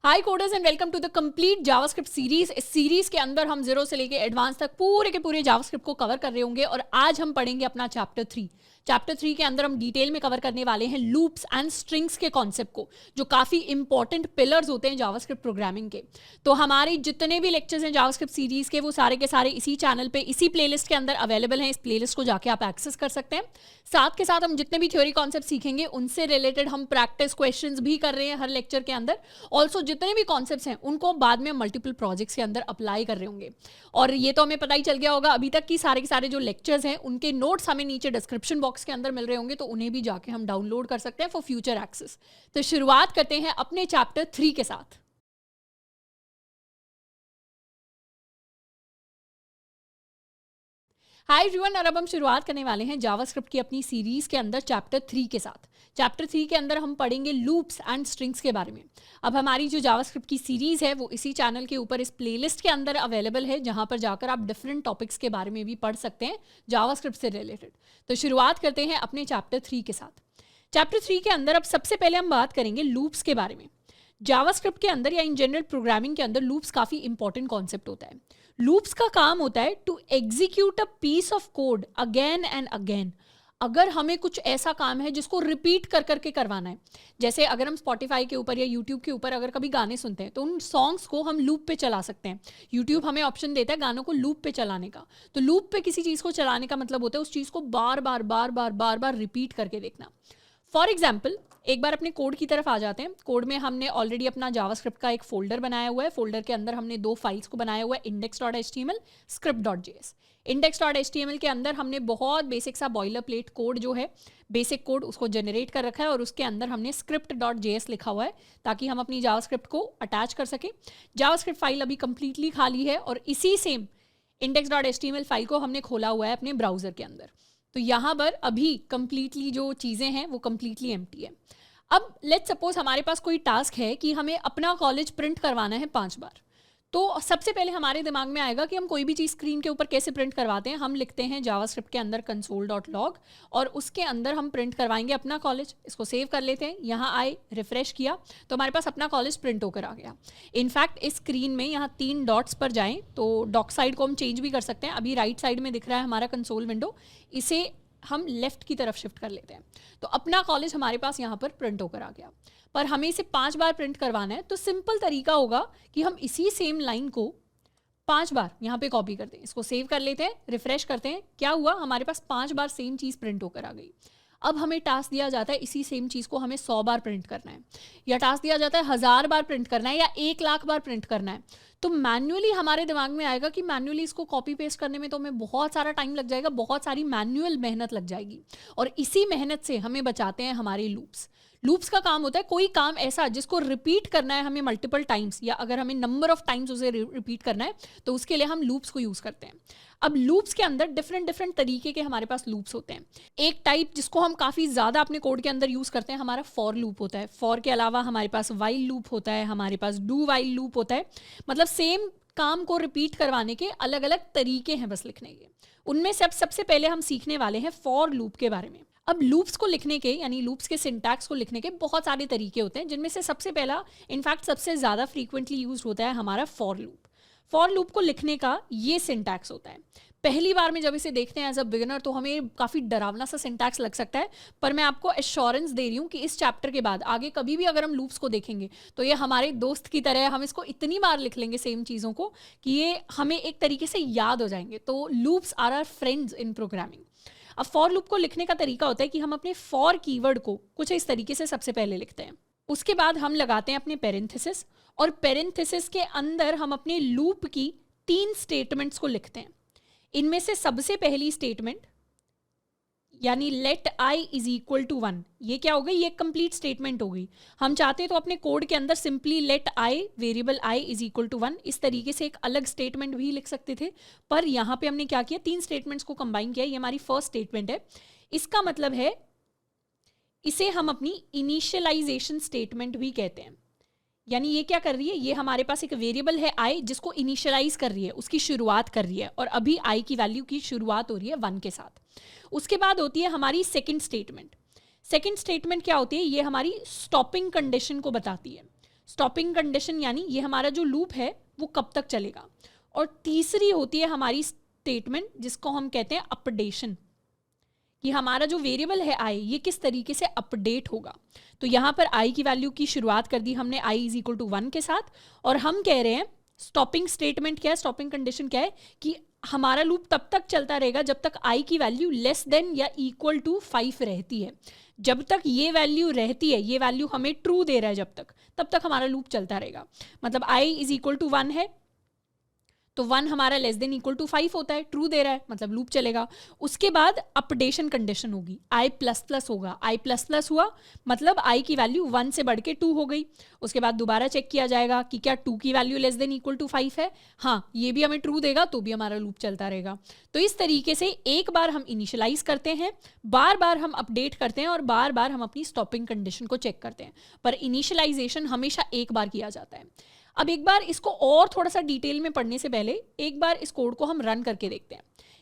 High coders and welcome to the complete JavaScript series. इस series के अंदर हम जीरो से लेके एडवांस तक पूरे के पूरे जावास्क्रिप्ट को कवर कर रहे होंगे और आज हम पढ़ेंगे अपना चैप्टर 3। चैप्टर 3 के अंदर हम डिटेल में कवर करने वाले हैं लूप्स एंड स्ट्रिंग्स के कॉन्सेप्ट को, जो काफ़ी इंपॉर्टेंट पिलर्स होते हैं जावास्क्रिप्ट प्रोग्रामिंग के। तो हमारे जितने भी लेक्चर्स हैं जावास्क्रिप्ट सीरीज के, वो सारे के सारे इसी चैनल पे इसी प्लेलिस्ट के अंदर अवेलेबल हैं। इस प्लेलिस्ट को जाके आप एक्सेस कर सकते हैं। साथ के साथ हम जितने भी थ्योरी कॉन्सेप्ट सीखेंगे उनसे रिलेटेड हम प्रैक्टिस क्वेश्चंस भी कर रहे हैं हर लेक्चर के अंदर। ऑल्सो जितने भी कॉन्सेप्ट्स हैं उनको बाद में मल्टीपल प्रोजेक्ट्स के अंदर अप्लाई कर रहे होंगे। और ये तो हमें पता ही चल गया होगा, अभी तक की सारे के सारे जो लेक्चर्स हैं उनके नोट्स हमें नीचे डिस्क्रिप्शन बॉक्स के अंदर मिल रहे होंगे, तो उन्हें भी जाके हम डाउनलोड कर सकते हैं फॉर फ्यूचर एक्सेस। तो शुरुआत करते हैं अपने चैप्टर 3 के साथ। हाय एवरीवन, और अब हम शुरुआत करने वाले हैं जावास्क्रिप्ट की अपनी सीरीज के अंदर चैप्टर 3 के साथ। चैप्टर 3 के अंदर हम पढ़ेंगे लूप्स एंड स्ट्रिंग्स के बारे में। अब हमारी जो जावास्क्रिप्ट की सीरीज है वो इसी चैनल के ऊपर इस प्लेलिस्ट के अंदर अवेलेबल है, जहां पर जाकर आप डिफरेंट टॉपिक्स के बारे में भी पढ़ सकते हैं जावास्क्रिप्ट से रिलेटेड। तो शुरुआत करते हैं अपने चैप्टर 3 के साथ। चैप्टर 3 के अंदर अब सबसे पहले हम बात करेंगे लूप्स के बारे में। जावास्क्रिप्ट के अंदर या इन जनरल प्रोग्रामिंग के अंदर लूप्स काफ़ी इंपॉर्टेंट कॉन्सेप्ट होता है। लूप्स का काम होता है to execute a piece of code again and again. अगर हमें कुछ ऐसा काम है जिसको रिपीट कर करके करवाना है, जैसे अगर हम स्पॉटिफाई के ऊपर या यूट्यूब के ऊपर अगर कभी गाने सुनते हैं तो उन सॉन्ग्स को हम लूप पे चला सकते हैं। यूट्यूब हमें ऑप्शन देता है गानों को लूप पे चलाने का। तो लूप पे किसी चीज़ को चलाने का मतलब होता है उस चीज़ को बार बार बार बार बार बार रिपीट करके देखना। फॉर एग्जाम्पल, एक बार अपने कोड की तरफ आ जाते हैं। कोड में हमने ऑलरेडी अपना जावास्क्रिप्ट का एक फोल्डर बनाया हुआ है। फोल्डर के अंदर हमने 2 फाइल्स को बनाया हुआ है, index.html, script.js। index.html के अंदर हमने बहुत बेसिक सा बॉयलर प्लेट कोड जो है, बेसिक कोड, उसको जनरेट कर रखा है और उसके अंदर हमने script.js लिखा हुआ है ताकि हम अपनी जावास्क्रिप्ट को अटैच कर सकें। जावास्क्रिप्ट फाइल अभी कंप्लीटली खाली है और इसी सेम index.html फाइल को हमने खोला हुआ है अपने ब्राउजर के अंदर। तो यहाँ पर अभी कंप्लीटली जो चीज़ें हैं वो कंप्लीटली एम्प्टी है। अब लेट्स सपोज हमारे पास कोई टास्क है कि हमें अपना कॉलेज प्रिंट करवाना है 5 बार। तो सबसे पहले हमारे दिमाग में आएगा कि हम कोई भी चीज़ स्क्रीन के ऊपर कैसे प्रिंट करवाते हैं। हम लिखते हैं जावास्क्रिप्ट के अंदर console.log और उसके अंदर हम प्रिंट करवाएंगे अपना कॉलेज। इसको सेव कर लेते हैं। यहाँ आए, रिफ्रेश किया तो हमारे पास अपना कॉलेज प्रिंट होकर आ गया। इनफैक्ट इस स्क्रीन में यहाँ 3 डॉट्स पर जाएं तो डॉक साइड को हम चेंज भी कर सकते हैं। अभी राइट साइड में दिख रहा है हमारा कंसोल विंडो, इसे हम लेफ्ट की तरफ शिफ्ट कर लेते हैं। तो अपना कॉलेज हमारे पास यहाँ पर प्रिंट होकर आ गया। पर हमें इसे 5 बार प्रिंट करवाना है, तो सिंपल तरीका होगा कि हम इसी सेम लाइन को 5 बार यहाँ पे कॉपी करते हैं। इसको सेव कर लेते हैं, रिफ्रेश करते हैं। क्या हुआ, हमारे पास 5 बार सेम चीज़ प्रिंट होकर आ गई। अब हमें टास्क दिया जाता है इसी सेम चीज़ को हमें 100 बार प्रिंट करना है, या टास्क दिया जाता है 1000 बार प्रिंट करना है, या 1 लाख बार प्रिंट करना है। तो मैन्युअली हमारे दिमाग में आएगा कि मैन्युअली इसको कॉपी पेस्ट करने में तो हमें बहुत सारा टाइम लग जाएगा, बहुत सारी मैन्युअल मेहनत लग जाएगी। और इसी मेहनत से हमें बचाते हैं हमारे लूप्स। लूप्स का काम होता है कोई काम ऐसा जिसको रिपीट करना है हमें मल्टीपल टाइम्स, या अगर हमें नंबर ऑफ टाइम्स उसे रिपीट करना है तो उसके लिए हम लूप्स को यूज़ करते हैं। अब लूप्स के अंदर डिफरेंट तरीके के हमारे पास लूप्स होते हैं। एक टाइप जिसको हम काफ़ी ज़्यादा अपने कोड के अंदर यूज़ करते हैं, हमारा फॉर लूप होता है। फॉर के अलावा हमारे पास वाइल लूप होता है, हमारे पास डू वाइल लूप होता है। मतलब सेम काम को रिपीट करवाने के अलग अलग तरीके हैं बस लिखने के। उनमें से अब सबसे पहले हम सीखने वाले हैं फॉर लूप के बारे में। अब लूप्स को लिखने के, यानी लूप्स के सिंटैक्स को लिखने के बहुत सारे तरीके होते हैं, जिनमें से सबसे पहला, इनफैक्ट सबसे ज़्यादा फ्रीक्वेंटली यूज होता है हमारा फॉर लूप। फॉर लूप को लिखने का ये सिंटैक्स होता है। पहली बार में जब इसे देखते हैं एज अ बिगिनर तो हमें काफ़ी डरावना सा सिंटैक्स लग सकता है, पर मैं आपको एश्योरेंस दे रही हूँ कि इस चैप्टर के बाद आगे कभी भी अगर हम लूप्स को देखेंगे तो ये हमारे दोस्त की तरह है। हम इसको इतनी बार लिख लेंगे सेम चीज़ों को कि ये हमें एक तरीके से याद हो जाएंगे। तो loops are our friends in programming. अब फॉर लूप को लिखने का तरीका होता है कि हम अपने फॉर कीवर्ड को कुछ इस तरीके से सबसे पहले लिखते हैं। उसके बाद हम लगाते हैं अपने पेरेंथेसिस, और पेरेंथेसिस के अंदर हम अपने लूप की 3 स्टेटमेंट्स को लिखते हैं। इनमें से सबसे पहली स्टेटमेंट यानी let i is equal to 1, ये क्या हो गई, ये कंप्लीट स्टेटमेंट हो गई। हम चाहते तो अपने कोड के अंदर simply let i, variable i is equal to 1, इस तरीके से एक अलग स्टेटमेंट भी लिख सकते थे, पर यहाँ पे हमने क्या किया, 3 स्टेटमेंट्स को कंबाइन किया। ये हमारी फर्स्ट स्टेटमेंट है। इसका मतलब है इसे हम अपनी इनिशियलाइजेशन स्टेटमेंट भी कहते हैं। यानी ये क्या कर रही है, ये हमारे पास एक वेरिएबल है आई जिसको इनिशियलाइज कर रही है, उसकी शुरुआत कर रही है, और अभी आई की वैल्यू की शुरुआत हो रही है 1 के साथ। उसके बाद होती है हमारी सेकंड स्टेटमेंट। सेकंड स्टेटमेंट क्या होती है, ये हमारी स्टॉपिंग कंडीशन को बताती है। स्टॉपिंग कंडीशन यानी ये हमारा जो लूप है वो कब तक चलेगा। और तीसरी होती है हमारी स्टेटमेंट जिसको हम कहते हैं अपडेशन, कि हमारा जो वेरिएबल है आई ये किस तरीके से अपडेट होगा। तो यहाँ पर आई की वैल्यू की शुरुआत कर दी हमने आई इज इक्वल टू 1 के साथ, और हम कह रहे हैं स्टॉपिंग स्टेटमेंट क्या है, स्टॉपिंग कंडीशन क्या है कि हमारा लूप तब तक चलता रहेगा जब तक आई की वैल्यू लेस देन या इक्वल टू 5 रहती है। जब तक ये वैल्यू रहती है, ये वैल्यू हमें ट्रू दे रहा है जब तक हमारा लूप चलता रहेगा। मतलब आई इज इक्वल टू 1 है तो 1 हमारा लेस देन इक्वल टू 5 होता है, ट्रू दे रहा है मतलब लूप चलेगा। उसके बाद अपडेशन कंडीशन होगी, आई प्लस प्लस होगा, आई प्लस प्लस हुआ मतलब आई की वैल्यू 1 से बढ़ के 2 हो गई। उसके बाद दोबारा चेक किया जाएगा कि क्या 2 की value less than equal to 5 है, हाँ ये भी हमें ट्रू देगा तो भी हमारा लूप चलता रहेगा। तो इस तरीके से एक बार हम इनिशियलाइज करते हैं, बार बार हम अपडेट करते हैं और बार बार हम अपनी स्टॉपिंग कंडीशन को चेक करते हैं, पर इनिशियलाइजेशन हमेशा एक बार किया जाता है। अब एक बार इसको और थोड़ा सा डिटेल में पढ़ने से पहले एक बार इस कोड को हम रन करके देखते हैं।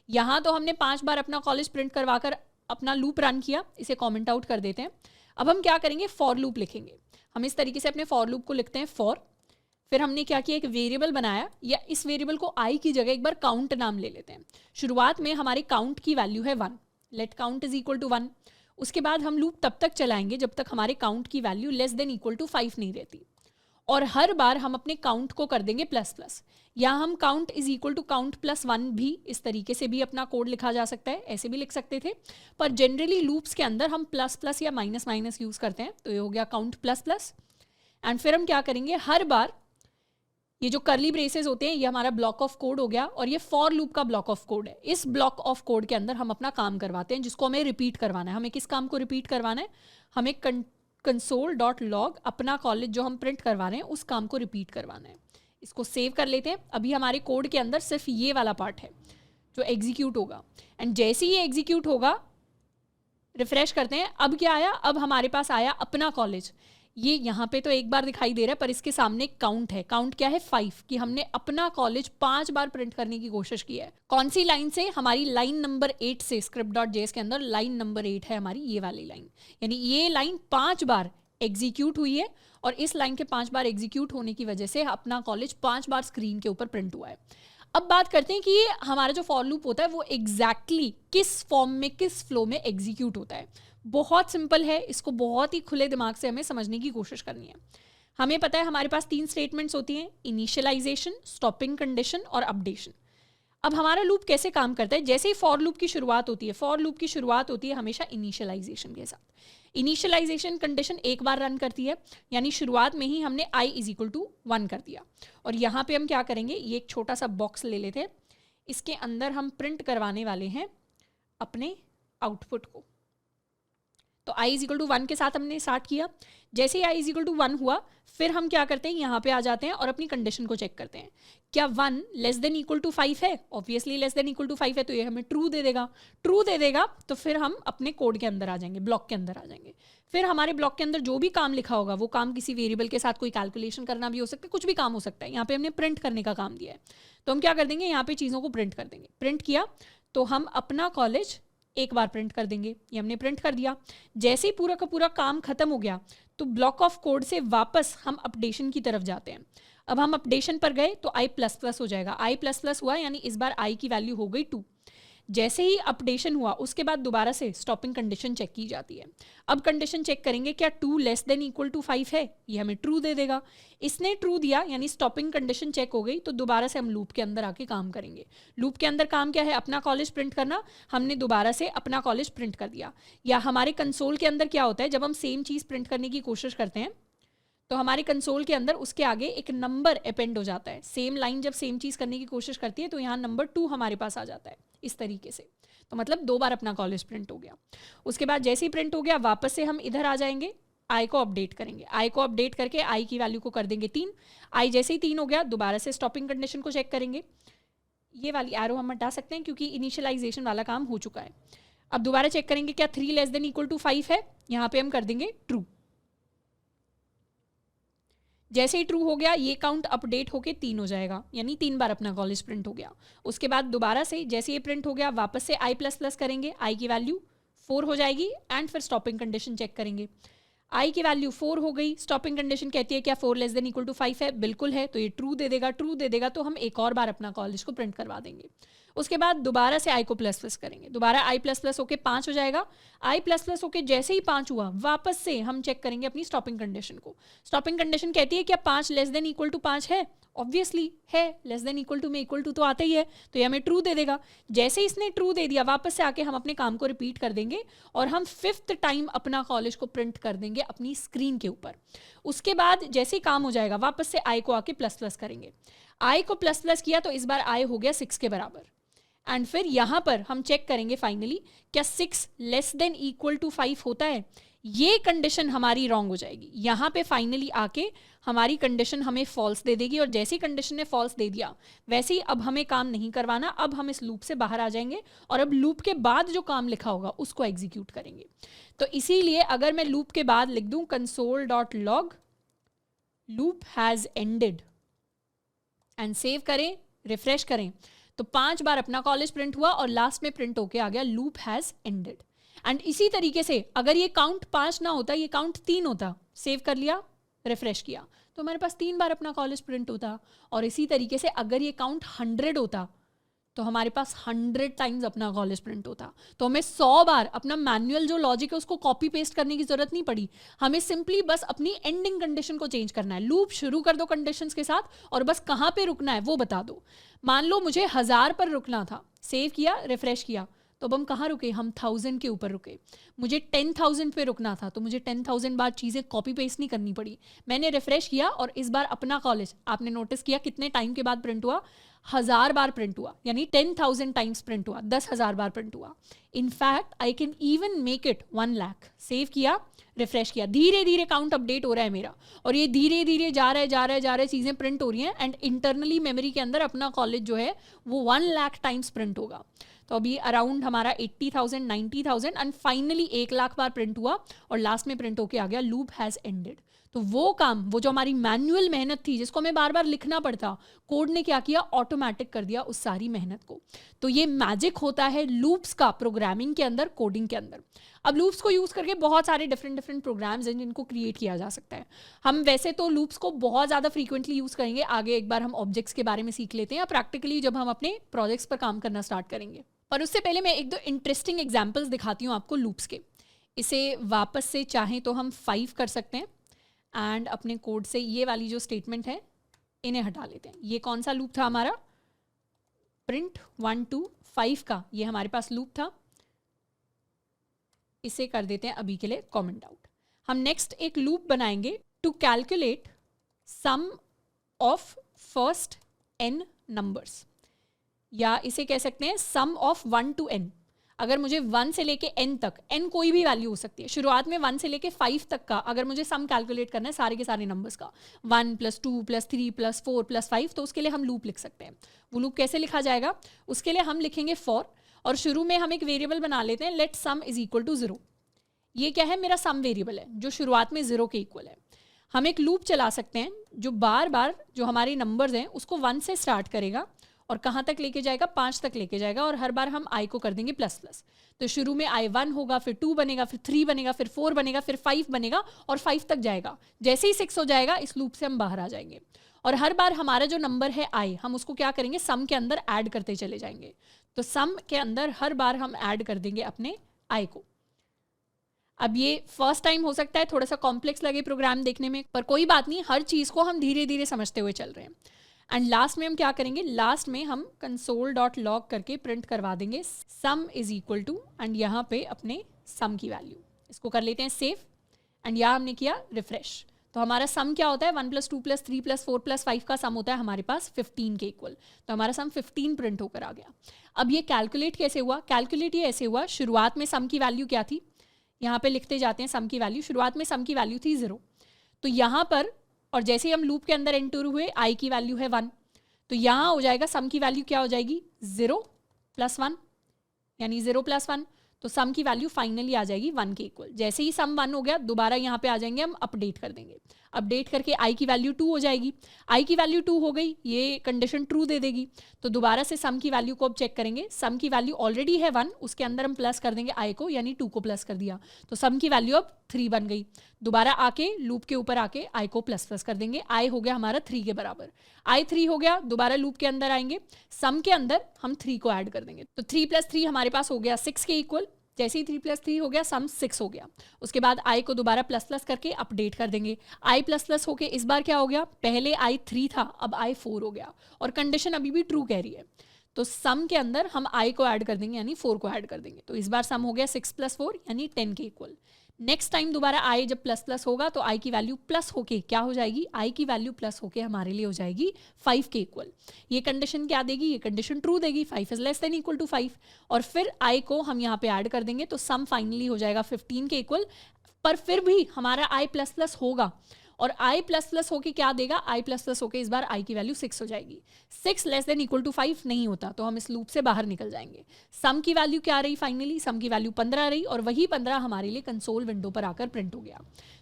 यहाँ तो हमने 5 बार अपना कॉलेज प्रिंट करवाकर अपना लूप रन किया, इसे कमेंट आउट कर देते हैं। अब हम क्या करेंगे, फॉर लूप लिखेंगे। हम इस तरीके से अपने फॉर लूप को लिखते हैं फॉर, फिर हमने क्या किया, एक वेरिएबल बनाया, या इस वेरिएबल को आई की जगह एक बार काउंट नाम ले लेते हैं। शुरुआत में हमारे काउंट की वैल्यू है 1, let count is equal to 1। उसके बाद हम लूप तब तक चलाएंगे जब तक हमारे काउंट की value less than equal to 5 नहीं रहती, और हर बार हम अपने काउंट को कर देंगे प्लस प्लस, या हम count is equal to count plus 1 भी इस तरीके से भी अपना कोड लिखा जा सकता है, ऐसे भी लिख सकते थे, पर जनरली लूप्स के अंदर हम प्लस प्लस या माइनस माइनस यूज करते हैं। तो ये हो गया काउंट प्लस प्लस। एंड फिर हम क्या करेंगे, हर बार ये जो करली ब्रेसेस होते हैं ये हमारा ब्लॉक ऑफ कोड हो गया, और ये फॉर लूप का ब्लॉक ऑफ कोड है। इस ब्लॉक ऑफ कोड के अंदर हम अपना काम करवाते हैं जिसको हमें रिपीट करवाना है। हमें किस काम को रिपीट करवाना है, हमें console.log अपना कॉलेज जो हम प्रिंट करवा रहे हैं उस काम को रिपीट करवाना है। इसको सेव कर लेते हैं। अभी हमारे कोड के अंदर सिर्फ ये वाला पार्ट है जो एग्जीक्यूट होगा, एंड जैसे ही ये एग्जीक्यूट होगा, रिफ्रेश करते हैं, अब क्या आया, अब हमारे पास आया अपना कॉलेज। ये यहाँ पे तो एक बार दिखाई दे रहा है पर इसके सामने काउंट है। काउंट क्या है, 5, कि हमने अपना कॉलेज 5 बार प्रिंट करने की कोशिश की है। कौन सी लाइन से, हमारी लाइन नंबर 8 से। script.js के अंदर लाइन नंबर 8 है हमारी ये वाली लाइन, यानी ये लाइन 5 बार एग्जीक्यूट हुई है, और इस लाइन के 5 बार एग्जीक्यूट होने की वजह से अपना कॉलेज 5 बार स्क्रीन के ऊपर प्रिंट हुआ है। अब बात करते हैं कि ये हमारा जो फॉर लूप होता है वो एग्जैक्टली किस फॉर्म में, किस फ्लो में एग्जीक्यूट होता है। बहुत सिंपल है, इसको बहुत ही खुले दिमाग से हमें समझने की कोशिश करनी है। हमें पता है हमारे पास 3 स्टेटमेंट्स होती हैं, इनिशियलाइजेशन, स्टॉपिंग कंडीशन और अपडेशन। अब हमारा लूप कैसे काम करता है, जैसे ही फॉर लूप की शुरुआत होती है, फॉर लूप की शुरुआत होती है हमेशा इनिशियलाइजेशन के साथ। इनिशियलाइजेशन कंडीशन एक बार रन करती है, यानी शुरुआत में ही हमने आई इज इक्वल टू 1 कर दिया, और यहाँ पे हम क्या करेंगे, ये एक छोटा सा बॉक्स ले लेते हैं, इसके अंदर हम प्रिंट करवाने वाले हैं अपने आउटपुट को। तो आई इज इक्वल टू 1 के साथ हमने स्टार्ट किया। जैसे ही आई इज इक्वल टू 1 हुआ, फिर हम क्या करते हैं, यहाँ पे आ जाते हैं और अपनी कंडीशन को चेक करते हैं। क्या 1 लेस देन इक्वल टू 5 है, obviously less than equal to 5 है, तो ये हमें ट्रू दे देगा। ट्रू दे देगा तो फिर हम अपने कोड के अंदर आ जाएंगे, ब्लॉक के अंदर आ जाएंगे। फिर हमारे ब्लॉक के अंदर जो भी काम लिखा होगा, वो काम किसी वेरिएबल के साथ कोई कैलकुलेशन करना भी हो सकता है, कुछ भी काम हो सकता है। यहाँ पे हमने प्रिंट करने का काम दिया है, तो हम क्या कर देंगे, यहाँ पे चीज़ों को प्रिंट कर देंगे। प्रिंट किया तो हम अपना कॉलेज एक बार प्रिंट कर देंगे, ये हमने प्रिंट कर दिया। जैसे ही पूरा का पूरा काम खत्म हो गया, तो ब्लॉक ऑफ कोड से वापस हम अपडेशन की तरफ जाते हैं। अब हम अपडेशन पर गए तो आई प्लस प्लस हो जाएगा। आई प्लस प्लस हुआ यानी इस बार आई की वैल्यू हो गई 2। जैसे ही अपडेशन हुआ उसके बाद दोबारा से स्टॉपिंग कंडीशन चेक की जाती है। अब कंडीशन चेक करेंगे, क्या 2 लेस देन इक्वल टू 5 है, ये हमें ट्रू दे देगा। इसने ट्रू दिया यानी स्टॉपिंग कंडीशन चेक हो गई, तो दोबारा से हम लूप के अंदर आके काम करेंगे। लूप के अंदर काम क्या है, अपना कॉलेज प्रिंट करना। हमने दोबारा से अपना कॉलेज प्रिंट कर दिया। या हमारे कंसोल के अंदर क्या होता है, जब हम सेम चीज़ प्रिंट करने की कोशिश करते हैं तो हमारे कंसोल के अंदर उसके आगे एक नंबर अपेंड हो जाता है। सेम लाइन जब सेम चीज़ करने की कोशिश करती है तो यहाँ नंबर 2 हमारे पास आ जाता है इस तरीके से। तो मतलब 2 बार अपना कॉलेज प्रिंट हो गया। उसके बाद जैसे ही प्रिंट हो गया, वापस से हम इधर आ जाएंगे, आई को अपडेट करेंगे। आई को अपडेट करके आई की वैल्यू को कर देंगे 3। आई जैसे ही 3 हो गया, दोबारा से स्टॉपिंग कंडीशन को चेक करेंगे। ये वाली एरो हम हटा सकते हैं क्योंकि इनिशियलाइजेशन वाला काम हो चुका है। अब दोबारा चेक करेंगे, क्या 3 लेस देन इक्वल टू 5 है, यहाँ पे हम कर देंगे ट्रू। जैसे ही ट्रू हो गया, ये काउंट अपडेट होके 3 हो जाएगा, यानी 3 बार अपना कॉलेज प्रिंट हो गया। उसके बाद दोबारा से जैसे ये प्रिंट हो गया, वापस से आई प्लस प्लस करेंगे, आई की वैल्यू 4 हो जाएगी, एंड फिर स्टॉपिंग कंडीशन चेक करेंगे। आई की वैल्यू 4 हो गई। स्टॉपिंग कंडीशन कहती है क्या 4 लेस देन इक्वल टू 5 है, बिल्कुल है, तो ये ट्रू दे देगा, तो हम एक और बार अपना कॉलेज को प्रिंट करवा देंगे। उसके बाद दोबारा से आई को प्लस प्लस करेंगे, दोबारा आई प्लस प्लस होके 5 हो जाएगा। आई प्लस प्लस होके जैसे ही 5 हुआ, वापस से हम चेक करेंगे अपनी स्टॉपिंग कंडीशन को। स्टॉपिंग कंडीशन कहती है क्या 5 लेस देन इक्वल टू 5 है, ऑब्वियसली है, लेस देन इक्वल टू में इक्वल टू तो आता ही है, तो ये हमें ट्रू दे देगा। जैसे ही इसने ट्रू दे दिया, वापस से आके हम अपने काम को रिपीट कर देंगे और हम 5th टाइम अपना कॉलेज को प्रिंट कर देंगे अपनी स्क्रीन के ऊपर। उसके बाद जैसे ही काम हो जाएगा, वापस से आई को आके प्लस प्लस करेंगे। आई को प्लस प्लस किया तो इस बार आई हो गया 6 के बराबर। एंड फिर यहाँ पर हम चेक करेंगे फाइनली क्या 6 लेस देन इक्वल टू 5 होता है। ये कंडीशन हमारी रॉन्ग हो जाएगी। यहाँ पे फाइनली आके हमारी कंडीशन हमें फॉल्स दे देगी, और जैसी कंडीशन ने फॉल्स दे दिया वैसे ही अब हमें काम नहीं करवाना, अब हम इस लूप से बाहर आ जाएंगे और अब लूप के बाद जो काम लिखा होगा उसको एग्जीक्यूट करेंगे। तो इसीलिए अगर मैं लूप के बाद लिख दूं console.log loop has ended and save करें, रिफ्रेश करें, तो 5 बार अपना कॉलेज प्रिंट हुआ और लास्ट में प्रिंट होके आ गया लूप हैज एंडेड। एंड इसी तरीके से अगर ये काउंट 5 ना होता, ये काउंट 3 होता, सेव कर लिया, रिफ्रेश किया, तो हमारे पास 3 बार अपना कॉलेज प्रिंट होता। और इसी तरीके से अगर ये काउंट 100 होता तो हमारे पास 100 टाइम्स अपना कॉलेज प्रिंट होता। तो हमें 100 बार अपना मैनुअल जो लॉजिक है उसको कॉपी पेस्ट करने की जरूरत नहीं पड़ी, हमें सिंपली बस अपनी एंडिंग कंडीशन को चेंज करना है। लूप शुरू कर दो कंडीशंस के साथ और बस कहाँ पे रुकना है वो बता दो। मान लो मुझे 1000 पर रुकना था, सेव किया, रिफ्रेश किया, तो अब हम कहाँ रुके, हम 1000 के ऊपर रुके। मुझे 10,000 पे रुकना था, तो मुझे 10,000 बार चीज़ें कॉपी पेस्ट नहीं करनी पड़ी, मैंने रिफ्रेश किया और इस बार अपना कॉलेज आपने नोटिस किया कितने टाइम के बाद प्रिंट हुआ, 1000 बार प्रिंट हुआ, यानी 10,000 टाइम्स प्रिंट हुआ, 10,000 बार प्रिंट हुआ। In fact I can even make it 1 lakh. Save किया, रिफ्रेश किया, धीरे धीरे काउंट अपडेट हो रहा है मेरा, और ये धीरे धीरे जा रहा है चीज़ें प्रिंट हो रही हैं, एंड इंटरनली मेमोरी के अंदर अपना कॉलेज जो है वो 1 लाख टाइम्स प्रिंट होगा। तो अभी अराउंड हमारा 80,000, 90,000 and finally 1 lakh bar print हुआ और लास्ट में प्रिंट होके आ गया लूप हैज़ एंडेड। तो वो काम, वो जो हमारी मैनुअल मेहनत थी जिसको हमें बार बार लिखना पड़ता, कोड ने क्या किया, ऑटोमेटिक कर दिया उस सारी मेहनत को। तो ये मैजिक होता है लूप्स का प्रोग्रामिंग के अंदर, कोडिंग के अंदर। अब लूप्स को यूज़ करके बहुत सारे डिफरेंट प्रोग्राम्स हैं जिनको क्रिएट किया जा सकता है। हम वैसे तो लूप्स को बहुत ज़्यादा फ्रीक्वेंटली यूज़ करेंगे, आगे एक बार हम ऑब्जेक्ट्स के बारे में सीख लेते हैं या प्रैक्टिकली जब हम अपने प्रोजेक्ट्स पर काम करना स्टार्ट करेंगे। पर उससे पहले मैं 1-2 इंटरेस्टिंग एग्जाम्पल्स दिखाती हूँ आपको लूप्स के। इसे वापस से चाहें तो हम 5 कर सकते हैं एंड अपने कोड से ये वाली जो स्टेटमेंट है इन्हें हटा लेते हैं। ये कौन सा लूप था हमारा, प्रिंट 1 to 5 का, ये हमारे पास लूप था। इसे कर देते हैं अभी के लिए कमेंट आउट। हम नेक्स्ट एक लूप बनाएंगे to calculate sum of first n numbers, या इसे कह सकते हैं सम ऑफ 1 to n। अगर मुझे 1 से लेके n तक, n कोई भी वैल्यू हो सकती है, शुरुआत में 1 से लेके 5 तक का अगर मुझे सम कैलकुलेट करना है सारे के सारे नंबर्स का, 1 + 2 + 3 + 4 + 5, तो उसके लिए हम लूप लिख सकते हैं। वो लूप कैसे लिखा जाएगा, उसके लिए हम लिखेंगे फॉर, और शुरू में हम एक वेरिएबल बना लेते हैं let sum is equal to 0। ये क्या है, मेरा सम वेरिएबल है जो शुरुआत में 0 के इक्वल है। हम एक लूप चला सकते हैं जो बार बार जो हमारे नंबर्स हैं उसको 1 से स्टार्ट करेगा और कहाँ तक लेके जाएगा, 5 तक लेके जाएगा, और हर बार हम i को कर देंगे प्लस प्लस। तो शुरू में i 1 होगा, फिर 2 बनेगा, फिर 3 बनेगा, फिर 4 बनेगा, फिर 5 बनेगा और 5 तक जाएगा। जैसे ही 6 हो जाएगा इस लूप से हम बाहर आ जाएंगे, और हर बार हमारा जो नंबर है i, हम उसको क्या करेंगे, सम के अंदर ऐड करते चले जाएंगे। तो सम के अंदर हर बार हम ऐड कर देंगे अपने i को। अब ये फर्स्ट टाइम हो सकता है थोड़ा सा कॉम्प्लेक्स लगे प्रोग्राम देखने में, पर कोई बात नहीं, हर चीज़ को हम धीरे धीरे समझते हुए चल रहे हैं। एंड लास्ट में हम क्या करेंगे, लास्ट में हम console.log करके प्रिंट करवा देंगे sum is equal to, and यहाँ पे अपने सम की वैल्यू, इसको कर लेते हैं सेव, एंड यहाँ हमने किया रिफ्रेश। तो हमारा सम क्या होता है, 1 + 2 + 3 + 4 + 5 का सम होता है हमारे पास 15 के इक्वल। तो हमारा सम 15 प्रिंट होकर आ गया। अब ये कैलकुलेट कैसे हुआ, कैलकुलेट ये ऐसे हुआ, शुरुआत में सम की वैल्यू क्या थी, यहाँ पे लिखते जाते हैं सम की वैल्यू। शुरुआत में सम की वैल्यू थी 0, तो यहाँ पर, और जैसे ही हम लूप के अंदर एंटर हुए i की वैल्यू है 1, तो यहाँ हो जाएगा सम की वैल्यू क्या हो जाएगी, 0 + 1, यानी 0 + 1, तो सम की वैल्यू फाइनली आ जाएगी 1 के इक्वल। जैसे ही सम 1 हो गया, दोबारा यहाँ पे आ जाएंगे हम, अपडेट कर देंगे, अपडेट करके i की वैल्यू 2 हो जाएगी। i की वैल्यू 2 हो गई, ये कंडीशन ट्रू दे देगी, तो दोबारा से सम की वैल्यू को अब चेक करेंगे। सम की वैल्यू ऑलरेडी है 1, उसके अंदर हम प्लस कर देंगे i को, यानी 2 को प्लस कर दिया, तो सम की वैल्यू अब 3 बन गई। दोबारा आके लूप के ऊपर आके आई को प्लस प्लस कर देंगे, आई हो गया हमारा 3 के बराबर, आई 3 हो गया, दोबारा लूप के अंदर आएंगे, सम के अंदर हम 3 को ऐड कर देंगे, तो 3 + 3 हमारे पास हो गया 6 के इक्वल। जैसे ही 3 + 3 हो गया, सम 6 हो गया। उसके बाद आई को दोबारा प्लस प्लस करके अपडेट कर देंगे, आई प्लस प्लस होके इस बार क्या हो गया, पहले आई 3 था, अब आई 4 हो गया, और कंडीशन अभी भी ट्रू कह रही है, तो सम के अंदर हम आई को ऐड कर देंगे, यानी 4 को ऐड कर देंगे, तो इस बार सम हो गया 6 + 4 यानी 10 के इक्वल। नेक्स्ट टाइम दोबारा आई जब प्लस प्लस होगा तो आई की वैल्यू प्लस होके क्या हो जाएगी, आई की वैल्यू प्लस होके हमारे लिए हो जाएगी 5 के इक्वल। ये कंडीशन क्या देगी, ये कंडीशन ट्रू देगी, 5 is less than equal to 5, और फिर आई को हम यहाँ पे ऐड कर देंगे, तो सम फाइनली हो जाएगा 15 के इक्वल। पर फिर भी हमारा आई प्लस प्लस होगा, और आई प्लस प्लस होके क्या देगा, आई प्लस प्लस होके इस बार आई की वैल्यू 6 हो जाएगी। 6 लेस देन इक्वल टू 5 नहीं होता, तो हम इस लूप से बाहर निकल जाएंगे। सम की वैल्यू क्या रही, फाइनली सम की वैल्यू 15 रही, और वही 15 हमारे लिए कंसोल विंडो पर आकर प्रिंट हो गया।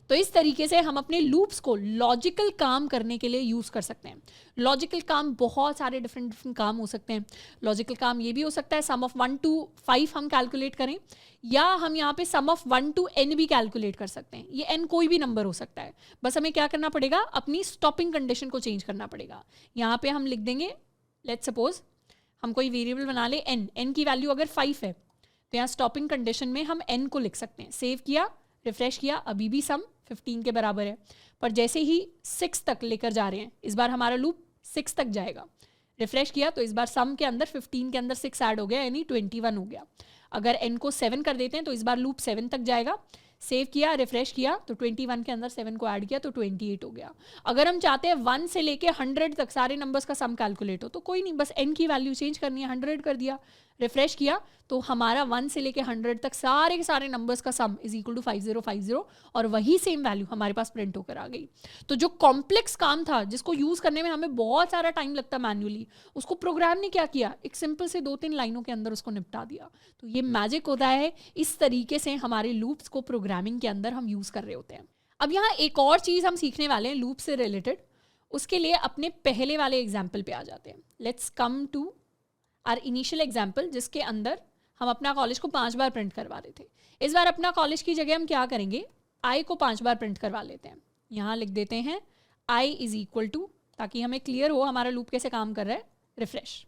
तो इस तरीके से हम अपने लूप्स को लॉजिकल काम करने के लिए यूज कर सकते हैं। लॉजिकल काम बहुत सारे डिफरेंट काम हो सकते हैं। लॉजिकल काम ये भी हो सकता है सम ऑफ 1 to 5 हम कैलकुलेट करें, या हम यहाँ पे सम ऑफ 1 to n भी कैलकुलेट कर सकते हैं। ये n कोई भी नंबर हो सकता है, बस हमें क्या करना पड़ेगा, अपनी स्टॉपिंग कंडीशन को चेंज करना पड़ेगा। यहाँ पे हम लिख देंगे, लेट्स सपोज हम कोई वेरिएबल बना ले n की वैल्यू अगर 5 है, तो यहाँ स्टॉपिंग कंडीशन में हम n को लिख सकते हैं। सेव किया, रिफ्रेश किया, अभी भी सम 15 के बराबर है, पर जैसे ही 6 तक लेकर जा रहे हैं, इस बार हमारा लूप 6 तक जाएगा। रिफ्रेश किया तो इस बार सम के अंदर 15 के अंदर 6 ऐड हो गया, यानी 21 हो गया। अगर n को 7 कर देते हैं तो इस बार लूप 7 तक जाएगा। सेव किया, रिफ्रेश किया, तो 21 के अंदर 7 को ऐड किया तो 28 हो गया। अगर हम चाहते हैं 1 से लेके 100 तक सारे नंबर्स का सम कैलकुलेट हो, तो कोई नहीं, बस n की वैल्यू चेंज करनी है, 100 कर दिया, रिफ्रेश किया, तो हमारा 1 से लेके 100 तक सारे के सारे नंबर्स का सम इज इक्वल टू 5050, और वही सेम वैल्यू हमारे पास प्रिंट होकर आ गई। तो जो कॉम्प्लेक्स काम था, जिसको यूज करने में हमें बहुत सारा टाइम लगता मैन्युअली, उसको प्रोग्राम ने क्या किया, एक सिंपल से 2-3 लाइनों के अंदर उसको निपटा दिया। तो ये मैजिक होता है, इस तरीके से हमारे लूप्स को प्रोग्रामिंग के अंदर हम यूज कर रहे होते हैं। अब यहाँ एक और चीज हम सीखने वाले हैं लूप से रिलेटेड, उसके लिए अपने पहले वाले एग्जाम्पल पे आ जाते हैं। Let's come to our initial example, जिसके अंदर हम अपना कॉलेज को 5 बार प्रिंट करवा रहे थे। इस बार अपना कॉलेज की जगह हम क्या करेंगे, आई को 5 बार प्रिंट करवा लेते हैं। यहाँ लिख देते हैं आई इज इक्वल टू, ताकि हमें क्लियर हो हमारा लूप कैसे काम कर रहा है, refresh.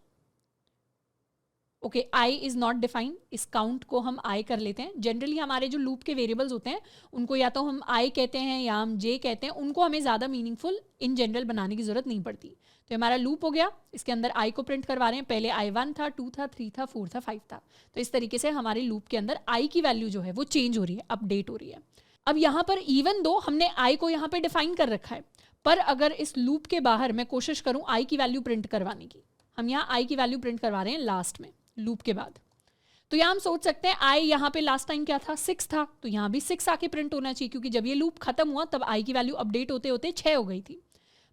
Okay, I is not defined, इस काउंट को हम आई कर लेते हैं। जनरली हमारे जो लूप के वेरिएबल्स होते हैं उनको या तो हम आई कहते हैं या हम जे कहते हैं, उनको हमें ज़्यादा मीनिंगफुल इन जनरल बनाने की जरूरत नहीं पड़ती। तो हमारा लूप हो गया, इसके अंदर आई को प्रिंट करवा रहे हैं, पहले आई 1 था, 2 था, 3 था, 4 था, 5 था। तो इस तरीके से हमारे लूप के अंदर आई की वैल्यू जो है वो चेंज हो रही है, अपडेट हो रही है। अब यहाँ पर इवन दो हमने आई को यहाँ पे डिफाइन कर रखा है, पर अगर इस लूप के बाहर मैं कोशिश करूँ आई की वैल्यू प्रिंट करवाने की, हम यहाँ आई की वैल्यू प्रिंट करवा रहे हैं लास्ट में लूप के बाद, तो यहाँ हम सोच सकते हैं आई यहाँ पे लास्ट टाइम क्या था, 6 था, तो यहाँ भी 6 आके प्रिंट होना चाहिए, क्योंकि जब ये लूप खत्म हुआ तब आई की वैल्यू अपडेट होते होते 6 हो गई थी।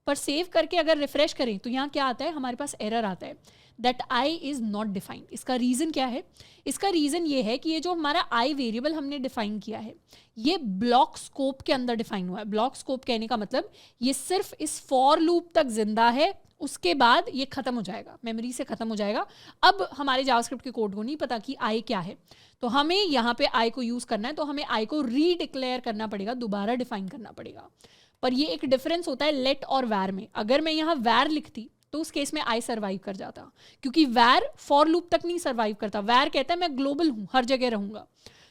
पर सेव करके अगर रिफ्रेश करें तो यहाँ क्या आता है, हमारे पास एरर आता है that I is not defined. इसका रीजन क्या है, इसका रीजन ये है कि ये जो हमारा आई वेरिएबल हमने डिफाइन किया है, ये ब्लॉक स्कोप के अंदर डिफाइन हुआ है। ब्लॉक स्कोप कहने का मतलब ये सिर्फ इस फॉर लूप तक जिंदा है, उसके बाद ये खत्म हो जाएगा, मेमोरी से खत्म हो जाएगा। अब हमारे जावास्क्रिप्ट के कोड को नहीं पता कि आई क्या है, तो हमें यहाँ पे आई को यूज करना है, तो हमें आई को रीडिक्लेयर करना पड़ेगा, दोबारा डिफाइन करना पड़ेगा। पर ये एक डिफरेंस होता है लेट और वैर में। अगर मैं यहाँ वैर लिखती तो उस केस में आई सर्वाइव कर जाता, क्योंकि वैर फॉर लूप तक नहीं सर्वाइव करता। वैर कहता है मैं ग्लोबल हूँ, हर जगह रहूंगा।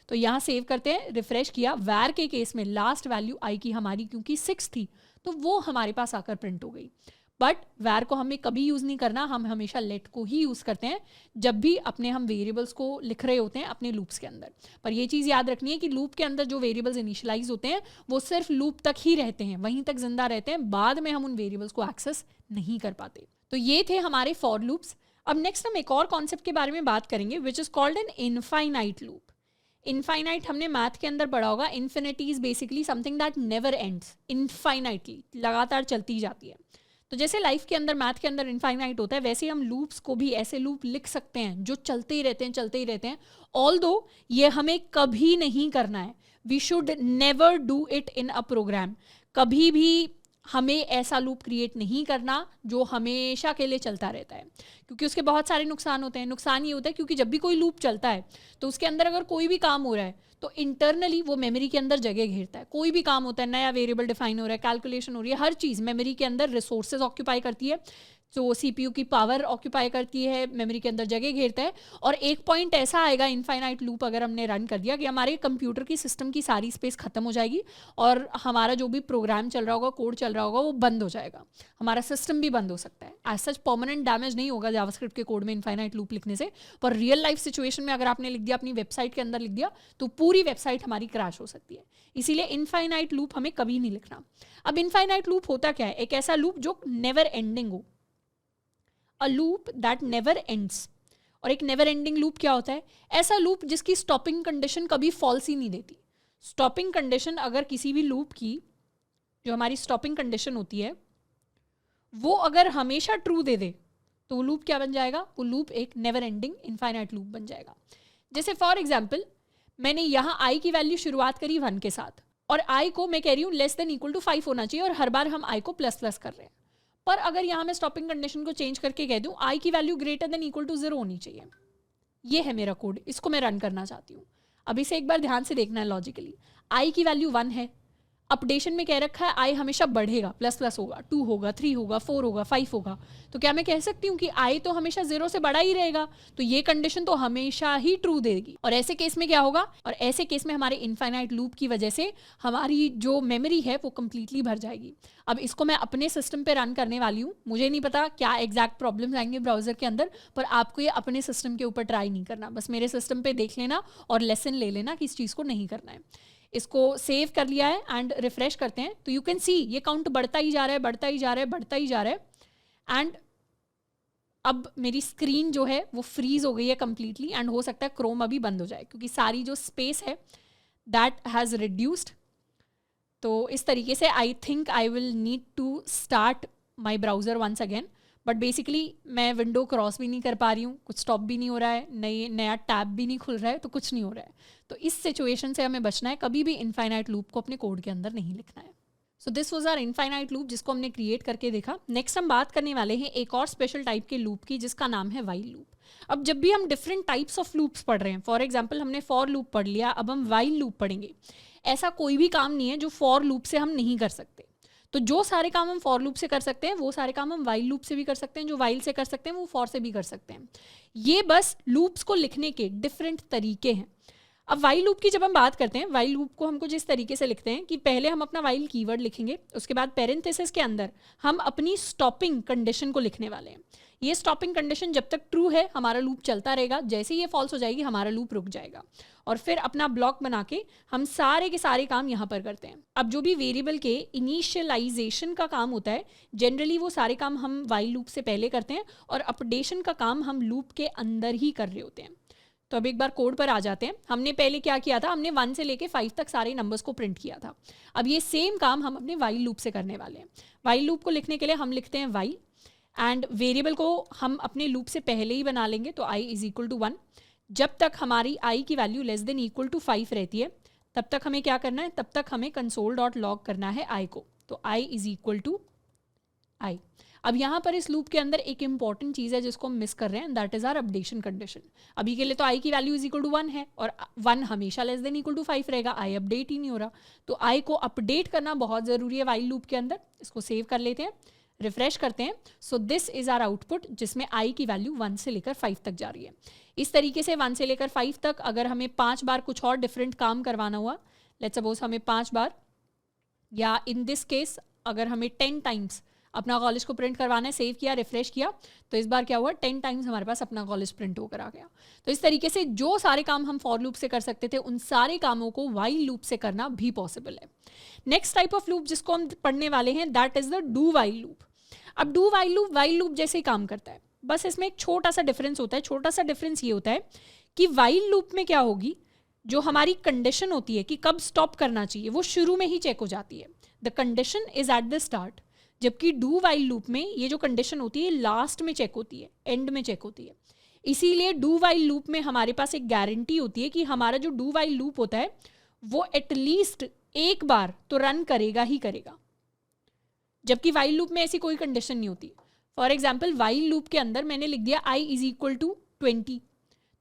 तो यहाँ सेव करते हैं, रिफ्रेश किया, वैर के केस में लास्ट वैल्यू आई की हमारी क्योंकि 6 थी, तो वो हमारे पास आकर प्रिंट हो गई। बट वैर को हमें कभी यूज़ नहीं करना, हम हमेशा लेट को ही यूज़ करते हैं जब भी अपने हम वेरिएबल्स को लिख रहे होते हैं अपने लूप्स के अंदर। पर ये चीज़ याद रखनी है कि लूप के अंदर जो वेरिएबल्स इनिशियलाइज होते हैं वो सिर्फ लूप तक ही रहते हैं, वहीं तक जिंदा रहते हैं, बाद में हम उन वेरिएबल्स को एक्सेस नहीं कर पाते। तो ये थे हमारे फॉर लूप्स। अब नेक्स्ट हम एक और कॉन्सेप्ट के बारे में बात करेंगे which is called an infinite loop. Infinite हमने मैथ के अंदर पढ़ा होगा। Infinity is basically something that never ends, infinitely लगातार चलती जाती है। तो जैसे लाइफ के अंदर मैथ के अंदर इनफाइनाइट होता है, वैसे हम लूप्स को भी ऐसे लूप लिख सकते हैं जो चलते ही रहते हैं, चलते ही रहते हैं। ऑल्दो ये हमें कभी नहीं करना है, we should never do it in a program. कभी भी हमें ऐसा लूप क्रिएट नहीं करना जो हमेशा के लिए चलता रहता है, क्योंकि उसके बहुत सारे नुकसान होते हैं। नुकसान ये होता है क्योंकि जब भी कोई लूप चलता है तो उसके अंदर अगर कोई भी काम हो रहा है तो इंटरनली वो मेमोरी के अंदर जगह घेरता है। कोई भी काम होता है, नया वेरिएबल डिफाइन हो रहा है, कैलकुलेशन हो रही है, हर चीज़ मेमोरी के अंदर रिसोर्सेज ऑक्यूपाई करती है। तो सीपीयू की पावर ऑक्यूपाई करती है, मेमोरी के अंदर जगह घेरता है। और एक पॉइंट ऐसा आएगा इनफाइनाइट लूप अगर हमने रन कर दिया कि हमारे कंप्यूटर की सिस्टम की सारी स्पेस खत्म हो जाएगी और हमारा जो भी प्रोग्राम चल रहा होगा, कोड चल रहा होगा, वो बंद हो जाएगा, हमारा सिस्टम भी बंद हो सकता है। एज सच परमानेंट डैमेज नहीं होगा जावास्क्रिप्ट के कोड में इनफाइनाइट लूप लिखने से, पर रियल लाइफ सिचुएशन में अगर आपने लिख दिया, अपनी वेबसाइट के अंदर लिख दिया, तो पूरी वेबसाइट हमारी क्रैश हो सकती है। इसीलिए इनफाइनाइट लूप हमें कभी नहीं लिखना। अब इनफाइनाइट लूप होता क्या है? एक ऐसा लूप जो नेवर एंडिंग हो, a loop that never ends. और एक नेवर एंडिंग लूप क्या होता है? ऐसा लूप जिसकी स्टॉपिंग कंडीशन कभी फॉल्स ही नहीं देती। स्टॉपिंग कंडीशन अगर किसी भी लूप की, जो हमारी स्टॉपिंग कंडीशन होती है, वो अगर हमेशा ट्रू दे दे तो वो लूप क्या बन जाएगा? वो लूप एक नेवर एंडिंग इनफाइनाइट लूप बन जाएगा। जैसे फॉर एग्जाम्पल, मैंने यहाँ आई की वैल्यू शुरुआत करी 1 के साथ, और आई को मैं कह रही हूँ लेस देन इक्वल टू 5 होना चाहिए, और हर बार हम आई को प्लस प्लस कर रहे हैं। पर अगर यहाँ मैं स्टॉपिंग कंडीशन को चेंज करके कह दूँ आई की value greater than equal to 0 होनी चाहिए। ये है मेरा कोड, इसको मैं रन करना चाहती हूँ। अब इसे एक बार ध्यान से देखना है लॉजिकली। आई की वैल्यू 1 है, अपडेशन में कह रखा है आई हमेशा बढ़ेगा, प्लस प्लस होगा, 2 होगा, 3 होगा, 4 होगा, 5 होगा। तो क्या मैं कह सकती हूँ कि आई तो हमेशा 0 से बड़ा ही रहेगा? तो ये कंडीशन तो हमेशा ही ट्रू देगी। और ऐसे केस में क्या होगा? और ऐसे केस में हमारे इनफाइनाइट लूप की वजह से हमारी जो मेमोरी है वो कंप्लीटली भर जाएगी। अब इसको मैं अपने सिस्टम पे रन करने वाली हूँ। मुझे नहीं पता क्या एग्जैक्ट प्रॉब्लम्स आएंगे ब्राउजर के अंदर, पर आपको ये अपने सिस्टम के ऊपर ट्राई नहीं करना। बस मेरे सिस्टम पे देख लेना और लेसन ले लेना कि इस चीज़ को नहीं करना है। इसको सेव कर लिया है एंड रिफ्रेश करते हैं तो यू कैन सी ये काउंट बढ़ता ही जा रहा है, बढ़ता ही जा रहा है, बढ़ता ही जा रहा है। एंड अब मेरी स्क्रीन जो है वो फ्रीज हो गई है कम्प्लीटली, एंड हो सकता है क्रोम अभी बंद हो जाए क्योंकि सारी जो स्पेस है दैट हैज़ रिड्यूस्ड। तो इस तरीके से I think I will need to start my browser once again. But basically मैं विंडो क्रॉस भी नहीं कर पा रही हूँ, कुछ स्टॉप भी नहीं हो रहा है, नया टैब भी नहीं खुल रहा है, तो कुछ नहीं हो रहा है। तो इस सिचुएशन से हमें बचना है, कभी भी इनफाइनाइट लूप को अपने कोड के अंदर नहीं लिखना है। So this was our infinite loop जिसको हमने क्रिएट करके देखा। नेक्स्ट हम बात करने वाले हैं एक और स्पेशल टाइप के लूप की जिसका नाम है वाइल लूप। अब जब भी हम डिफरेंट टाइप्स ऑफ लूप्स पढ़ रहे हैं, फॉर एग्जाम्पल हमने फॉर लूप पढ़ लिया, अब हम वाइल लूप पढ़ेंगे। ऐसा कोई भी काम नहीं है जो फॉर लूप से हम नहीं कर सकते। तो जो सारे काम हम फॉर लूप से कर सकते हैं वो सारे काम हम वाइल लूप से भी कर सकते हैं, जो वाइल से कर सकते हैं वो फॉर से भी कर सकते हैं। ये बस लूप्स को लिखने के डिफरेंट तरीके हैं। अब वाइल लूप की जब हम बात करते हैं, वाइल लूप को हमको जिस तरीके से लिखते हैं कि पहले हम अपना वाइल कीवर्ड लिखेंगे, उसके बाद पेरेंथेसिस के अंदर हम अपनी स्टॉपिंग कंडीशन को लिखने वाले हैं। ये स्टॉपिंग कंडीशन जब तक ट्रू है हमारा लूप चलता रहेगा, जैसे ही ये फॉल्स हो जाएगी हमारा लूप रुक जाएगा। और फिर अपना ब्लॉक बना के हम सारे के सारे काम यहाँ पर करते हैं। अब जो भी वेरिएबल के इनिशियलाइजेशन का काम होता है, जनरली वो सारे काम हम वाइल लूप से पहले करते हैं, और अपडेशन का काम हम लूप के अंदर ही कर रहे होते हैं। तो अब एक बार कोड पर आ जाते हैं। हमने पहले क्या किया था? हमने 1 से लेके 5 तक सारे नंबर्स को प्रिंट किया था। अब ये सेम काम हम अपने वाइल लूप से करने वाले हैं। वाइल लूप को लिखने के लिए हम लिखते हैं वाइल, एंड वेरिएबल को हम अपने लूप से पहले ही बना लेंगे, तो आई इज इक्वल टू 1। जब तक हमारी आई की value less than equal to 5 रहती है तब तक हमें क्या करना है? तब तक हमें कंसोल डॉट लॉग करना है आई को। तो आई इज इक्वल टू आई। अब यहाँ पर इस लूप के अंदर एक इंपॉर्टेंट चीज़ है जिसको हम मिस कर रहे हैं, that is our updation condition. अभी के लिए तो आई की वैल्यू इज इक्वल टू 1 है, और 1 हमेशा लेस देन इक्वल टू 5 रहेगा, आई अपडेट ही नहीं हो रहा। तो आई को अपडेट करना बहुत ज़रूरी है वाइल लूप के अंदर। इसको सेव कर लेते हैं, रिफ्रेश करते हैं। So this is our output जिसमें आई की वैल्यू 1 से लेकर 5 तक जा रही है। इस तरीके से 1 से लेकर 5 तक अगर हमें 5 बार कुछ और डिफरेंट काम करवाना हुआ, लेट्स सपोज हमें 5 बार, या इन दिस केस अगर हमें 10 टाइम्स अपना कॉलेज को प्रिंट करवाना है, सेव किया, रिफ्रेश किया, तो इस बार क्या हुआ? 10 टाइम्स हमारे पास अपना कॉलेज प्रिंट होकर आ गया। तो इस तरीके से जो सारे काम हम फॉर लूप से कर सकते थे उन सारे कामों को वाइल लूप से करना भी पॉसिबल है। नेक्स्ट टाइप ऑफ लूप जिसको हम पढ़ने वाले हैं that is the do while loop. अब डू वाइल लूप जैसे ही काम करता है, बस इसमें एक छोटा सा डिफरेंस होता है। छोटा सा डिफरेंस ये होता है कि वाइल लूप में क्या होगी, जो हमारी कंडीशन होती है कि कब स्टॉप करना चाहिए वो शुरू में ही चेक हो जाती है। The condition is at the start, जबकि डू वाइल लूप में ये जो कंडीशन होती है लास्ट में चेक होती है, एंड में चेक होती है। इसीलिए डू वाइल लूप में हमारे पास एक गारंटी होती है कि हमारा जो डू वाइल लूप होता है वो एटलीस्ट एक बार तो रन करेगा ही करेगा। जबकि वाइल लूप में ऐसी कोई कंडीशन नहीं होती। फॉर एग्जाम्पल वाइल लूप के अंदर मैंने लिख दिया i इज इक्वल टू 20,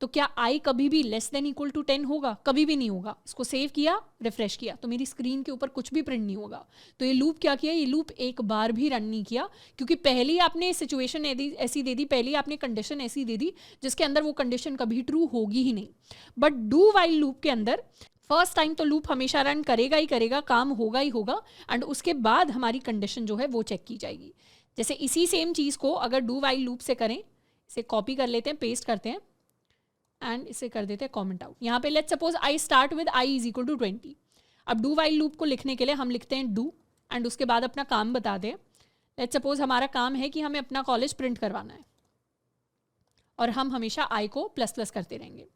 तो क्या i कभी भी लेस देन इक्वल टू 10 होगा? कभी भी नहीं होगा। इसको सेव किया, रिफ्रेश किया, तो मेरी स्क्रीन के ऊपर कुछ भी प्रिंट नहीं होगा। तो ये लूप क्या किया? ये लूप एक बार भी रन नहीं किया, क्योंकि पहले ही आपने सिचुएशन ऐसी दे दी, पहले ही आपने कंडीशन ऐसी दे दी जिसके अंदर वो कंडीशन कभी ट्रू होगी ही नहीं। बट डू वाइल लूप के अंदर फर्स्ट टाइम तो लूप हमेशा रन करेगा ही करेगा, काम होगा ही होगा, एंड उसके बाद हमारी कंडीशन जो है वो चेक की जाएगी। जैसे इसी सेम चीज़ को अगर डू वाइल लूप से करें, इसे कॉपी कर लेते हैं, पेस्ट करते हैं एंड इसे कर देते हैं कमेंट आउट। यहाँ पे let's suppose I start with i is equal to 20। अब डू वाइल लूप को लिखने के लिए हम लिखते हैं डू एंड उसके बाद अपना काम बता दें। लेट्स सपोज हमारा काम है कि हमें अपना कॉलेज प्रिंट करवाना है और हम हमेशा i को प्लस प्लस करते रहेंगे।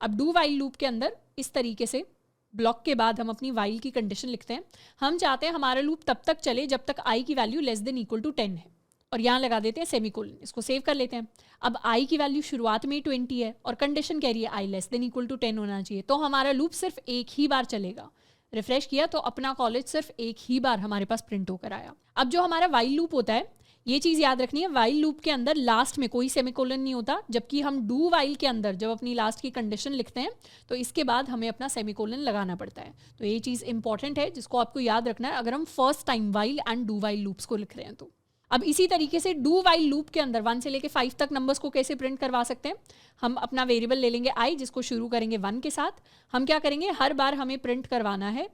अब डू वाइल लूप के अंदर इस तरीके से ब्लॉक के बाद हम अपनी वाइल की कंडीशन लिखते हैं। हम चाहते हैं हमारा लूप तब तक चले जब तक i की value less than equal to 10 है, और यहाँ लगा देते हैं सेमीकोलन। इसको सेव कर लेते हैं। अब i की वैल्यू शुरुआत में ही 20 है और कंडीशन कह रही है i less than equal to 10 होना चाहिए, तो हमारा लूप सिर्फ एक ही बार चलेगा। रिफ्रेश किया तो अपना कॉलेज सिर्फ एक ही बार हमारे पास प्रिंट होकर आया। अब जो हमारा वाइल लूप होता है, ये चीज़ याद रखनी है, वाइल लूप के अंदर लास्ट में कोई सेमीकोलन नहीं होता, जबकि हम डू वाइल के अंदर जब अपनी लास्ट की कंडीशन लिखते हैं तो इसके बाद हमें अपना सेमीकोलन लगाना पड़ता है। तो ये चीज़ इंपॉर्टेंट है जिसको आपको याद रखना है अगर हम first time while and do while loops को लिख रहे हैं तो। अब इसी तरीके से डू वाइल लूप के अंदर 1 से लेके 5 तक नंबर्स को कैसे प्रिंट करवा सकते हैं। हम अपना वेरिएबल ले लेंगे i, जिसको शुरू करेंगे 1 के साथ। हम क्या करेंगे, हर बार हमें प्रिंट करवाना है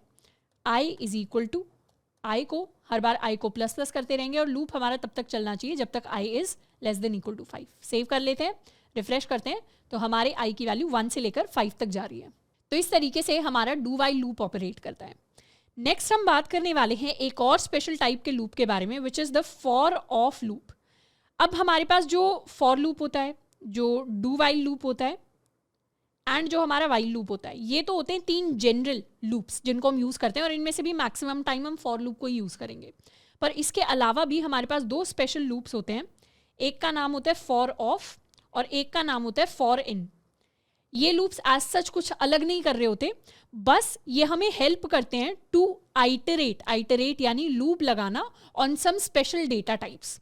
i is equal to, i को हर बार i को प्लस प्लस करते रहेंगे और लूप हमारा तब तक चलना चाहिए जब तक i is less than equal to 5। Save कर लेते हैं, रिफ्रेश करते हैं तो हमारे i की वैल्यू 1 से लेकर 5 तक जा रही है। तो इस तरीके से हमारा डू वाइल लूप ऑपरेट करता है। नेक्स्ट हम बात करने वाले हैं एक और स्पेशल टाइप के लूप के बारे में, which is the for of loop. अब हमारे पास जो फॉर लूप होता है, जो डू वाइल लूप होता है एंड जो हमारा वाइल लूप होता है, ये तो होते हैं 3 जनरल लूप्स जिनको हम यूज़ करते हैं, और इनमें से भी मैक्सिमम टाइम हम फॉर लूप को ही यूज़ करेंगे। पर इसके अलावा भी हमारे पास 2 स्पेशल लूप्स होते हैं। एक का नाम होता है फॉर ऑफ और एक का नाम होता है फॉर इन। ये लूप्स एज सच कुछ अलग नहीं कर रहे होते, बस ये हमें हेल्प करते हैं टू आइटरेट यानी लूप लगाना on some special data types.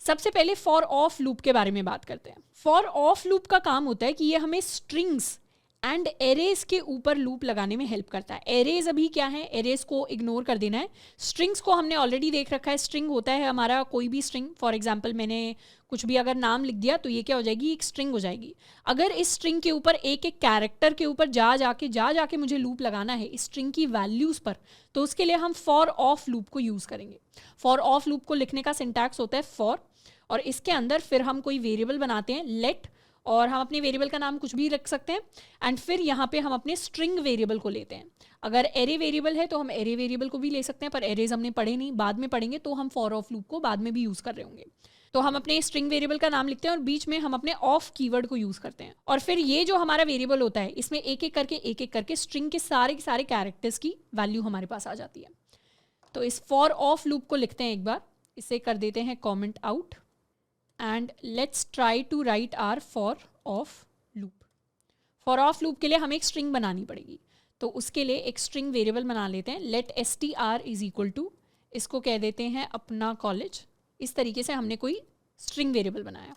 सबसे पहले फॉर ऑफ लूप के बारे में बात करते हैं। फॉर ऑफ लूप का काम होता है कि ये हमें स्ट्रिंग्स एंड एरेज के ऊपर लूप लगाने में हेल्प करता है। एरेज अभी क्या है, एरेज को इग्नोर कर देना है। स्ट्रिंग्स को हमने ऑलरेडी देख रखा है। स्ट्रिंग होता है हमारा कोई भी स्ट्रिंग, फॉर एग्जांपल मैंने कुछ भी अगर नाम लिख दिया तो ये क्या हो जाएगी, एक स्ट्रिंग हो जाएगी। अगर इस स्ट्रिंग के ऊपर एक एक कैरेक्टर के ऊपर जा जाके मुझे लूप लगाना है इस स्ट्रिंग की वैल्यूज़ पर, तो उसके लिए हम फॉर ऑफ लूप को यूज़ करेंगे। फॉर ऑफ लूप को लिखने का सिंटैक्स होता है फॉर, और इसके अंदर फिर हम कोई वेरिएबल बनाते हैं लेट, और हम अपने वेरिएबल का नाम कुछ भी रख सकते हैं, एंड फिर यहाँ पे हम अपने स्ट्रिंग वेरिएबल को लेते हैं। अगर एरे वेरिएबल है तो हम एरे वेरिएबल को भी ले सकते हैं, पर एरेज हमने पढ़े नहीं, बाद में पढ़ेंगे, तो हम फॉर ऑफ लूप को बाद में भी यूज़ कर रहे होंगे। तो हम अपने स्ट्रिंग वेरिएबल का नाम लिखते हैं और बीच में हम अपने ऑफ कीवर्ड को यूज़ करते हैं, और फिर ये जो हमारा वेरिएबल होता है इसमें एक एक करके स्ट्रिंग के सारे कैरेक्टर्स की वैल्यू हमारे पास आ जाती है। तो इस फॉर ऑफ लूप को लिखते हैं एक बार, इसे कर देते हैं comment out, and let's try to write our for of loop. For of loop के लिए हमें एक स्ट्रिंग बनानी पड़ेगी, तो उसके लिए एक स्ट्रिंग वेरिएबल बना लेते हैं। Let str is equal to, इसको कह देते हैं अपना कॉलेज। इस तरीके से हमने कोई स्ट्रिंग वेरिएबल बनाया।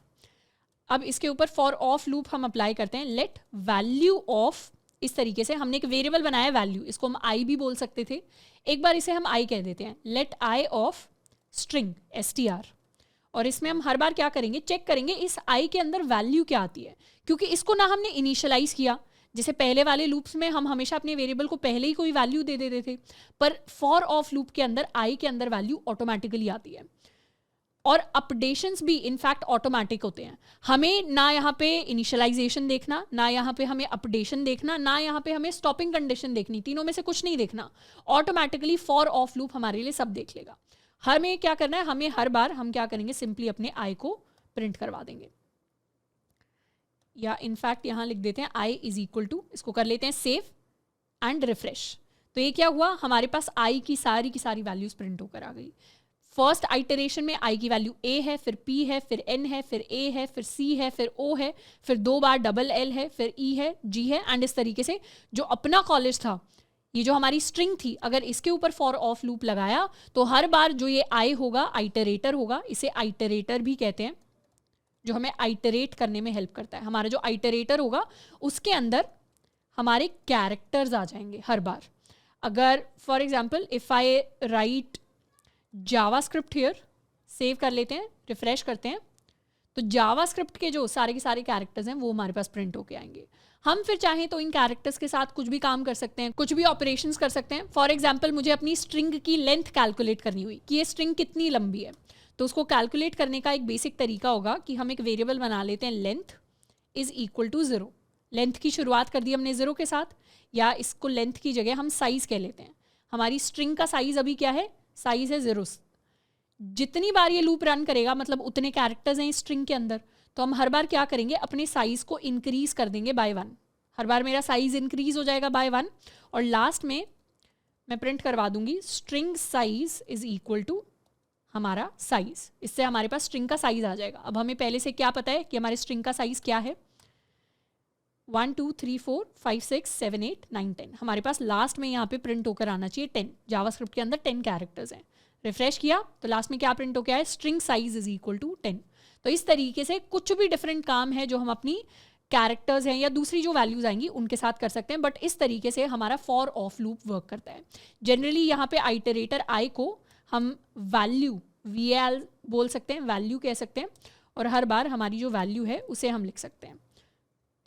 अब इसके ऊपर फॉर ऑफ लूप हम अप्लाई करते हैं। लेट वैल्यू ऑफ, इस तरीके से हमने एक वेरिएबल बनाया वैल्यू, इसको हम आई भी बोल सकते थे, एक बार इसे हम आई कह देते हैं। Let i of string str, और इसमें हम हर बार क्या करेंगे, चेक करेंगे इस i के अंदर वैल्यू क्या आती है, क्योंकि इसको ना हमने इनिशियलाइज किया, जैसे पहले वाले लूप्स में हम हमेशा अपने वेरिएबल को पहले ही कोई वैल्यू दे देते थे, पर फॉर ऑफ लूप के अंदर i के अंदर वैल्यू ऑटोमेटिकली आती है, और अपडेशंस भी इनफैक्ट ऑटोमेटिक होते हैं। हमें ना यहाँ पे इनिशियलाइजेशन देखना, ना यहाँ पे हमें अपडेशन देखना, ना यहाँ पे हमें स्टॉपिंग कंडीशन देखनी, तीनों में से कुछ नहीं देखना। ऑटोमेटिकली फॉर ऑफ लूप हमारे लिए सब देख लेगा। हमें क्या करना है, हमें हर बार हम क्या करेंगे, सिंपली अपने i को प्रिंट करवा देंगे, या इनफैक्ट यहाँ लिख देते हैं i इज इक्वल टू, इसको कर लेते हैं सेव एंड रिफ्रेश। तो ये क्या हुआ, हमारे पास i की सारी वैल्यूज प्रिंट होकर आ गई। फर्स्ट आइटरेशन में i की वैल्यू a है, फिर p है, फिर n है, फिर a है, फिर c है, फिर o है, फिर 2 बार डबल l है, फिर e है, g है, एंड इस तरीके से जो अपना कॉलेज था ये जो हमारी स्ट्रिंग थी, अगर इसके ऊपर फॉर ऑफ लूप लगाया तो हर बार जो ये आई होगा आइटरेटर होगा, इसे आइटरेटर भी कहते हैं, जो हमें आइटरेट करने में हेल्प करता है। हमारा जो आइटरेटर होगा उसके अंदर हमारे कैरेक्टर्स आ जाएंगे हर बार। अगर for example if I right JavaScript here, save कर लेते हैं, रिफ्रेश करते हैं, तो जावास्क्रिप्ट के जो सारे के सारे कैरेक्टर्स हैं वो हमारे पास प्रिंट होके आएंगे। हम फिर चाहें तो इन कैरेक्टर्स के साथ कुछ भी काम कर सकते हैं, कुछ भी ऑपरेशंस कर सकते हैं। फॉर एग्जाम्पल मुझे अपनी स्ट्रिंग की लेंथ कैलकुलेट करनी हुई कि ये स्ट्रिंग कितनी लंबी है, तो उसको कैलकुलेट करने का एक बेसिक तरीका होगा कि हम एक वेरिएबल बना लेते हैं length is equal to 0। Length की शुरुआत कर दी हमने 0 के साथ, या इसको लेंथ की जगह हम साइज कह लेते हैं। हमारी स्ट्रिंग का साइज अभी क्या है, साइज है 0। जितनी बार ये लूप रन करेगा मतलब उतने कैरेक्टर्स हैं इस स्ट्रिंग के अंदर, तो हम हर बार क्या करेंगे, अपने साइज को इंक्रीज कर देंगे बाय 1। हर बार मेरा साइज इंक्रीज हो जाएगा बाय 1, और लास्ट में मैं प्रिंट करवा दूंगी string size is equal to हमारा साइज। इससे हमारे पास स्ट्रिंग का साइज आ जाएगा। अब हमें पहले से क्या पता है कि हमारे स्ट्रिंग का साइज क्या है, 1 2 3 4 5 6 7 8 9 10। हमारे पास लास्ट में यहाँ पे प्रिंट होकर आना चाहिए 10। जावास्क्रिप्ट के अंदर 10 कैरेक्टर्स हैं। रिफ्रेश किया तो लास्ट में क्या प्रिंट होकर आया, string size is equal to 10। तो इस तरीके से कुछ भी डिफरेंट काम है जो हम अपनी कैरेक्टर्स हैं या दूसरी जो वैल्यूज आएंगी उनके साथ कर सकते हैं, बट इस तरीके से हमारा फॉर ऑफ लूप वर्क करता है। जनरली यहाँ पे आइटरेटर आई को हम वैल्यू VAL बोल सकते हैं, वैल्यू कह सकते हैं, और हर बार हमारी जो वैल्यू है उसे हम लिख सकते हैं।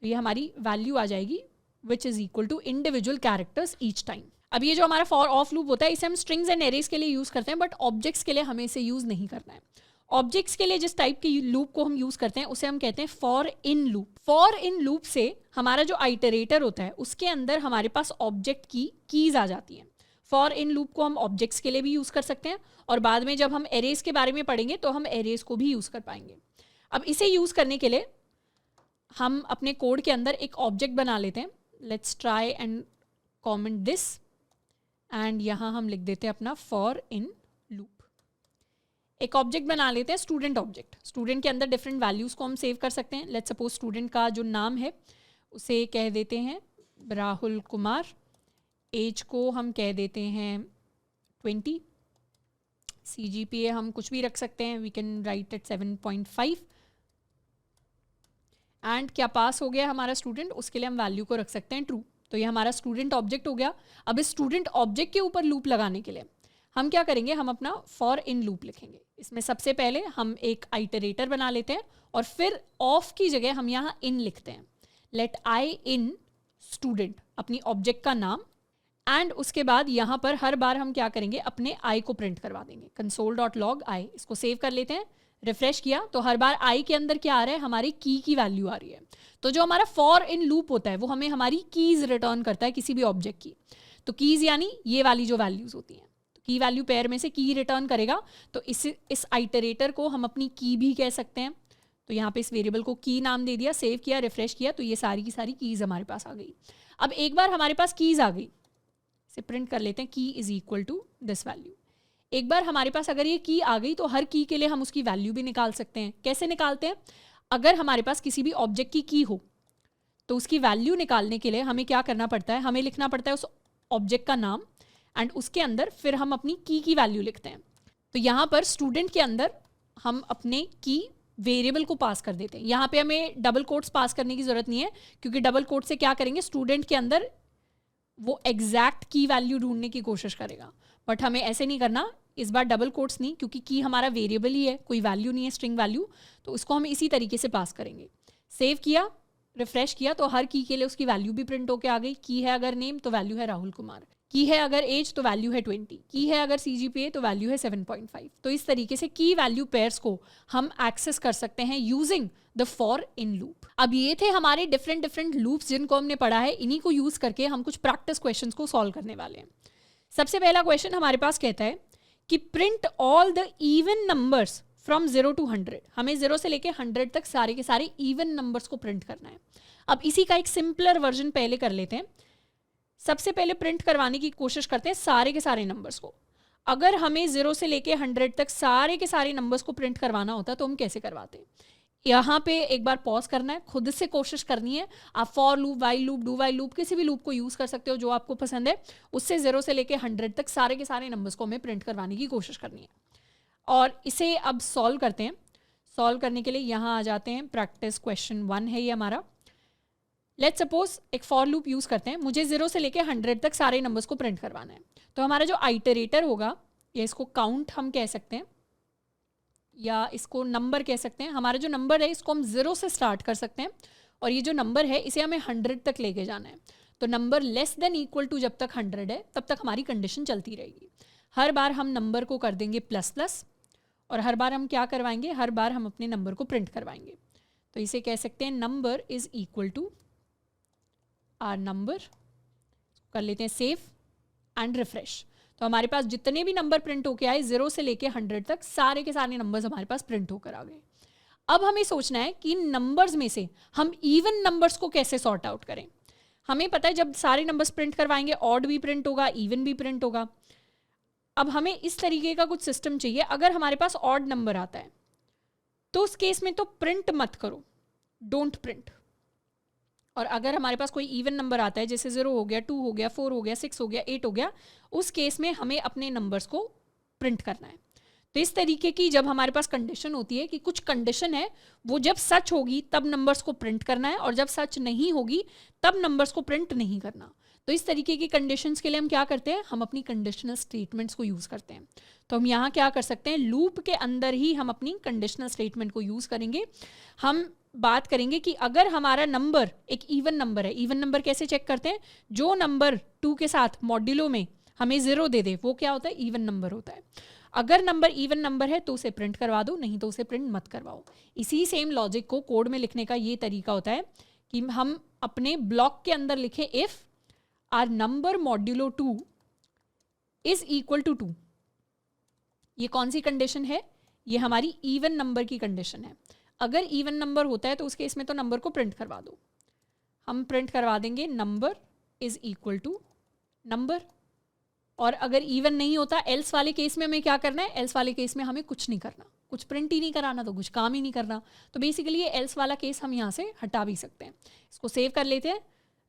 तो ये हमारी वैल्यू आ जाएगी which is equal to individual characters each time. अब ये जो हमारा फॉर ऑफ लूप होता है इसे हम स्ट्रिंग्स एंड एरेज के लिए यूज करते हैं, बट ऑब्जेक्ट्स के लिए हमें इसे यूज नहीं करना है। ऑब्जेक्ट्स के लिए जिस टाइप के लूप को हम यूज करते हैं उसे हम कहते हैं for in loop. For in loop से हमारा जो आइटरेटर होता है उसके अंदर हमारे पास ऑब्जेक्ट की कीज आ जाती हैं। फॉर इन लूप को हम ऑब्जेक्ट्स के लिए भी यूज कर सकते हैं, और बाद में जब हम एरेज के बारे में पढ़ेंगे तो हम एरेज को भी यूज कर पाएंगे। अब इसे यूज करने के लिए हम अपने कोड के अंदर एक ऑब्जेक्ट बना लेते हैं। Let's try and comment this, and यहाँ हम लिख देते हैं अपना फॉर इन लूप। एक ऑब्जेक्ट बना लेते हैं स्टूडेंट ऑब्जेक्ट। स्टूडेंट के अंदर डिफरेंट वैल्यूज को हम सेव कर सकते हैं। लेट्स सपोज स्टूडेंट का जो नाम है उसे कह देते हैं राहुल कुमार, एज को हम कह देते हैं 20, CGPA हम कुछ भी रख सकते हैं, वी कैन राइट एट 7.5, एंड क्या पास हो गया हमारा स्टूडेंट, उसके लिए हम वैल्यू को रख सकते हैं ट्रू। तो ये हमारा स्टूडेंट ऑब्जेक्ट हो गया। अब इस स्टूडेंट ऑब्जेक्ट के ऊपर लूप लगाने के लिए हम क्या करेंगे, हम अपना फॉर इन लूप लिखेंगे। इसमें सबसे पहले हम एक आइटरेटर बना लेते हैं, और फिर ऑफ की जगह हम यहाँ इन लिखते हैं। लेट आई इन स्टूडेंट, अपनी ऑब्जेक्ट का नाम, एंड उसके बाद यहाँ पर हर बार हम क्या करेंगे, अपने आई को प्रिंट करवा देंगे। console.log i, इसको सेव कर लेते हैं। रिफ्रेश किया तो हर बार आई के अंदर क्या आ रहा है, हमारी की वैल्यू आ रही है। तो जो हमारा फॉर इन लूप होता है वो हमें हमारी कीज रिटर्न करता है किसी भी ऑब्जेक्ट की। तो कीज यानी ये वाली जो वैल्यूज होती हैं, तो की वैल्यू पेयर में से की रिटर्न करेगा। तो इस आइटरेटर को हम अपनी की भी कह सकते हैं। तो यहाँ पे इस वेरिएबल को की नाम दे दिया, सेव किया, रिफ्रेश किया, तो ये सारी की सारी कीज हमारे पास आ गई। अब एक बार हमारे पास कीज आ गई, इसे प्रिंट कर लेते हैं, key is equal to this value. एक बार हमारे पास अगर ये की आ गई तो हर की के लिए हम उसकी वैल्यू भी निकाल सकते हैं। कैसे निकालते हैं, अगर हमारे पास किसी भी ऑब्जेक्ट की हो तो उसकी वैल्यू निकालने के लिए हमें क्या करना पड़ता है, हमें लिखना पड़ता है उस ऑब्जेक्ट का नाम, एंड उसके अंदर फिर हम अपनी की वैल्यू लिखते हैं। तो यहाँ पर स्टूडेंट के अंदर हम अपने की वेरिएबल को पास कर देते हैं। यहाँ पे हमें डबल कोट्स पास करने की जरूरत नहीं है, क्योंकि डबल कोट से क्या करेंगे, स्टूडेंट के अंदर वो एग्जैक्ट की वैल्यू ढूंढने की कोशिश करेगा। बट हमें ऐसे नहीं करना, इस बार डबल कोट्स नहीं, क्योंकि की हमारा वेरिएबल ही है, कोई वैल्यू नहीं है, स्ट्रिंग वैल्यू, तो उसको हम इसी तरीके से पास करेंगे। सेव किया, रिफ्रेश किया, तो हर की के लिए उसकी वैल्यू भी प्रिंट होके आ गई। की है अगर नेम तो वैल्यू है राहुल कुमार, की है अगर एज तो वैल्यू है 20, की है अगर CGPA तो वैल्यू है 7.5। तो इस तरीके से की वैल्यू पेयर्स को हम एक्सेस कर सकते हैं using the for in loop. अब ये थे हमारे डिफरेंट लूप्स जिनको हमने पढ़ा है। इन्हीं को यूज करके हम कुछ प्रैक्टिस क्वेश्चंस को सॉल्व करने वाले हैं। सबसे पहला क्वेश्चन हमारे पास कहता है कि print all the even numbers from 0 to 100। हमें 0 से लेके 100 तक सारे के सारे इवन नंबर्स को प्रिंट करना है। अब इसी का एक सिंपलर वर्जन पहले कर लेते हैं। सबसे पहले प्रिंट करवाने की कोशिश करते हैं सारे के सारे नंबर्स को। अगर हमें 0 से लेके 100 तक सारे के सारे नंबर्स को प्रिंट करवाना होता तो हम कैसे करवाते हैं। यहाँ पे एक बार पॉज करना है, खुद से कोशिश करनी है। आप for loop, while loop, do while loop, किसी भी लूप को यूज़ कर सकते हो जो आपको पसंद है। उससे 0 से लेके 100 तक सारे के सारे नंबर्स को हमें प्रिंट करवाने की कोशिश करनी है। और इसे अब सॉल्व करते हैं। सॉल्व करने के लिए यहाँ आ जाते हैं, प्रैक्टिस क्वेश्चन 1 है ये हमारा। लेट्स सपोज एक फॉर लूप यूज़ करते हैं, मुझे 0 से लेके 100 तक सारे नंबर्स को प्रिंट करवाना है। तो हमारा जो आइटरेटर होगा, या इसको काउंट हम कह सकते हैं, या इसको नंबर कह सकते हैं। हमारा जो नंबर है इसको हम 0 से स्टार्ट कर सकते हैं, और ये जो नंबर है इसे हमें 100 तक लेके जाना है। तो number less than equal to जब तक 100 है तब तक हमारी कंडीशन चलती रहेगी। हर बार हम नंबर को कर देंगे प्लस प्लस, और हर बार हम क्या करवाएंगे, हर बार हम अपने नंबर को प्रिंट करवाएंगे। तो इसे कह सकते हैं number is equal to our number. कर लेते हैं सेव एंड रिफ्रेश। तो हमारे पास जितने भी नंबर प्रिंट होके आए 0 से लेके 100 तक, सारे के सारे नंबर्स हमारे पास प्रिंट होकर आ गए। अब हमें सोचना है कि इन नंबर्स में से हम इवन नंबर्स को कैसे सॉर्ट आउट करें। हमें पता है जब सारे नंबर्स प्रिंट करवाएंगे ऑड भी प्रिंट होगा, इवन भी प्रिंट होगा। अब हमें इस तरीके का कुछ सिस्टम चाहिए। अगर हमारे पास ऑड नंबर आता है तो उस केस में तो प्रिंट मत करो, डोंट प्रिंट। और अगर हमारे पास कोई इवन नंबर आता है, जैसे 0 हो गया, 2 हो गया, 4 हो गया, 6 हो गया, 8 हो गया, उस केस में हमें अपने नंबर्स को प्रिंट करना है। तो इस तरीके की जब हमारे पास कंडीशन होती है कि कुछ कंडीशन है, वो जब सच होगी तब नंबर्स को प्रिंट करना है, और जब सच नहीं होगी तब नंबर्स को प्रिंट नहीं करना। तो इस तरीके की कंडीशंस के लिए हम क्या करते हैं, हम अपनी कंडीशनल स्टेटमेंट्स को यूज़ करते हैं। तो हम यहाँ क्या कर सकते हैं, लूप के अंदर ही हम अपनी कंडीशनल स्टेटमेंट को यूज़ करेंगे। हम बात करेंगे कि अगर हमारा नंबर एक इवन नंबर है, इवन नंबर कैसे चेक करते हैं, जो नंबर 2 के साथ मॉड्यूलो में हमें 0 दे दे वो क्या होता है, इवन नंबर होता है। अगर नंबर इवन नंबर है तो उसे प्रिंट करवा दो, नहीं तो उसे प्रिंट मत करवाओ। इसी सेम लॉजिक को कोड में लिखने का ये तरीका होता है कि हम अपने ब्लॉक के अंदर लिखें if our number modulo 2 is equal to 2। ये कौन सी कंडीशन है, ये हमारी इवन नंबर की कंडीशन है। अगर इवन नंबर होता है तो उस केस में तो नंबर को प्रिंट करवा दो। हम प्रिंट करवा देंगे number is equal to number. और अगर इवन नहीं होता, एल्स वाले केस में हमें क्या करना है, एल्स वाले केस में हमें कुछ नहीं करना, कुछ प्रिंट ही नहीं कराना, तो कुछ काम ही नहीं करना। तो बेसिकली ये एल्स वाला केस हम यहाँ से हटा भी सकते हैं। इसको सेव कर लेते हैं,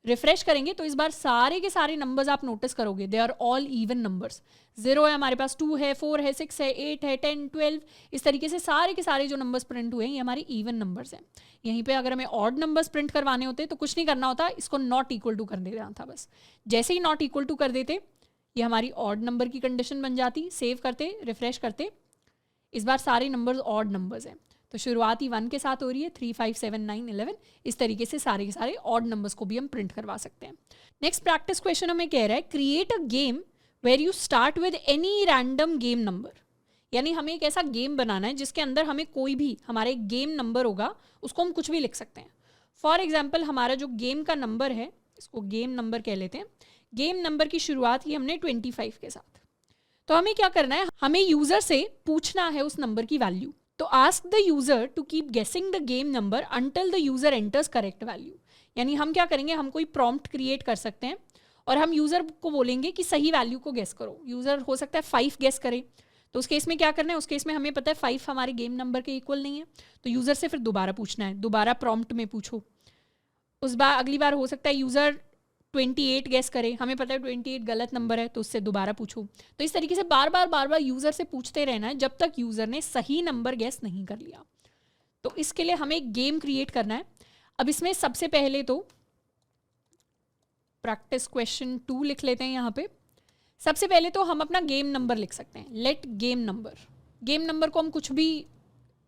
रिफ्रेश करेंगे तो इस बार सारे के सारे नंबर्स आप नोटिस करोगे they are all even numbers. 0 है हमारे पास, 2 है, 4 है, 6 है, 8 है, 10, 12, इस तरीके से सारे के सारे जो नंबर्स प्रिंट हुए हैं ये हमारे इवन नंबर्स हैं। यहीं पे अगर हमें ऑड नंबर्स प्रिंट करवाने होते तो कुछ नहीं करना होता, इसको नॉट इक्वल टू कर देना था बस। जैसे ही नॉट इक्वल टू कर देते ये हमारी ऑड नंबर की कंडीशन बन जाती। सेव करते, रिफ्रेश करते, इस बार सारे नंबर्स ऑड नंबर्स हैं। तो शुरुआती 1 के साथ हो रही है, 3, 5, 7, 9, 11। इस तरीके से सारे के सारे ऑड नंबर्स को भी हम प्रिंट करवा सकते हैं। नेक्स्ट प्रैक्टिस क्वेश्चन हमें कह रहा है create a game where you start with any random game number. यानी हमें एक ऐसा गेम बनाना है जिसके अंदर हमें कोई भी हमारा एक गेम नंबर होगा, उसको हम कुछ भी लिख सकते हैं। फॉर एग्जाम्पल हमारा जो गेम का नंबर है, इसको गेम नंबर कह लेते हैं। गेम नंबर की शुरुआत की हमने 25 के साथ। तो हमें क्या करना है, हमें यूजर से पूछना है उस नंबर की वैल्यू। तो ask the user to keep guessing the game number until the user enters correct value. यानी हम क्या करेंगे, हम कोई प्रॉम्प्ट क्रिएट कर सकते हैं और हम यूजर को बोलेंगे कि सही वैल्यू को गेस करो। यूजर हो सकता है 5 गेस करे, तो उस केस में क्या करना है, उस केस में हमें पता है 5 हमारे गेम नंबर के इक्वल नहीं है, तो यूजर से फिर दोबारा पूछना है, दोबारा प्रॉम्प्ट में पूछो। उस बार अगली बार हो सकता है यूजर 28 गेस करे, हमें पता है 28 गलत नंबर है, तो उससे दोबारा पूछो। तो इस तरीके से बार बार यूजर से पूछते रहना है जब तक यूजर ने सही नंबर गेस नहीं कर लिया। तो इसके लिए हमें एक गेम क्रिएट करना है। अब इसमें सबसे पहले तो प्रैक्टिस क्वेश्चन 2 लिख लेते हैं। यहाँ पे सबसे पहले तो हम अपना गेम नंबर लिख सकते हैं, let game number. Game number को हम कुछ भी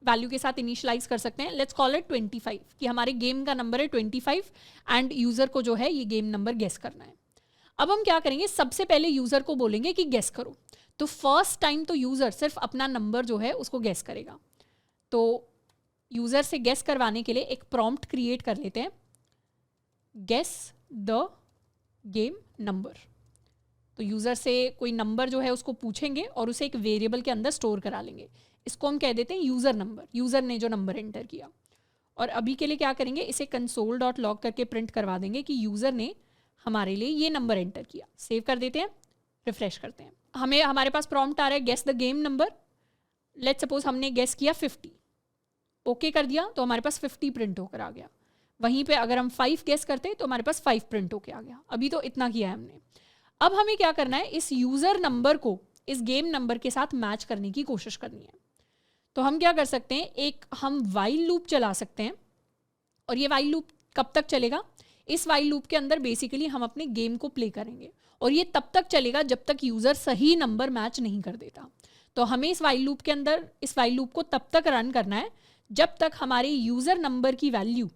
वैल्यू के साथ इनिशियलाइज कर सकते हैं। लेट्स कॉल इट 25 कि हमारे गेम का नंबर है 25 एंड यूजर को जो है ये गेम नंबर गेस करना है। अब हम क्या करेंगे, सबसे पहले यूजर को बोलेंगे कि गेस करो। तो फर्स्ट टाइम तो यूजर सिर्फ अपना नंबर जो है उसको गेस करेगा। तो यूजर से गेस करवाने के लिए एक प्रॉम्प्ट क्रिएट कर लेते हैं, गेस द गेम नंबर। तो यूजर से कोई नंबर जो है उसको पूछेंगे और उसे एक वेरिएबल के अंदर स्टोर करा लेंगे। इसको हम कह देते हैं यूज़र नंबर, यूज़र ने जो नंबर एंटर किया। और अभी के लिए क्या करेंगे, इसे console.log करके प्रिंट करवा देंगे कि यूज़र ने हमारे लिए ये नंबर एंटर किया। सेव कर देते हैं, रिफ्रेश करते हैं। हमारे पास प्रॉम्प्ट आ रहा है guess the game number. Let's suppose हमने गेस किया 50। ओके कर दिया तो हमारे पास 50 प्रिंट होकर आ गया। वहीं पे अगर हम 5 गेस करते तो हमारे पास 5 प्रिंट होकर आ गया। अभी तो इतना किया है हमने। अब हमें क्या करना है, इस यूज़र नंबर को इस गेम नंबर के साथ मैच करने की कोशिश करनी है। तो हम क्या कर सकते हैं, एक हम वाइल लूप चला सकते हैं। और ये वाइल लूप कब तक चलेगा, इस वाइल लूप के अंदर बेसिकली हम अपने गेम को प्ले करेंगे और ये तब तक चलेगा जब तक यूज़र सही नंबर मैच नहीं कर देता। तो हमें इस वाइल लूप के अंदर इस वाइल लूप को तब तक रन करना है जब तक हमारे यूज़र नंबर की value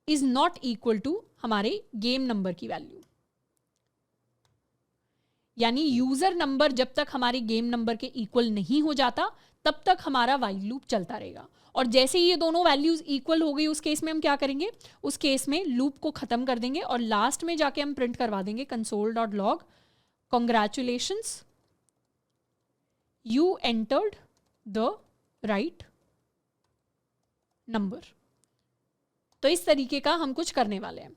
is not equal to हमारे गेम नंबर की वैल्यू। यानी यूज़र नंबर जब तक हमारे गेम नंबर के इक्वल नहीं हो जाता तब तक हमारा वाइल लूप चलता रहेगा। और जैसे ही ये दोनों वैल्यूज इक्वल हो गई उस केस में हम क्या करेंगे, उस केस में लूप को ख़त्म कर देंगे और लास्ट में जाके हम प्रिंट करवा देंगे console.log congratulations you entered the right number। तो इस तरीके का हम कुछ करने वाले हैं।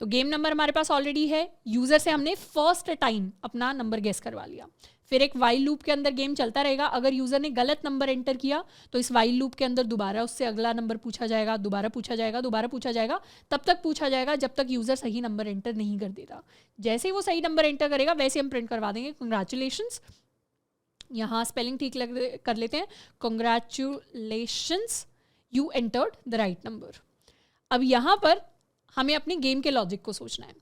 तो गेम नंबर हमारे पास ऑलरेडी है, यूज़र से हमने फर्स्ट टाइम अपना नंबर गेस करवा लिया। फिर एक वाइल लूप के अंदर गेम चलता रहेगा। अगर यूज़र ने गलत नंबर एंटर किया तो इस वाइल लूप के अंदर दोबारा उससे अगला नंबर पूछा जाएगा, दोबारा पूछा जाएगा, दोबारा पूछा जाएगा, तब तक पूछा जाएगा जब तक यूज़र सही नंबर एंटर नहीं कर देता। जैसे ही वो सही नंबर एंटर करेगा वैसे हम प्रिंट करवा देंगे कंग्रेचुलेशंस। यहाँ स्पेलिंग ठीक कर लेते हैं, congratulations you entered the right number. अब यहाँ पर हमें अपने गेम के लॉजिक को सोचना है।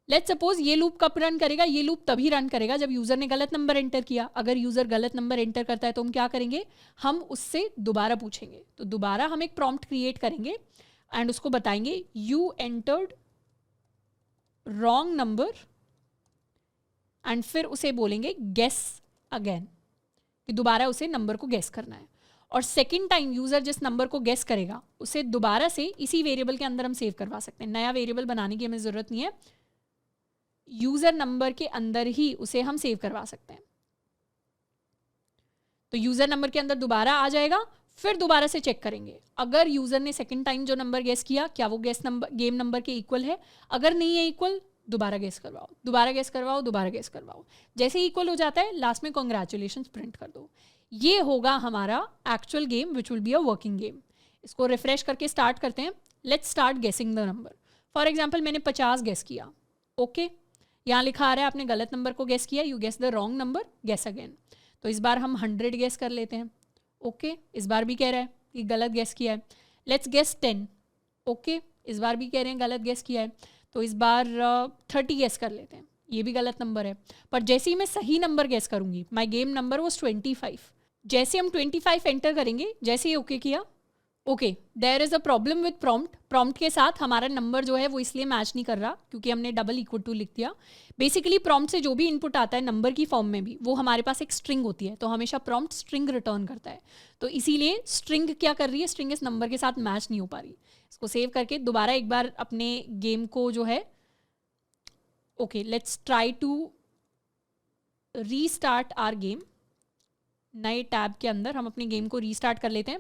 लेट्स सपोज ये लूप कब रन करेगा, ये लूप तभी रन करेगा जब यूज़र ने गलत नंबर एंटर किया। अगर यूज़र गलत नंबर एंटर करता है तो हम क्या करेंगे, हम उससे दोबारा पूछेंगे। तो दोबारा हम एक प्रॉम्प्ट क्रिएट करेंगे एंड उसको बताएंगे you entered wrong number and फिर उसे बोलेंगे गेस अगेन, कि दोबारा उसे नंबर को गेस करना है। और सेकेंड टाइम यूज़र जिस नंबर को गेस करेगा उसे दोबारा से इसी वेरिएबल के अंदर हम सेव करवा सकते हैं। नया वेरिएबल बनाने की हमें ज़रूरत नहीं है, यूज़र नंबर के अंदर ही उसे हम सेव करवा सकते हैं। तो यूज़र नंबर के अंदर दोबारा आ जाएगा, फिर दोबारा से चेक करेंगे अगर यूज़र ने सेकेंड टाइम जो नंबर गेस किया क्या वो गेस नंबर गेम नंबर के इक्वल है। अगर नहीं है इक्वल, दोबारा गेस करवाओ, दोबारा गेस करवाओ, दोबारा गेस करवाओ। जैसे इक्वल हो जाता है लास्ट में कॉन्ग्रेचुलेशंस प्रिंट कर दो। ये होगा हमारा actual game which will be a working game. इसको रिफ्रेश करके स्टार्ट करते हैं। लेट्स स्टार्ट गेसिंग द नंबर। फॉर एग्जाम्पल मैंने 50 गेस किया, ओके यहाँ लिखा आ रहा है आपने गलत नंबर को गेस किया, you guess the wrong number, guess again. तो इस बार हम 100 गेस कर लेते हैं, ओके इस बार भी कह रहा है कि गलत गेस किया है। लेट्स गेस 10, ओके इस बार भी कह रहे हैं गलत गेस किया है। तो इस बार 30 गेस कर लेते हैं, ये भी गलत नंबर है। पर जैसे ही मैं सही नंबर गेस करूंगी, माई गेम नंबर वॉज 25, जैसे हम 25 एंटर करेंगे, जैसे ही ओके किया, okay there is a problem with prompt. Prompt के साथ हमारा नंबर जो है वो इसलिए मैच नहीं कर रहा क्योंकि हमने डबल इक्वल टू लिख दिया। बेसिकली प्रॉम्प्ट से जो भी इनपुट आता है नंबर की फॉर्म में भी, वो हमारे पास एक स्ट्रिंग होती है, तो हमेशा प्रॉम्प्ट स्ट्रिंग रिटर्न करता है। तो इसीलिए स्ट्रिंग क्या कर रही है, स्ट्रिंग इस नंबर के साथ मैच नहीं हो पा रही। इसको सेव करके दोबारा एक बार अपने गेम को जो है, okay let's try to restart our game. नए टैब के अंदर हम अपने गेम को रीस्टार्ट कर लेते हैं।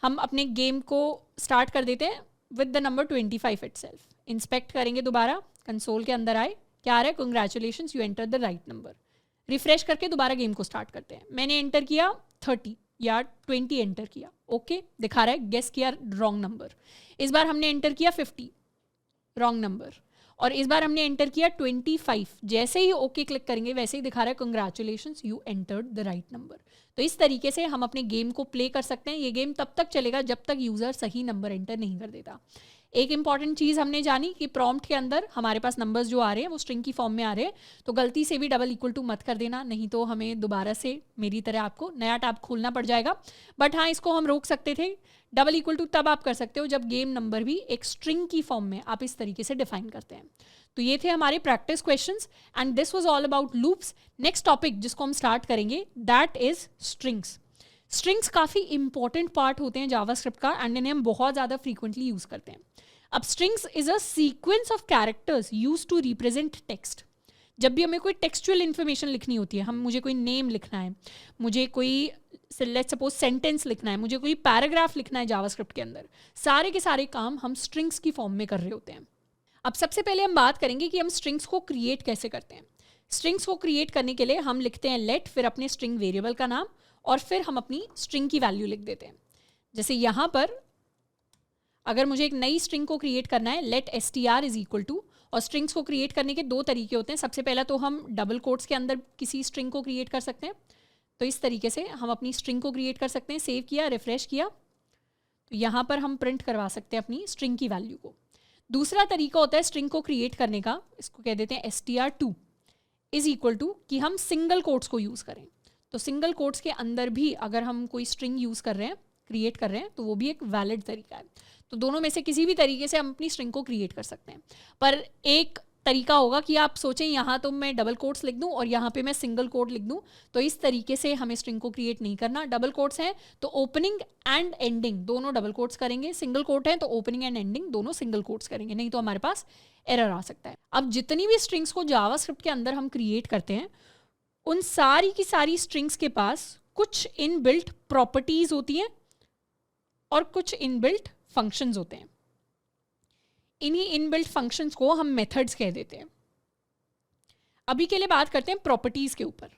हम अपने गेम को स्टार्ट कर देते हैं with the number 25 itself. Inspect करेंगे दोबारा, कंसोल के अंदर आए, क्या आ रहा है, congratulations you enter the right number. Refresh करके दोबारा गेम को स्टार्ट करते हैं। मैंने एंटर किया 30 या 20 एंटर किया, ओके दिखा रहा है गेस किया रॉन्ग नंबर। इस बार हमने एंटर किया 50, रॉन्ग नंबर। और इस बार हमने एंटर किया 25, जैसे ही ओके क्लिक करेंगे वैसे ही दिखा रहा है congratulations you entered the right number. तो इस तरीके से हम अपने गेम को प्ले कर सकते हैं। ये गेम तब तक चलेगा जब तक यूज़र सही नंबर एंटर नहीं कर देता। एक इंपॉर्टेंट चीज़ हमने जानी कि प्रॉम्प्ट के अंदर हमारे पास नंबर्स जो आ रहे हैं वो स्ट्रिंग की फॉर्म में आ रहे हैं, तो गलती से भी डबल इक्वल टू मत कर देना, नहीं तो हमें दोबारा से मेरी तरह आपको नया टैब खोलना पड़ जाएगा। बट हाँ, इसको हम रोक सकते थे। डबल इक्वल टू तब आप कर सकते हो जब गेम नंबर भी एक स्ट्रिंग की फॉर्म में आप इस तरीके से डिफाइन करते हैं। तो ये थे हमारे practice questions and this was all about loops. Next topic जिसको हम स्टार्ट करेंगे दैट इज स्ट्रिंग्स। स्ट्रिंग्स काफ़ी इंपॉर्टेंट पार्ट होते हैं जावास्क्रिप्ट का एंड इन्हें हम बहुत ज़्यादा फ्रीक्वेंटली यूज़ करते हैं। अब strings is a sequence of characters used to represent text. जब भी हमें कोई टेक्सचुअल इन्फॉर्मेशन लिखनी होती है, मुझे कोई नेम लिखना है, मुझे कोई लेट्स सपोज सेंटेंस लिखना है, मुझे कोई पैराग्राफ लिखना है जावास्क्रिप्ट के अंदर, सारे के सारे काम हम स्ट्रिंग्स की फॉर्म में कर रहे होते हैं। अब सबसे पहले हम बात करेंगे कि हम स्ट्रिंग्स को क्रिएट कैसे करते हैं। स्ट्रिंग्स को क्रिएट करने के लिए हम लिखते हैं लेट, फिर अपने स्ट्रिंग वेरिएबल का नाम और फिर हम अपनी स्ट्रिंग की वैल्यू लिख देते हैं। जैसे यहाँ पर अगर मुझे एक नई स्ट्रिंग को क्रिएट करना है, let str is equal to, और स्ट्रिंग्स को क्रिएट करने के दो तरीके होते हैं। सबसे पहला तो हम डबल कोट्स के अंदर किसी स्ट्रिंग को क्रिएट कर सकते हैं, तो इस तरीके से हम अपनी स्ट्रिंग को क्रिएट कर सकते हैं। सेव किया, रिफ्रेश किया, तो यहाँ पर हम प्रिंट करवा सकते हैं अपनी स्ट्रिंग की वैल्यू को। दूसरा तरीका होता है स्ट्रिंग को क्रिएट करने का, इसको कह देते हैं str2 इज इक्वल टू कि हम सिंगल कोट्स को यूज़ करें। तो सिंगल कोट्स के अंदर भी अगर हम कोई स्ट्रिंग यूज़ कर रहे हैं, क्रिएट कर रहे हैं, तो वो भी एक वैलिड तरीका है। तो दोनों में से किसी भी तरीके से हम अपनी स्ट्रिंग को क्रिएट कर सकते हैं। पर एक तरीका होगा कि आप सोचें यहाँ तो मैं डबल कोट्स लिख दूँ और यहाँ पे मैं सिंगल कोट लिख दूँ, तो इस तरीके से हमें स्ट्रिंग को क्रिएट नहीं करना। डबल कोट्स हैं तो ओपनिंग एंड एंडिंग दोनों डबल कोट्स करेंगे, सिंगल कोट है तो ओपनिंग एंड एंडिंग दोनों सिंगल कोट्स करेंगे, नहीं तो हमारे पास एरर आ सकता है। अब जितनी भी स्ट्रिंग्स को जावास्क्रिप्ट के अंदर हम क्रिएट करते हैं, उन सारी की सारी स्ट्रिंग्स के पास कुछ इनबिल्ट प्रॉपर्टीज होती हैं और कुछ इनबिल्ट फंक्शंस होते हैं। इन्हीं इनबिल्ट फंक्शंस को हम मेथड्स कह देते हैं। अभी के लिए बात करते हैं प्रॉपर्टीज के ऊपर।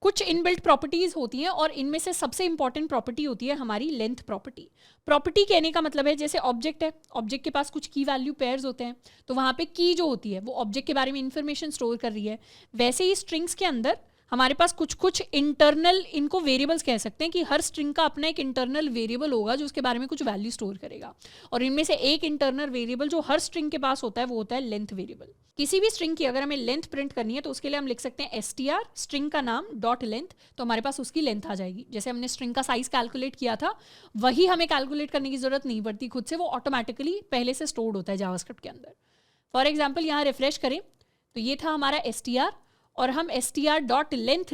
कुछ इनबिल्ट प्रॉपर्टीज होती हैं और इनमें से सबसे इंपॉर्टेंट प्रॉपर्टी होती है हमारी लेंथ प्रॉपर्टी। प्रॉपर्टी कहने का मतलब है जैसे ऑब्जेक्ट है, ऑब्जेक्ट के पास कुछ की वैल्यू पेयर्स होते हैं, तो वहाँ पे की जो होती है वो ऑब्जेक्ट के बारे में इंफॉर्मेशन स्टोर कर रही है। वैसे ही स्ट्रिंग्स के अंदर हमारे पास कुछ कुछ इंटरनल, इनको वेरिएबल्स कह सकते हैं कि हर स्ट्रिंग का अपना एक इंटरनल वेरिएबल होगा जो उसके बारे में कुछ वैल्यू स्टोर करेगा। और इनमें से एक इंटरनल वेरिएबल जो हर स्ट्रिंग के पास होता है वो होता है लेंथ वेरिएबल। किसी भी स्ट्रिंग की अगर हमें लेंथ प्रिंट करनी है तो उसके लिए हम लिख सकते हैं str स्ट्रिंग का नाम डॉट लेंथ, तो हमारे पास उसकी लेंथ आ जाएगी। जैसे हमने स्ट्रिंग का साइज कैलकुलेट किया था वही हमें कैलकुलेट करने की जरूरत नहीं पड़ती खुद से, वो ऑटोमेटिकली पहले से स्टोर्ड होता है जावास्क्रिप्ट के अंदर। फॉर एग्जाम्पल यहाँ रिफ्रेश करें तो ये था हमारा str, और हम str डॉट लेंथ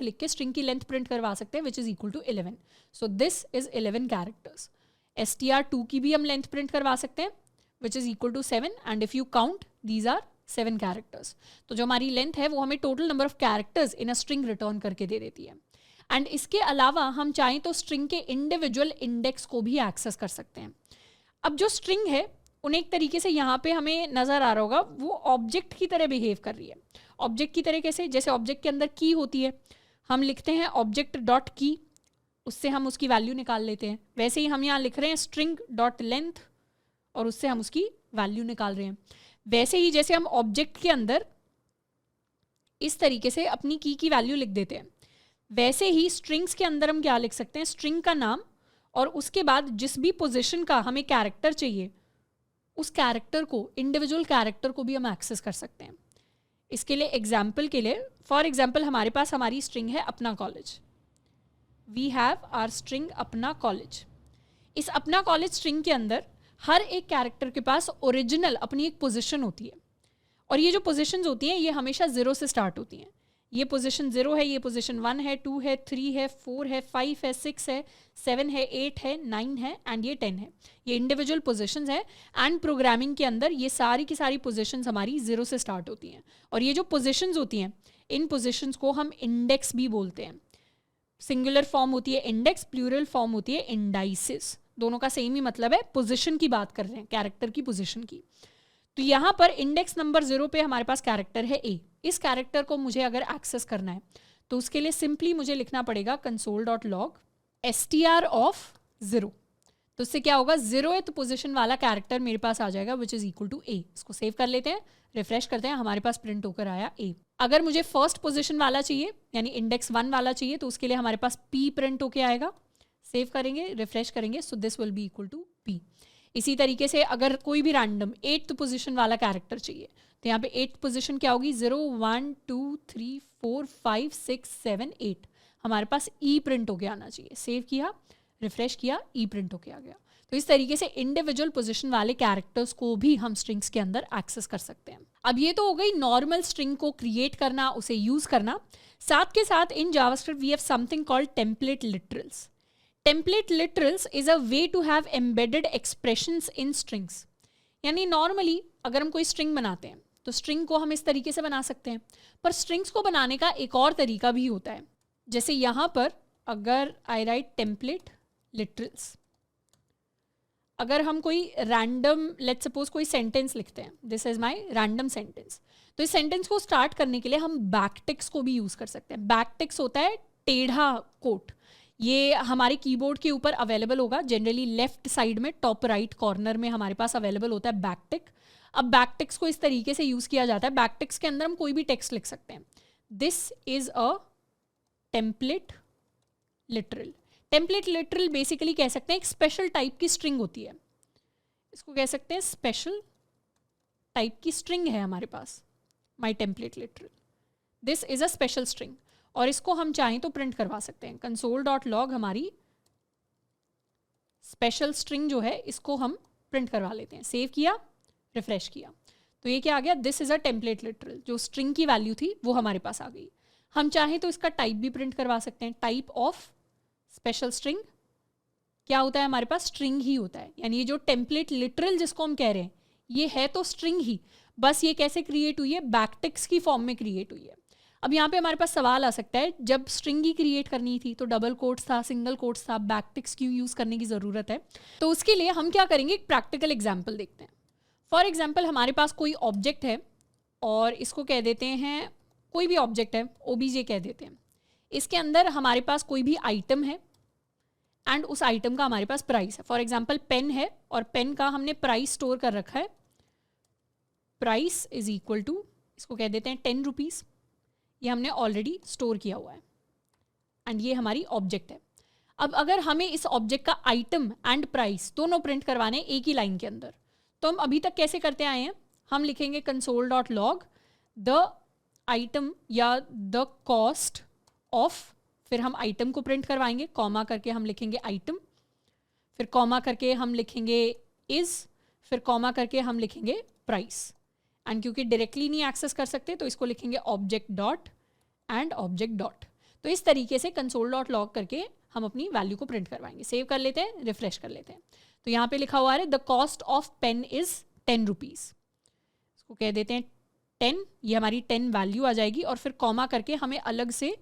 लिख के स्ट्रिंग की लेंथ प्रिंट करवा सकते हैं which is equal to 11। So this is 11 characters. str2 की भी हम लेंथ प्रिंट करवा सकते हैं which is equal to 7, and if you count these are 7 characters. तो जो हमारी लेंथ है वो हमें total number of characters in a string return करके दे देती है। एंड इसके अलावा हम चाहें तो स्ट्रिंग के इंडिविजुअल इंडेक्स को भी एक्सेस कर सकते हैं। अब जो स्ट्रिंग है उन्हें एक तरीके से यहाँ पे हमें नज़र आ रहा होगा वो ऑब्जेक्ट की तरह बिहेव कर रही है। ऑब्जेक्ट की तरह कैसे? जैसे ऑब्जेक्ट के अंदर की होती है, हम लिखते हैं ऑब्जेक्ट डॉट की, उससे हम उसकी वैल्यू निकाल लेते हैं। वैसे ही हम यहाँ लिख रहे हैं स्ट्रिंग डॉट लेंथ और उससे हम उसकी वैल्यू निकाल रहे हैं। वैसे ही जैसे हम ऑब्जेक्ट के अंदर इस तरीके से अपनी की वैल्यू लिख देते हैं, वैसे ही स्ट्रिंग्स के अंदर हम क्या लिख सकते हैं, स्ट्रिंग का नाम और उसके बाद जिस भी पोजीशन का हमें कैरेक्टर चाहिए उस कैरेक्टर को, इंडिविजुअल कैरेक्टर को भी हम एक्सेस कर सकते हैं। इसके लिए एग्जाम्पल के लिए, फॉर एग्जाम्पल हमारे पास हमारी स्ट्रिंग है Apna college. We have our string Apna college. इस अपना कॉलेज स्ट्रिंग के अंदर हर एक कैरेक्टर के पास ओरिजिनल अपनी एक पोजीशन होती है, और ये जो पोजीशंस होती हैं ये हमेशा 0 से स्टार्ट होती हैं। ये पोजीशन 0 है, ये पोजीशन 1 है, 2 है, 3 है, 4 है, 5 है, 6 है, 7 है, 8 है, 9 है एंड ये 10 है। ये इंडिविजुअल पोजीशंस है एंड प्रोग्रामिंग के अंदर ये सारी की सारी पोजीशंस हमारी 0 से स्टार्ट होती हैं। और ये जो पोजीशंस होती हैं इन पोजीशंस को हम इंडेक्स भी बोलते हैं। सिंगुलर फॉर्म होती है इंडेक्स, प्लूरल फॉर्म होती है इंडाइसिस। दोनों का सेम ही मतलब है, पोजीशन की बात कर रहे हैं, कैरेक्टर की पोजीशन की। तो यहाँ पर इंडेक्स नंबर 0 पे हमारे पास कैरेक्टर है ए। इस कैरेक्टर को मुझे अगर एक्सेस करना है तो उसके लिए सिंपली मुझे लिखना पड़ेगा console.log str ऑफ 0। तो उससे क्या होगा, 0th पोजीशन वाला कैरेक्टर मेरे पास आ जाएगा विच इज इक्वल टू ए। इसको सेव कर लेते हैं, रिफ्रेश करते हैं, हमारे पास प्रिंट होकर आया ए। अगर मुझे फर्स्ट पोजीशन वाला चाहिए यानी इंडेक्स 1 वाला चाहिए तो उसके लिए हमारे पास p प्रिंट होकर आएगा। सेव करेंगे, रिफ्रेश करेंगे, so this will be equal to p। इसी तरीके से अगर कोई भी रैंडम 8th पोजीशन वाला कैरेक्टर चाहिए तो यहाँ पे 8th पोजीशन क्या होगी, 0 1 2 3 4 5 6 7 8। हमारे पास ई प्रिंट होके आना चाहिए। सेव किया, रिफ्रेश किया, ई प्रिंट होके आ गया। तो इस तरीके से इंडिविजुअल पोजीशन वाले कैरेक्टर्स को भी हम स्ट्रिंग्स के अंदर एक्सेस कर सकते हैं। अब ये तो हो गई नॉर्मल स्ट्रिंग को क्रिएट करना, उसे यूज करना। साथ के साथ in JavaScript we have something called template literals. Template literals is a way to have embedded expressions in strings. यानी नॉर्मली अगर हम कोई स्ट्रिंग बनाते हैं तो स्ट्रिंग को हम इस तरीके से बना सकते हैं, पर स्ट्रिंग्स को बनाने का एक और तरीका भी होता है। जैसे यहाँ पर अगर आई राइट टेम्पलेट लिटरल्स, अगर हम कोई रैंडम, लेट्स सपोज कोई सेंटेंस लिखते हैं, this is my random sentence, तो इस सेंटेंस को स्टार्ट करने के लिए हम बैकटिक्स को भी यूज कर सकते हैं। बैकटिक्स होता है टेढ़ा कोट। ये हमारे कीबोर्ड के ऊपर अवेलेबल होगा, जनरली लेफ्ट साइड में टॉप राइट कॉर्नर में हमारे पास अवेलेबल होता है बैकटिक। अब बैकटिक्स को इस तरीके से यूज़ किया जाता है, बैकटिक्स के अंदर हम कोई भी टेक्स्ट लिख सकते हैं। This is a template literal. Template literal basically कह सकते हैं एक स्पेशल टाइप की स्ट्रिंग होती है, इसको कह सकते हैं स्पेशल टाइप की स्ट्रिंग है हमारे पास, my template literal. This is a special string, और इसको हम चाहें तो प्रिंट करवा सकते हैं। console.log हमारी स्पेशल स्ट्रिंग जो है इसको हम प्रिंट करवा लेते हैं। सेव किया, रिफ्रेश किया, तो ये क्या आ गया, this is a template literal. जो स्ट्रिंग की वैल्यू थी वो हमारे पास आ गई। हम चाहें तो इसका टाइप भी प्रिंट करवा सकते हैं। टाइप ऑफ स्पेशल स्ट्रिंग क्या होता है हमारे पास, स्ट्रिंग ही होता है। यानी ये जो टेम्पलेट लिटरल जिसको हम कह रहे हैं ये है तो स्ट्रिंग ही, बस ये कैसे क्रिएट हुई है, बैकटिक्स की फॉर्म में क्रिएट हुई है। अब यहाँ पे हमारे पास सवाल आ सकता है, जब स्ट्रिंग ही क्रिएट करनी थी तो डबल कोट्स था, सिंगल कोट्स था, बैकटिक्स क्यों यूज़ करने की ज़रूरत है? तो उसके लिए हम क्या करेंगे, एक प्रैक्टिकल एग्जाम्पल देखते हैं। फॉर एग्जाम्पल हमारे पास कोई ऑब्जेक्ट है और इसको कह देते हैं, कोई भी ऑब्जेक्ट है, OBJ कह देते हैं। इसके अंदर हमारे पास कोई भी आइटम है एंड उस आइटम का हमारे पास प्राइस है। फॉर एग्जाम्पल पेन है और पेन का हमने प्राइस स्टोर कर रखा है। प्राइस इज इक्वल टू, इसको कह देते हैं 10 रुपीज़। ये हमने ऑलरेडी स्टोर किया हुआ है एंड ये हमारी ऑब्जेक्ट है। अब अगर हमें इस ऑब्जेक्ट का आइटम एंड प्राइस दोनों प्रिंट करवाने एक ही लाइन के अंदर, तो हम अभी तक कैसे करते आए हैं, हम लिखेंगे console.log द आइटम या द कॉस्ट ऑफ, फिर हम आइटम को प्रिंट करवाएंगे, कॉमा करके हम लिखेंगे आइटम, फिर कॉमा करके हम लिखेंगे इज़, फिर कॉमा करके हम लिखेंगे प्राइस। एंड क्योंकि डायरेक्टली नहीं एक्सेस कर सकते तो इसको लिखेंगे object dot and object dot. तो इस तरीके से console.log करके हम अपनी वैल्यू को प्रिंट करवाएंगे। सेव कर लेते हैं, रिफ्रेश कर लेते हैं, तो यहाँ पे लिखा हुआ है the cost of pen is 10 rupees. इसको कह देते हैं 10, ये हमारी 10 वैल्यू आ जाएगी और फिर कॉमा करके हमें अलग से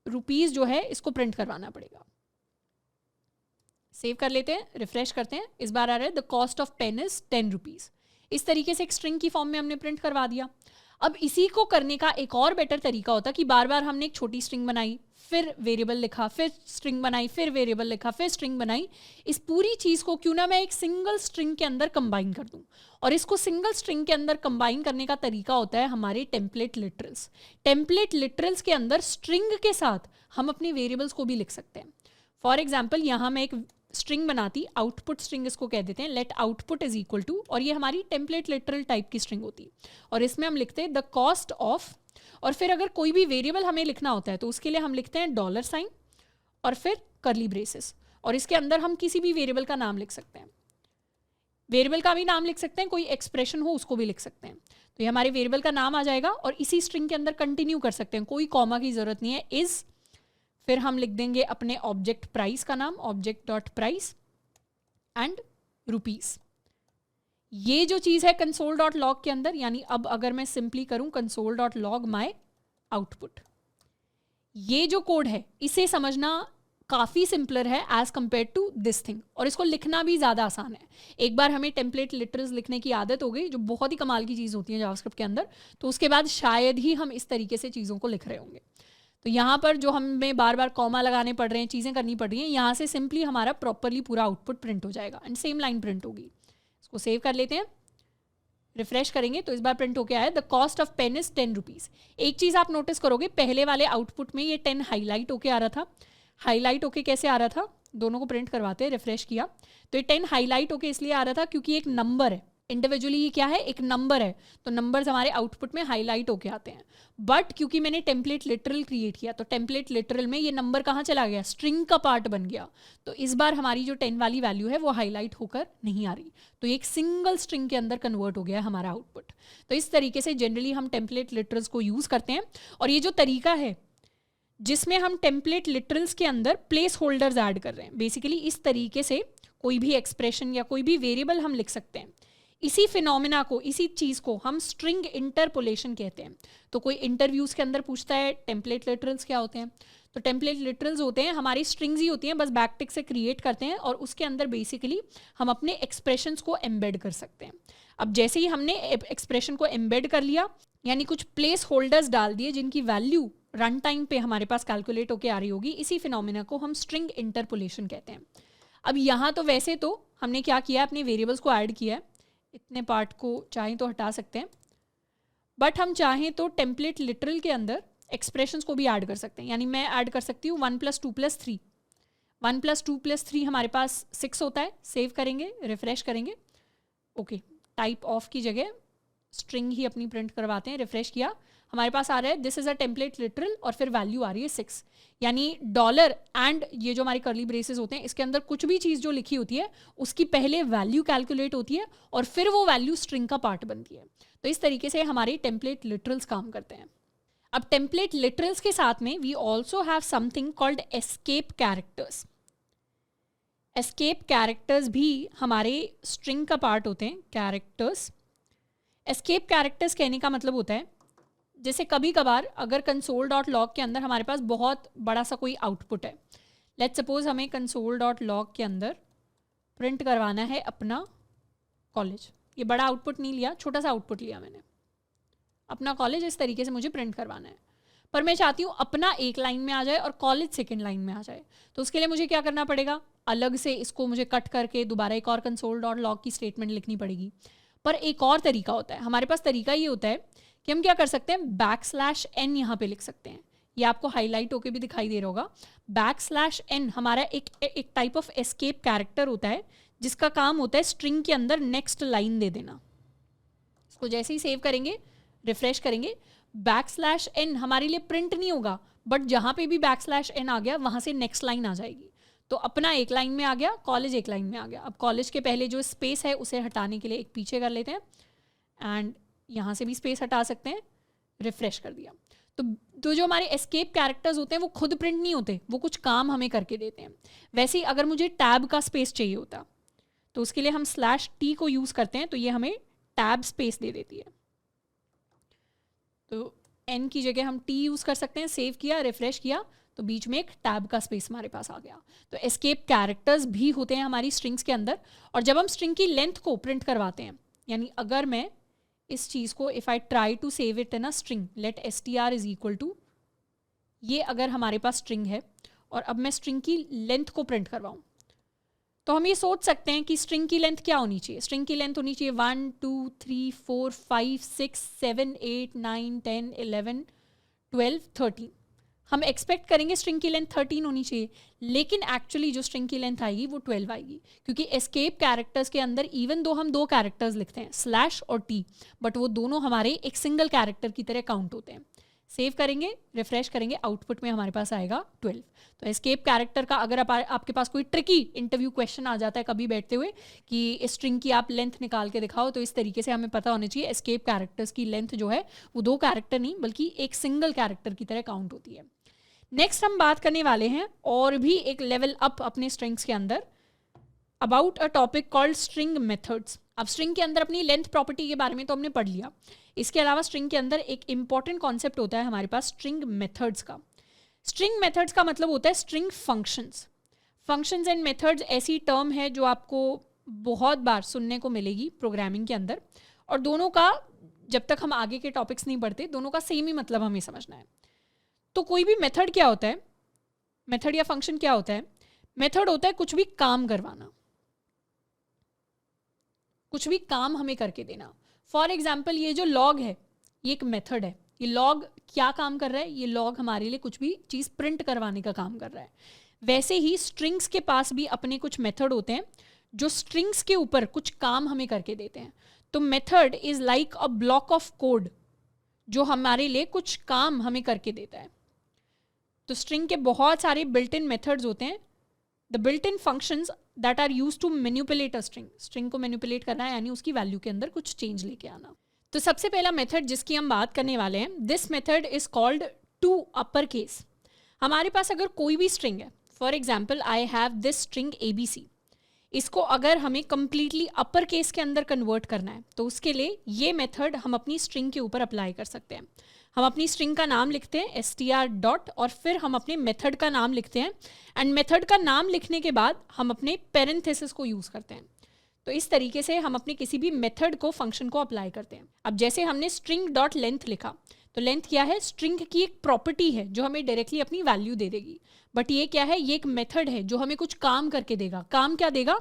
रुपीज़ जो है इसको प्रिंट करवाना पड़ेगा। सेव कर लेते हैं, रिफ्रेश करते हैं, इस बार आ रहा है the cost of pen is 10 rupees. इस तरीके से एक स्ट्रिंग की फॉर्म में हमने प्रिंट करवा दिया। अब इसी को करने का एक और बेटर तरीका होता कि बार बार हमने एक छोटी स्ट्रिंग बनाई, फिर वेरिएबल लिखा, फिर स्ट्रिंग बनाई, फिर वेरिएबल लिखा, फिर स्ट्रिंग बनाई। इस पूरी चीज़ को क्यों ना मैं एक सिंगल स्ट्रिंग के अंदर कंबाइन कर दूं, और इसको सिंगल स्ट्रिंग के अंदर कंबाइन करने का तरीका होता है हमारे टेम्पलेट लिटरल्स। टेम्पलेट लिटरल्स के अंदर स्ट्रिंग के साथ हम अपने वेरिएबल्स को भी लिख सकते हैं। फॉर एग्जाम्पल यहाँ मैं एक स्ट्रिंग बनाती, आउटपुट स्ट्रिंग इसको कह देते हैं, let output is equal to, और ये हमारी टेम्पलेट लिटरल टाइप की स्ट्रिंग होती, और इसमें हम लिखते हैं द कॉस्ट ऑफ, और फिर अगर कोई भी वेरिएबल हमें लिखना होता है तो उसके लिए हम लिखते हैं $, और फिर कर्ली ब्रेसेस, और इसके अंदर हम किसी भी वेरिएबल का नाम लिख सकते हैं। वेरिएबल का भी नाम लिख सकते हैं, कोई एक्सप्रेशन हो उसको भी लिख सकते हैं। तो ये हमारे वेरिएबल का नाम आ जाएगा और इसी स्ट्रिंग के अंदर कंटिन्यू कर सकते हैं, कोई कॉमा की जरूरत नहीं है। इज, फिर हम लिख देंगे अपने ऑब्जेक्ट प्राइस का नाम, object dot price and rupees. ये जो चीज़ है console.log के अंदर, यानी अब अगर मैं सिंपली करूं console.log माई आउटपुट, ये जो कोड है इसे समझना काफ़ी सिंपलर है as compare to this thing, और इसको लिखना भी ज़्यादा आसान है। एक बार हमें टेम्पलेट लिटरल्स लिखने की आदत हो गई, जो बहुत ही कमाल की चीज़ होती है जावास्क्रिप्ट के अंदर, तो उसके बाद शायद ही हम इस तरीके से चीज़ों को लिख रहे होंगे। तो यहाँ पर जो हमें बार बार कॉमा लगाने पड़ रहे हैं, चीज़ें करनी पड़ रही हैं, यहाँ से सिंपली हमारा प्रॉपरली पूरा आउटपुट प्रिंट हो जाएगा एंड सेम लाइन प्रिंट होगी। इसको सेव कर लेते हैं, रिफ्रेश करेंगे तो इस बार प्रिंट होके आया the cost of pen is 10 rupees. एक चीज़ आप नोटिस करोगे, पहले वाले आउटपुट में ये 10 हाईलाइट होके आ रहा था। हाईलाइट होके कैसे आ रहा था, दोनों को प्रिंट करवाते हैं, रिफ्रेश किया तो ये 10 हाईलाइट होके इसलिए आ रहा था क्योंकि एक नंबर है, इंडिविजुअली ये क्या है, एक नंबर है, तो नंबर्स हमारे आउटपुट में हाईलाइट होके आते हैं। बट क्योंकि मैंने टेम्पलेट लिटरल क्रिएट किया तो टेम्पलेट लिटरल में ये नंबर कहाँ चला गया, स्ट्रिंग का पार्ट बन गया, तो इस बार हमारी जो 10 वाली वैल्यू है वो हाईलाइट होकर नहीं आ रही, तो एक सिंगल स्ट्रिंग के अंदर कन्वर्ट हो गया है हमारा आउटपुट। तो इस तरीके से जनरली हम टेम्पलेट लिटरल्स को यूज़ करते हैं, और ये जो तरीका है जिसमें हम टेम्पलेट लिटरल्स के अंदर प्लेस होल्डर्स ऐड कर रहे हैं, बेसिकली इस तरीके से कोई भी एक्सप्रेशन या कोई भी वेरिएबल हम लिख सकते हैं। इसी फिनोमिना को, इसी चीज़ को हम स्ट्रिंग इंटरपोलेशन कहते हैं। तो कोई इंटरव्यूज़ के अंदर पूछता है टेम्पलेट लिटरल्स क्या होते हैं, तो टेम्पलेट लिटरल्स होते हैं हमारी स्ट्रिंग्स ही होती हैं, बस बैकटिक से क्रिएट करते हैं और उसके अंदर बेसिकली हम अपने एक्सप्रेशंस को एम्बेड कर सकते हैं। अब जैसे ही हमने एक्सप्रेशन को एम्बेड कर लिया, यानी कुछ प्लेस होल्डर्स डाल दिए जिनकी वैल्यू रन टाइम पे हमारे पास कैलकुलेट होके आ रही होगी, इसी फिनोमिना को हम स्ट्रिंग इंटरपोलेशन कहते हैं। अब यहाँ तो वैसे तो हमने क्या किया, अपने वेरिएबल्स को ऐड किया है, इतने पार्ट को चाहें तो हटा सकते हैं, बट हम चाहें तो टेम्पलेट लिटरल के अंदर एक्सप्रेशंस को भी ऐड कर सकते हैं। यानी मैं ऐड कर सकती हूँ 1 + 2 + 3, 1 + 2 + 3 हमारे पास 6 होता है। सेव करेंगे, रिफ्रेश करेंगे, ओके, टाइप ऑफ की जगह स्ट्रिंग ही अपनी प्रिंट करवाते हैं। रिफ्रेश किया, हमारे पास आ रहा है this is a template literal, और फिर वैल्यू आ रही है 6। यानी डॉलर एंड ये जो हमारे कर्ली ब्रेसेस होते हैं, इसके अंदर कुछ भी चीज़ जो लिखी होती है उसकी पहले वैल्यू कैलकुलेट होती है और फिर वो वैल्यू स्ट्रिंग का पार्ट बनती है। तो इस तरीके से हमारे टेम्पलेट लिटरल्स काम करते हैं। अब टेम्पलेट लिटरल्स के साथ में we also have something called escape characters. Escape characters भी हमारे स्ट्रिंग का पार्ट होते हैं। कैरेक्टर्स, एस्केप कैरेक्टर्स कहने का मतलब होता है जैसे कभी कभार अगर console.log के अंदर हमारे पास बहुत बड़ा सा कोई आउटपुट है, लेट्स सपोज हमें console.log के अंदर प्रिंट करवाना है अपना कॉलेज। ये बड़ा आउटपुट नहीं लिया, छोटा सा आउटपुट लिया मैंने, अपना कॉलेज इस तरीके से मुझे प्रिंट करवाना है, पर मैं चाहती हूँ अपना एक लाइन में आ जाए और कॉलेज सेकेंड लाइन में आ जाए। तो उसके लिए मुझे क्या करना पड़ेगा, अलग से इसको मुझे कट करके दोबारा एक और console.log की स्टेटमेंट लिखनी पड़ेगी। पर एक और तरीका होता है, हमारे पास तरीका ये होता है कि हम क्या कर सकते हैं, \n यहाँ पे लिख सकते हैं। ये आपको हाईलाइट होके भी दिखाई दे रहा होगा। \n हमारा एक टाइप ऑफ एस्केप कैरेक्टर होता है जिसका काम होता है स्ट्रिंग के अंदर नेक्स्ट लाइन दे देना। इसको जैसे ही सेव करेंगे, रिफ्रेश करेंगे, \n हमारे लिए प्रिंट नहीं होगा, बट जहाँ पे भी \n आ गया वहाँ से नेक्स्ट लाइन आ जाएगी। तो अपना एक लाइन में आ गया, कॉलेज एक लाइन में आ गया। अब कॉलेज के पहले जो स्पेस है उसे हटाने के लिए एक पीछे कर लेते हैं एंड यहाँ से भी स्पेस हटा सकते हैं, रिफ्रेश कर दिया। तो जो हमारे एस्केप कैरेक्टर्स होते हैं वो खुद प्रिंट नहीं होते, वो कुछ काम हमें करके देते हैं। वैसे ही अगर मुझे टैब का स्पेस चाहिए होता तो उसके लिए हम /t को यूज़ करते हैं, तो ये हमें टैब स्पेस दे देती है। तो n की जगह हम t यूज़ कर सकते हैं। सेव किया, रिफ्रेश किया, तो बीच में एक टैब का स्पेस हमारे पास आ गया। तो एस्केप कैरेक्टर्स भी होते हैं हमारी स्ट्रिंग्स के अंदर। और जब हम स्ट्रिंग की लेंथ को प्रिंट करवाते हैं, यानी अगर मैं इस चीज़ को if I try to save it in a string, let str is equal to, ये अगर हमारे पास स्ट्रिंग है और अब मैं स्ट्रिंग की लेंथ को प्रिंट करवाऊँ, तो हम ये सोच सकते हैं कि स्ट्रिंग की लेंथ क्या होनी चाहिए। स्ट्रिंग की लेंथ होनी चाहिए 1 2 3 4 5 6 7 8 9 10 11 12 13। हम एक्सपेक्ट करेंगे स्ट्रिंग की लेंथ 13 होनी चाहिए, लेकिन एक्चुअली जो स्ट्रिंग की लेंथ आएगी वो 12 आएगी, क्योंकि एस्केप कैरेक्टर्स के अंदर इवन दो हम 2 कैरेक्टर्स लिखते हैं / और t, बट वो दोनों हमारे एक सिंगल कैरेक्टर की तरह काउंट होते हैं। सेव करेंगे, रिफ्रेश करेंगे, आउटपुट में हमारे पास आएगा 12। तो एस्केप कैरेक्टर का अगर आपके पास कोई ट्रिकी इंटरव्यू क्वेश्चन आ जाता है कभी बैठते हुए कि स्ट्रिंग की आप लेंथ निकाल के दिखाओ, तो इस तरीके से हमें पता होना चाहिए एस्केप कैरेक्टर्स की लेंथ जो है वो 2 कैरेक्टर नहीं बल्कि एक सिंगल कैरेक्टर की तरह काउंट होती है। नेक्स्ट हम बात करने वाले हैं और भी एक लेवल अप अपने स्ट्रिंग्स के अंदर, about a topic called string methods. अब स्ट्रिंग के अंदर अपनी लेंथ प्रॉपर्टी के बारे में तो हमने पढ़ लिया, इसके अलावा स्ट्रिंग के अंदर एक इंपॉर्टेंट कॉन्सेप्ट होता है हमारे पास स्ट्रिंग मेथड्स का। स्ट्रिंग मेथड्स का मतलब होता है string functions. Functions and methods ऐसी टर्म है जो आपको बहुत बार सुनने को मिलेगी प्रोग्रामिंग के अंदर, और दोनों का जब तक हम आगे के टॉपिक्स नहीं पढ़ते दोनों का सेम ही मतलब हमें समझना है। तो कोई भी मेथड क्या होता है, मेथड या फंक्शन क्या होता है? मेथड होता है कुछ भी काम करवाना, कुछ भी काम हमें करके देना। फॉर एग्जाम्पल ये जो लॉग है ये एक मेथड है। ये लॉग क्या काम कर रहा है? ये लॉग हमारे लिए कुछ भी चीज़ प्रिंट करवाने का काम कर रहा है। वैसे ही स्ट्रिंग्स के पास भी अपने कुछ मेथड होते हैं जो स्ट्रिंग्स के ऊपर कुछ काम हमें करके देते हैं। तो method is like a block of code जो हमारे लिए कुछ काम हमें करके देता है। तो स्ट्रिंग के बहुत सारे बिल्ट इन मेथड्स होते हैं, the built in functions that are use to manipulate a string. String को मैनिपुलेट करना है यानी उसकी वैल्यू के अंदर कुछ चेंज लेके आना। तो सबसे पहला मेथड जिसकी हम बात करने वाले हैं, this method is called to upper case. हमारे पास अगर कोई भी स्ट्रिंग है, for example I have this string ABC, इसको अगर हमें कंप्लीटली अपर केस के अंदर कन्वर्ट करना है तो उसके लिए ये मेथड हम अपनी स्ट्रिंग के ऊपर अप्लाई कर सकते हैं। हम अपनी स्ट्रिंग का नाम लिखते हैं str डॉट, और फिर हम अपने मेथड का नाम लिखते हैं, एंड मेथड का नाम लिखने के बाद हम अपने पेरेंथेसिस को यूज़ करते हैं। तो इस तरीके से हम अपने किसी भी मेथड को फंक्शन को अप्लाई करते हैं। अब जैसे हमने स्ट्रिंग डॉट लेंथ लिखा, तो लेंथ क्या है, स्ट्रिंग की एक प्रॉपर्टी है जो हमें डायरेक्टली अपनी वैल्यू दे देगी, बट ये क्या है, ये एक मेथड है जो हमें कुछ काम करके देगा। काम क्या देगा,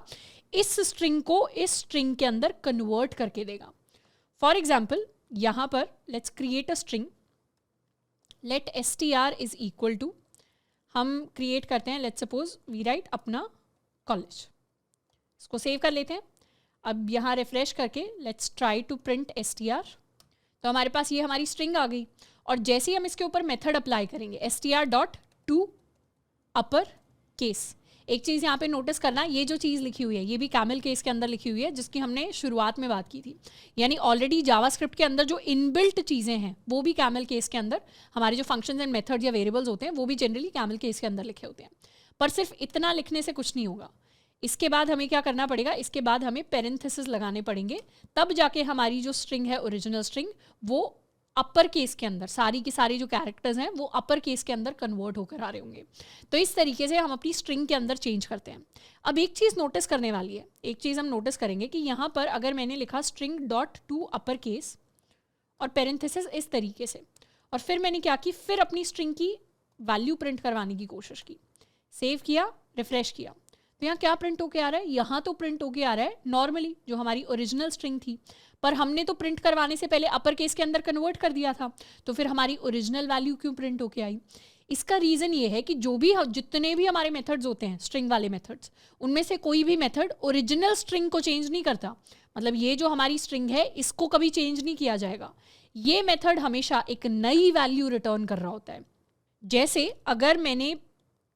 इस स्ट्रिंग को इस स्ट्रिंग के अंदर कन्वर्ट करके देगा। फॉर एग्जाम्पल यहाँ पर let's create a string, let str is equal to, हम क्रिएट करते हैं, let's suppose we write Apna college, इसको सेव कर लेते हैं। अब यहाँ रिफ्रेश करके let's try to print str, तो हमारे पास ये हमारी स्ट्रिंग आ गई। और जैसे ही हम इसके ऊपर मेथड अप्लाई करेंगे str dot to upper case, एक चीज़ यहाँ पे नोटिस करना, ये जो चीज़ लिखी हुई है ये भी कैमल केस के अंदर लिखी हुई है जिसकी हमने शुरुआत में बात की थी। यानी ऑलरेडी जावास्क्रिप्ट के अंदर जो इनबिल्ट चीज़ें हैं वो भी कैमल केस के अंदर, हमारे जो फंक्शंस एंड मेथड या वेरिएबल्स होते हैं वो भी जनरली कैमल केस के अंदर लिखे होते हैं। पर सिर्फ इतना लिखने से कुछ नहीं होगा, इसके बाद हमें क्या करना पड़ेगा, इसके बाद हमें पेरेंथेसिस लगाने पड़ेंगे, तब जाके हमारी जो स्ट्रिंग है ओरिजिनल स्ट्रिंग वो अपर केस के अंदर, सारी की सारी जो कैरेक्टर्स हैं वो अपर केस के अंदर कन्वर्ट होकर आ रहे होंगे। तो इस तरीके से हम अपनी स्ट्रिंग के अंदर चेंज करते हैं। अब एक चीज़ नोटिस करने वाली है, एक चीज़ हम नोटिस करेंगे कि यहाँ पर अगर मैंने लिखा string dot to upper case और पेरेंथेसिस इस तरीके से, और फिर मैंने क्या की, फिर अपनी स्ट्रिंग की वैल्यू प्रिंट करवाने की कोशिश की, सेव किया, रिफ्रेश किया, तो यहाँ क्या प्रिंट होके आ रहा है, यहाँ तो प्रिंट होके आ रहा है नॉर्मली जो हमारी ओरिजिनल स्ट्रिंग थी, पर हमने तो प्रिंट करवाने से पहले अपर केस के अंदर कन्वर्ट कर दिया था, तो फिर हमारी ओरिजिनल वैल्यू क्यों प्रिंट होके आई। इसका रीज़न ये है कि जितने भी हमारे मेथड्स होते हैं स्ट्रिंग वाले मेथड्स, उनमें से कोई भी मेथड ओरिजिनल स्ट्रिंग को चेंज नहीं करता। मतलब ये जो हमारी स्ट्रिंग है इसको कभी चेंज नहीं किया जाएगा, ये मेथड हमेशा एक नई वैल्यू रिटर्न कर रहा होता है। जैसे अगर मैंने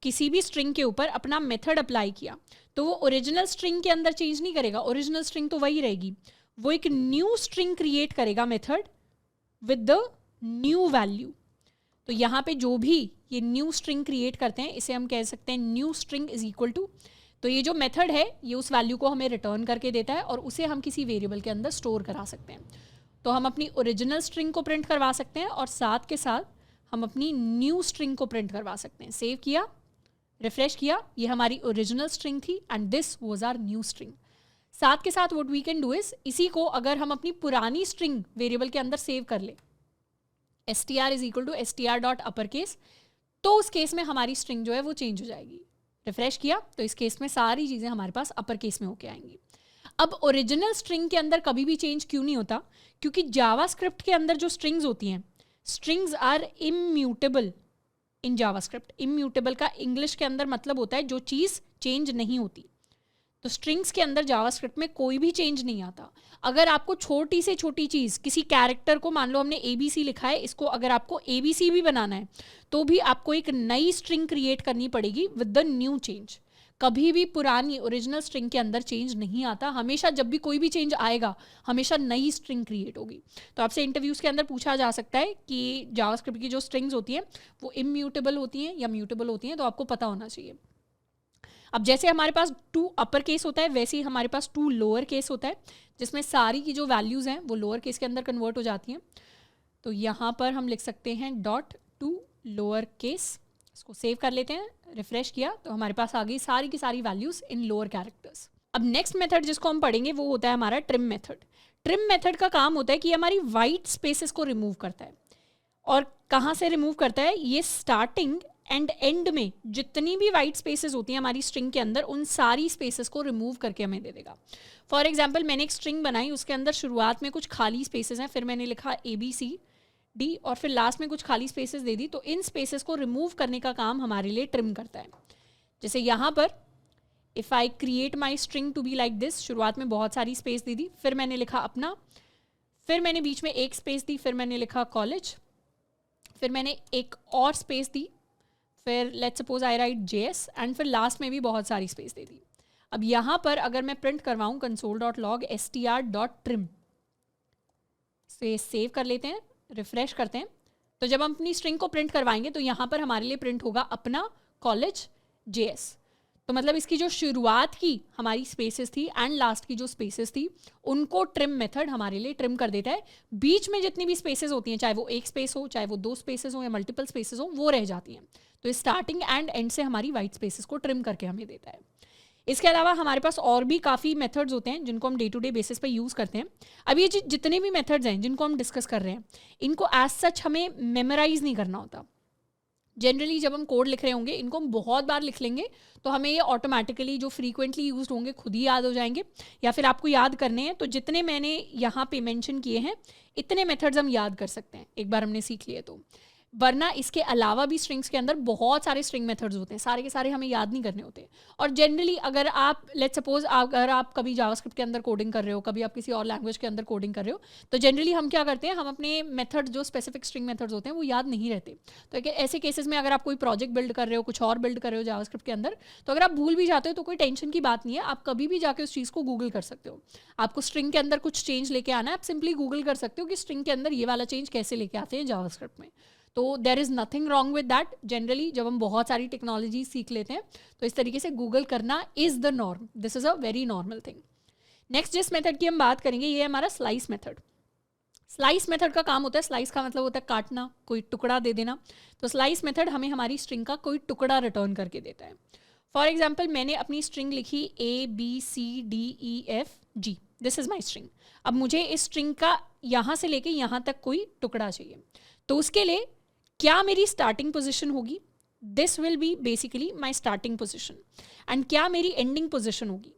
किसी भी स्ट्रिंग के ऊपर अपना मेथड अप्लाई किया तो वो ओरिजिनल स्ट्रिंग के अंदर चेंज नहीं करेगा, ओरिजिनल स्ट्रिंग तो वही रहेगी, वो एक न्यू स्ट्रिंग क्रिएट करेगा method with the new value. तो यहाँ पे जो भी ये न्यू स्ट्रिंग क्रिएट करते हैं इसे हम कह सकते हैं new string is equal to, तो ये जो मेथड है ये उस वैल्यू को हमें रिटर्न करके देता है और उसे हम किसी वेरिएबल के अंदर स्टोर करा सकते हैं। तो हम अपनी ओरिजिनल स्ट्रिंग को प्रिंट करवा सकते हैं और साथ के साथ हम अपनी न्यू स्ट्रिंग को प्रिंट करवा सकते हैं। सेव किया, रिफ्रेश किया, ये हमारी ओरिजिनल स्ट्रिंग थी and this was our new string. साथ के साथ what we can do is, इसी को अगर हम अपनी पुरानी स्ट्रिंग वेरिएबल के अंदर सेव कर ले, str is equal to str dot upper case, तो उस केस में हमारी स्ट्रिंग जो है वो चेंज हो जाएगी। रिफ्रेश किया तो इस केस में सारी चीज़ें हमारे पास अपर केस में होके आएंगी। अब ओरिजिनल स्ट्रिंग के अंदर कभी भी चेंज क्यों नहीं होता, क्योंकि जावास्क्रिप्ट के अंदर जो स्ट्रिंग्स होती हैं, strings are immutable in JavaScript. Immutable का इंग्लिश के अंदर मतलब होता है जो चीज़ चेंज नहीं होती। तो स्ट्रिंग्स के अंदर जावास्क्रिप्ट में कोई भी चेंज नहीं आता। अगर आपको छोटी से छोटी चीज़, किसी कैरेक्टर को, मान लो हमने ABC लिखा है, इसको अगर आपको ABC भी बनाना है तो भी आपको एक नई स्ट्रिंग क्रिएट करनी पड़ेगी विद द न्यू चेंज। कभी भी पुरानी ओरिजिनल स्ट्रिंग के अंदर चेंज नहीं आता, हमेशा जब भी कोई भी चेंज आएगा हमेशा नई स्ट्रिंग क्रिएट होगी। तो आपसे इंटरव्यूज़ के अंदर पूछा जा सकता है कि जावास्क्रिप्ट की जो स्ट्रिंग्स होती हैं वो इम्यूटेबल होती हैं या म्यूटेबल होती हैं, तो आपको पता होना चाहिए। अब जैसे हमारे पास 2 अपर केस होता है वैसे ही हमारे पास 2 लोअर केस होता है, जिसमें सारी की जो वैल्यूज़ हैं वो लोअर केस के अंदर कन्वर्ट हो जाती हैं। तो यहाँ पर हम लिख सकते हैं डॉट टू लोअर केस, इसको सेव कर लेते हैं, रिफ्रेश किया तो हमारे पास आ गई सारी की सारी वैल्यूज़ इन लोअर कैरेक्टर्स। अब नेक्स्ट मेथड जिसको हम पढ़ेंगे वो होता है हमारा ट्रिम मेथड। ट्रिम मेथड का काम होता है कि हमारी वाइट स्पेसेस को रिमूव करता है। और कहाँ से रिमूव करता है, ये स्टार्टिंग एंड एंड में जितनी भी वाइट स्पेसेस होती हैं हमारी स्ट्रिंग के अंदर, उन सारी स्पेसेस को रिमूव करके हमें दे देगा। फॉर एग्जाम्पल मैंने एक स्ट्रिंग बनाई, उसके अंदर शुरुआत में कुछ खाली स्पेसेस हैं, फिर मैंने लिखा ABCD और फिर लास्ट में कुछ खाली स्पेसेस दे दी, तो इन स्पेसेस को रिमूव करने का काम हमारे लिए ट्रिम करता है। जैसे यहाँ पर if I create my string to be like this, शुरुआत में बहुत सारी स्पेस दे दी, फिर मैंने लिखा अपना, फिर मैंने बीच में एक स्पेस दी, फिर मैंने लिखा कॉलेज, फिर मैंने एक और स्पेस दी, फिर let's suppose I right JS and फिर लास्ट में भी बहुत सारी स्पेस दे दी। अब यहाँ पर अगर मैं प्रिंट करवाऊँ console.log str.trim, से सेव कर लेते हैं, रिफ्रेश करते हैं, तो जब हम अपनी स्ट्रिंग को प्रिंट करवाएंगे तो यहाँ पर हमारे लिए प्रिंट होगा अपना कॉलेज JS। तो मतलब इसकी जो शुरुआत की हमारी स्पेसेस थी एंड लास्ट की जो स्पेसेस थी उनको ट्रिम मेथड हमारे लिए ट्रिम कर देता है। बीच में जितनी भी स्पेसेस होती हैं, चाहे वो एक स्पेस हो, चाहे वो 2 स्पेसेस हो या मल्टीपल स्पेसेस हो, वो रह जाती हैं। तो स्टार्टिंग एंड एंड से हमारी वाइट स्पेसेस को ट्रिम करके हमें देता है। इसके अलावा हमारे पास और भी काफ़ी मेथड्स होते हैं जिनको हम डे टू डे बेसिस पे यूज़ करते हैं। अब ये जितने भी मेथड्स हैं जिनको हम डिस्कस कर रहे हैं, इनको एज सच हमें मेमोराइज नहीं करना होता। जनरली जब हम कोड लिख रहे होंगे, इनको हम बहुत बार लिख लेंगे तो हमें ये ऑटोमेटिकली जो फ्रीक्वेंटली यूज्ड होंगे खुद ही याद हो जाएंगे, या फिर आपको याद करने हैं तो जितने मैंने यहाँ पे मेंशन किए हैं इतने मेथड्स हम याद कर सकते हैं एक बार हमने सीख लिए तो। वरना इसके अलावा भी स्ट्रिंग्स के अंदर बहुत सारे स्ट्रिंग मेथड्स होते हैं, सारे के सारे हमें याद नहीं करने होते। और जनरली अगर आप लेट्स सपोज अगर आप कभी जावास्क्रिप्ट के अंदर कोडिंग कर रहे हो, कभी आप किसी और लैंग्वेज के अंदर कोडिंग कर रहे हो, तो जनरली हम क्या करते हैं, हम अपने मेथड जो स्पेसिफिक स्ट्रिंग मेथड्स होते हैं वो याद नहीं रहते। तो ऐसे केसेस में अगर आप कोई प्रोजेक्ट बिल्ड कर रहे हो, कुछ और बिल्ड कर रहे हो जावास्क्रिप्ट के अंदर, तो अगर आप भूल भी जाते हो तो कोई टेंशन की बात नहीं है, आप कभी भी जाके उस चीज़ को गूगल कर सकते हो। आपको स्ट्रिंग के अंदर कुछ चेंज लेके आना है, आप सिंपली गूगल कर सकते हो कि स्ट्रिंग के अंदर ये वाला चेंज कैसे लेके आते हैं जावास्क्रिप्ट में। तो there is nothing wrong with that. Generally जब हम बहुत सारी टेक्नोलॉजी सीख लेते हैं तो इस तरीके से गूगल करना is the norm, this is a very normal thing. Next जिस मेथड की हम बात करेंगे ये है हमारा स्लाइस मेथड। स्लाइस मेथड का काम होता है, स्लाइस का मतलब होता है काटना, कोई टुकड़ा दे देना। तो स्लाइस मेथड हमें हमारी स्ट्रिंग का कोई टुकड़ा रिटर्न करके देता है। फॉर एग्जाम्पल मैंने अपनी स्ट्रिंग लिखी ABCDEFG, this is my string. अब मुझे इस स्ट्रिंग का यहाँ से लेके यहाँ तक कोई टुकड़ा चाहिए, तो उसके लिए क्या मेरी स्टार्टिंग पोजीशन होगी, this will B basically my starting position, and क्या मेरी एंडिंग पोजीशन होगी।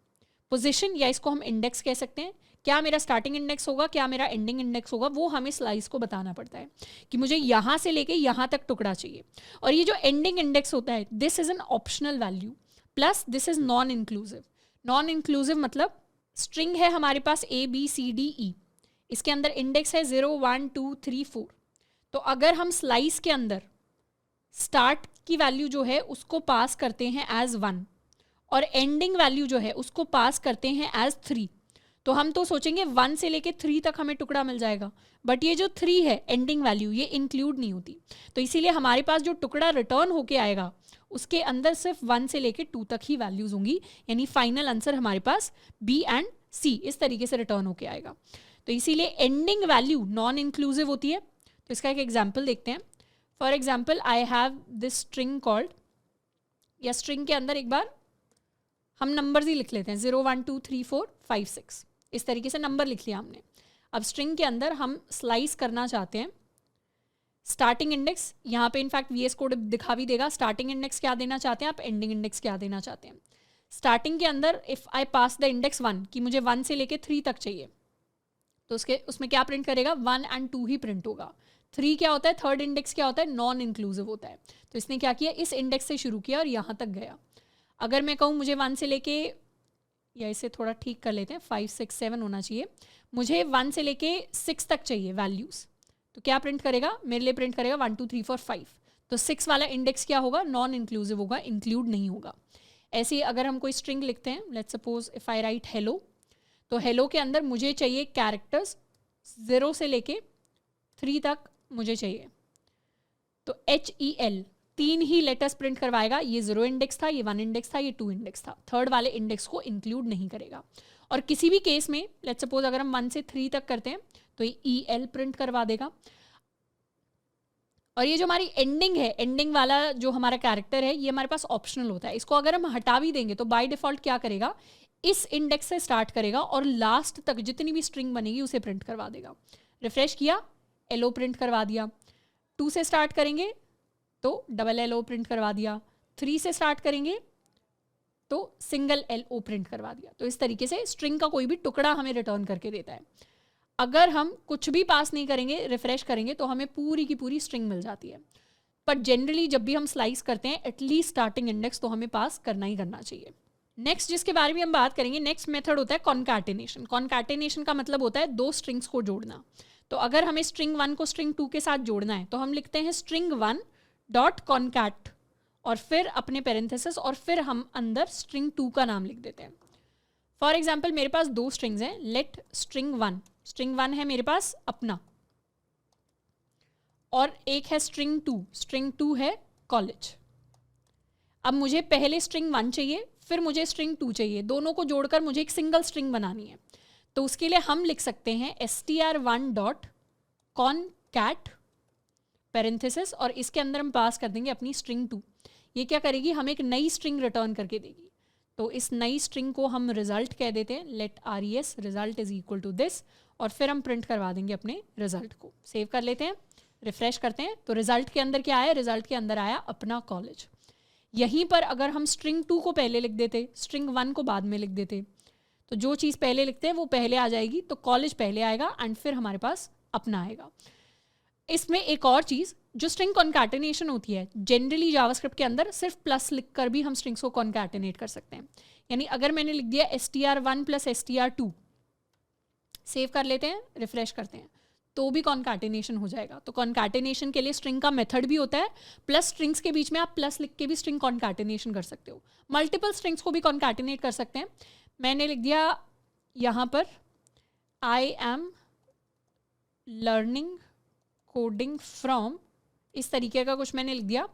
पोजीशन या इसको हम इंडेक्स कह सकते हैं, क्या मेरा स्टार्टिंग इंडेक्स होगा, क्या मेरा एंडिंग इंडेक्स होगा, वो हमें स्लाइस को बताना पड़ता है कि मुझे यहाँ से लेके यहाँ तक टुकड़ा चाहिए। और ये जो एंडिंग इंडेक्स होता है this is an optional value, plus this is non inclusive. Non inclusive मतलब स्ट्रिंग है हमारे पास ABCDE, इसके अंदर इंडेक्स है 0 1 2 3 4। तो अगर हम स्लाइस के अंदर स्टार्ट की वैल्यू जो है उसको पास करते हैं एज 1 और एंडिंग वैल्यू जो है उसको पास करते हैं एज 3, तो हम तो सोचेंगे 1 से लेके 3 तक हमें टुकड़ा मिल जाएगा, बट ये जो 3 है एंडिंग वैल्यू ये इंक्लूड नहीं होती। तो इसीलिए हमारे पास जो टुकड़ा रिटर्न होके आएगा उसके अंदर सिर्फ 1 से लेके 2 तक ही वैल्यूज होंगी, यानी फाइनल आंसर हमारे पास B एंड C इस तरीके से रिटर्न होके आएगा। तो इसीलिए एंडिंग वैल्यू नॉन इंक्लूसिव होती है। तो इसका एक एग्जाम्पल देखते हैं। For example I have this string called, या स्ट्रिंग के अंदर एक बार हम नंबर्स ही लिख लेते हैं 0 1 2 3 4 5 6, इस तरीके से नंबर लिख लिया हमने। अब स्ट्रिंग के अंदर हम स्लाइस करना चाहते हैं स्टार्टिंग इंडेक्स, यहाँ पे इनफैक्ट VS कोड दिखा भी देगा स्टार्टिंग इंडेक्स क्या देना चाहते हैं आप, एंडिंग इंडेक्स क्या देना चाहते हैं। स्टार्टिंग के अंदर if I pass the index 1 कि मुझे 1 से लेके 3 तक चाहिए, तो उसमें क्या प्रिंट करेगा, 1 एंड 2 ही प्रिंट होगा। 3 क्या होता है, थर्ड इंडेक्स क्या होता है, नॉन इंक्लूसिव होता है। तो इसने क्या किया, इस इंडेक्स से शुरू किया और यहाँ तक गया। अगर मैं कहूँ मुझे 1 से लेके, या इसे थोड़ा ठीक कर लेते हैं, 5 6 7 होना चाहिए, मुझे 1 से लेके 6 तक चाहिए वैल्यूज़, तो क्या प्रिंट करेगा, मेरे लिए प्रिंट करेगा 1 2 3 4 5। तो 6 वाला इंडेक्स क्या होगा, नॉन इंक्लूसिव होगा, इंक्लूड नहीं होगा। ऐसे ही अगर हम कोई स्ट्रिंग लिखते हैं, let's suppose if I right hello, तो हेलो के अंदर मुझे चाहिए कैरेक्टर्स 0 से लेके 3 तक मुझे चाहिए, तो HEL 3 ही लेटर्स प्रिंट करवाएगा। ये 0 इंडेक्स था, ये 1 इंडेक्स था, ये 2 इंडेक्स था, थर्ड वाले इंडेक्स को इंक्लूड नहीं करेगा। और किसी भी केस में लेट्स सपोज अगर हम 1 से 3 तक करते हैं तो ये EL प्रिंट करवा देगा। और ये जो हमारी एंडिंग है, एंडिंग वाला जो हमारा कैरेक्टर है, ये हमारे पास ऑप्शनल होता है। इसको अगर हम हटा भी देंगे तो बाय डिफ़ॉल्ट क्या करेगा, इस इंडेक्स से स्टार्ट करेगा और लास्ट तक जितनी भी स्ट्रिंग बनेगी उसे प्रिंट करवा देगा। रिफ्रेश किया, LO प्रिंट करवा दिया। 2 से स्टार्ट करेंगे तो LO प्रिंट करवा दिया। 3 से स्टार्ट करेंगे तो सिंगल LO प्रिंट करवा दिया। तो इस तरीके से स्ट्रिंग का कोई भी टुकड़ा हमें रिटर्न करके देता है। अगर हम कुछ भी पास नहीं करेंगे, रिफ्रेश करेंगे, तो हमें पूरी की पूरी स्ट्रिंग मिल जाती है। पर जनरली जब भी हम स्लाइस करते हैं एटलीस्ट स्टार्टिंग इंडेक्स तो हमें पास करना ही करना चाहिए। नेक्स्ट जिसके बारे में हम बात करेंगे, नेक्स्ट मेथड होता है कॉन्कैटिनेशन। कॉन्कैटिनेशन का मतलब होता है 2 स्ट्रिंग्स को जोड़ना। तो अगर हमें स्ट्रिंग 1 को स्ट्रिंग 2 के साथ जोड़ना है तो हम लिखते हैं string 1 डॉट कॉन्कैट और फिर अपने पेरेंथेसिस और फिर हम अंदर string 2 का नाम लिख देते हैं। फॉर एग्जाम्पल मेरे पास 2 स्ट्रिंग्स हैं, लेट स्ट्रिंग 1 है मेरे पास अपना, और एक है स्ट्रिंग 2 है कॉलेज। अब मुझे पहले स्ट्रिंग 1 चाहिए, फिर मुझे स्ट्रिंग 2 चाहिए, दोनों को जोड़कर मुझे एक सिंगल स्ट्रिंग बनानी है। तो उसके लिए हम लिख सकते हैं str1 डॉट कॉन्कैट पेरेंथेसिस और इसके अंदर हम पास कर देंगे अपनी स्ट्रिंग 2। ये क्या करेगी, हमें एक नई स्ट्रिंग रिटर्न करके देगी। तो इस नई स्ट्रिंग को हम रिजल्ट कह देते हैं, लेट res result is equal to this, और फिर हम प्रिंट करवा देंगे अपने रिजल्ट को। सेव कर लेते हैं, रिफ्रेश करते हैं, तो रिजल्ट के अंदर क्या आया, रिजल्ट के अंदर आया अपना कॉलेज। यहीं पर अगर हम स्ट्रिंग 2 को पहले लिख देते, स्ट्रिंग 1 को बाद में लिख देते, तो जो चीज़ पहले लिखते हैं वो पहले आ जाएगी, तो कॉलेज पहले आएगा एंड फिर हमारे पास अपना आएगा। इसमें एक और चीज़, जो स्ट्रिंग कॉन्कैटिनेशन होती है, जनरली जावास्क्रिप्ट के अंदर सिर्फ प्लस लिखकर भी हम स्ट्रिंग्स को कॉन्कैटिनेट कर सकते हैं। यानी अगर मैंने लिख दिया str1 प्लस str2, सेव कर लेते हैं, रिफ्रेश करते हैं, तो भी कॉन्कैटिनेशन हो जाएगा। तो कॉन्कैटिनेशन के लिए स्ट्रिंग का मेथड भी होता है, प्लस स्ट्रिंग्स के बीच में आप प्लस लिख के भी स्ट्रिंग कॉन्कैटिनेशन कर सकते हो। मल्टीपल स्ट्रिंग्स को भी कॉन्कैटिनेट कर सकते हैं। मैंने लिख दिया यहाँ पर I am learning coding from, इस तरीके का कुछ मैंने लिख दिया,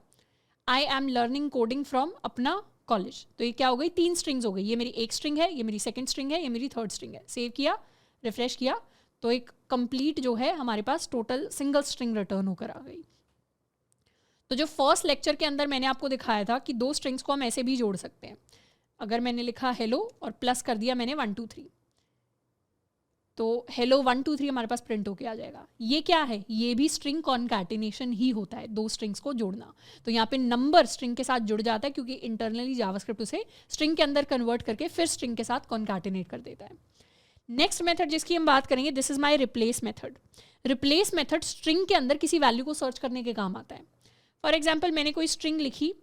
I am learning coding from अपना कॉलेज। तो ये क्या हो गई, 3 स्ट्रिंग्स हो गई। ये मेरी एक स्ट्रिंग है, ये मेरी सेकंड स्ट्रिंग है, ये मेरी थर्ड स्ट्रिंग है। सेव किया, रिफ्रेश किया, तो एक कंप्लीट जो है हमारे पास टोटल सिंगल स्ट्रिंग रिटर्न होकर आ गई। तो जो फर्स्ट लेक्चर के अंदर मैंने आपको दिखाया था कि 2 स्ट्रिंग्स को हम ऐसे भी जोड़ सकते हैं। अगर मैंने लिखा हेलो और प्लस कर दिया मैंने 1 2 3, तो हेलो 1 2 3 हमारे पास प्रिंट होके आ जाएगा। ये क्या है, ये भी स्ट्रिंग कॉन्कैटिनेशन ही होता है, 2 स्ट्रिंग्स को जोड़ना। तो यहाँ पे नंबर स्ट्रिंग के साथ जुड़ जाता है, क्योंकि इंटरनली जावास्क्रिप्ट उसे स्ट्रिंग के अंदर कन्वर्ट करके फिर स्ट्रिंग के साथ कॉन्कैटिनेट कर देता है। नेक्स्ट मेथड जिसकी हम बात करेंगे, this is my replace method. Replace method string के अंदर किसी वैल्यू को सर्च करने के काम आता है। फॉर एग्जाम्पल मैंने कोई स्ट्रिंग लिखी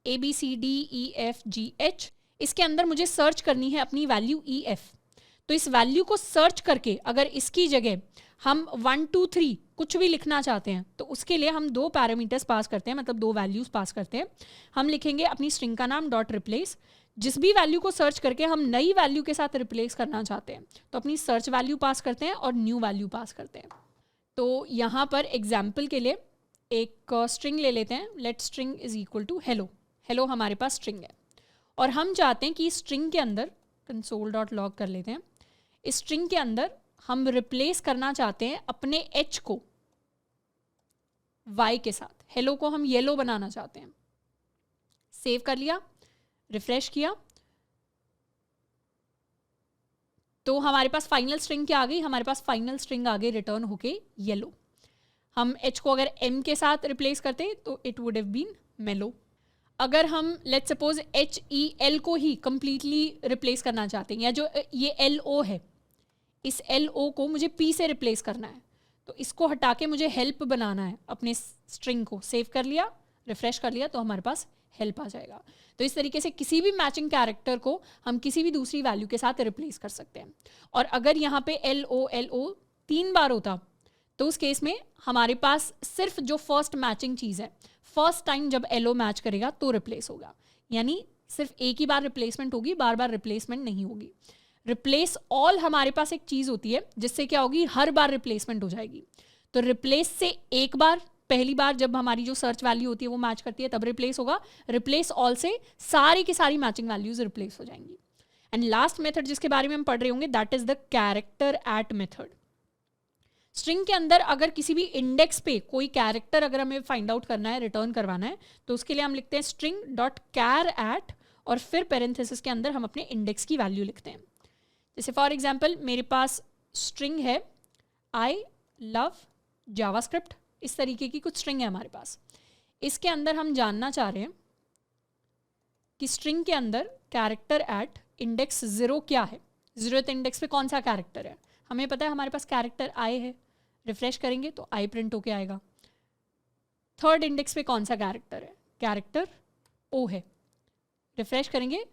ABCDEFGH, इसके अंदर मुझे सर्च करनी है अपनी वैल्यू EF। तो इस वैल्यू को सर्च करके अगर इसकी जगह हम 1 2 3 कुछ भी लिखना चाहते हैं, तो उसके लिए हम 2 पैरामीटर्स पास करते हैं, मतलब 2 वैल्यूज पास करते हैं। हम लिखेंगे अपनी स्ट्रिंग का नाम डॉट रिप्लेस, जिस भी वैल्यू को सर्च करके हम नई वैल्यू के साथ रिप्लेस करना चाहते हैं, तो अपनी सर्च वैल्यू पास करते हैं और न्यू वैल्यू पास करते हैं। तो यहाँ पर एग्जाम्पल के लिए एक स्ट्रिंग ले लेते हैं, let string is equal to hello. Hello हमारे पास स्ट्रिंग है और हम चाहते हैं कि स्ट्रिंग के अंदर कंसोल डॉट लॉग कर लेते हैं, इस स्ट्रिंग के अंदर हम रिप्लेस करना चाहते हैं अपने H को Y के साथ, हेलो को हम येलो बनाना चाहते हैं। सेव कर लिया, रिफ्रेश किया, तो हमारे पास फाइनल स्ट्रिंग क्या आ गई, हमारे पास फाइनल स्ट्रिंग आगे रिटर्न होके येलो। हम H को अगर M के साथ रिप्लेस करते तो इट वुड हैव बीन मेलो। अगर हम लेट्स सपोज HEL को ही कंप्लीटली रिप्लेस करना चाहते हैं, या जो ये LO है, इस LO को मुझे P से रिप्लेस करना है, तो इसको हटा के मुझे हेल्प बनाना है अपने स्ट्रिंग को। सेव कर लिया, रिफ्रेश कर लिया, तो हमारे पास हेल्प आ जाएगा। तो इस तरीके से किसी भी मैचिंग कैरेक्टर को हम किसी भी दूसरी वैल्यू के साथ रिप्लेस कर सकते हैं। और अगर यहाँ पे LO 3 बार होता, तो उस केस में हमारे पास सिर्फ जो फर्स्ट मैचिंग चीज़ है, फर्स्ट टाइम जब LO मैच करेगा तो रिप्लेस होगा, यानी सिर्फ एक ही बार रिप्लेसमेंट होगी, बार बार रिप्लेसमेंट नहीं होगी। रिप्लेस ऑल हमारे पास एक चीज़ होती है जिससे क्या होगी, हर बार रिप्लेसमेंट हो जाएगी। तो रिप्लेस से एक बार, पहली बार जब हमारी जो सर्च वैल्यू होती है वो मैच करती है तब रिप्लेस होगा। रिप्लेस ऑल से सारी की सारी मैचिंग वैल्यूज रिप्लेस हो जाएंगी। एंड लास्ट मेथड जिसके बारे में हम पढ़ रहे होंगे, that is the character eight method. String के अंदर अगर किसी भी इंडेक्स पे कोई कैरेक्टर अगर हमें फाइंड आउट करना है, रिटर्न करवाना है, तो उसके लिए हम लिखते हैं स्ट्रिंग डॉट कैर एट, और फिर पेरेंथेसिस के अंदर हम अपने इंडेक्स की वैल्यू लिखते हैं। जैसे फॉर एग्जाम्पल मेरे पास स्ट्रिंग है आई लव जावास्क्रिप्ट, इस तरीके की कुछ स्ट्रिंग है हमारे पास। इसके अंदर हम जानना चाह रहे हैं कि स्ट्रिंग के अंदर कैरेक्टर एट इंडेक्स 0 क्या है, 0th इंडेक्स पे कौन सा कैरेक्टर है। हमें पता है हमारे पास कैरेक्टर आई है, रिफ्रेश करेंगे तो आई प्रिंट होके आएगा। 3rd इंडेक्स पे कौन सा कैरेक्टर है, कैरेक्टर ओ है, रिफ्रेश करेंगे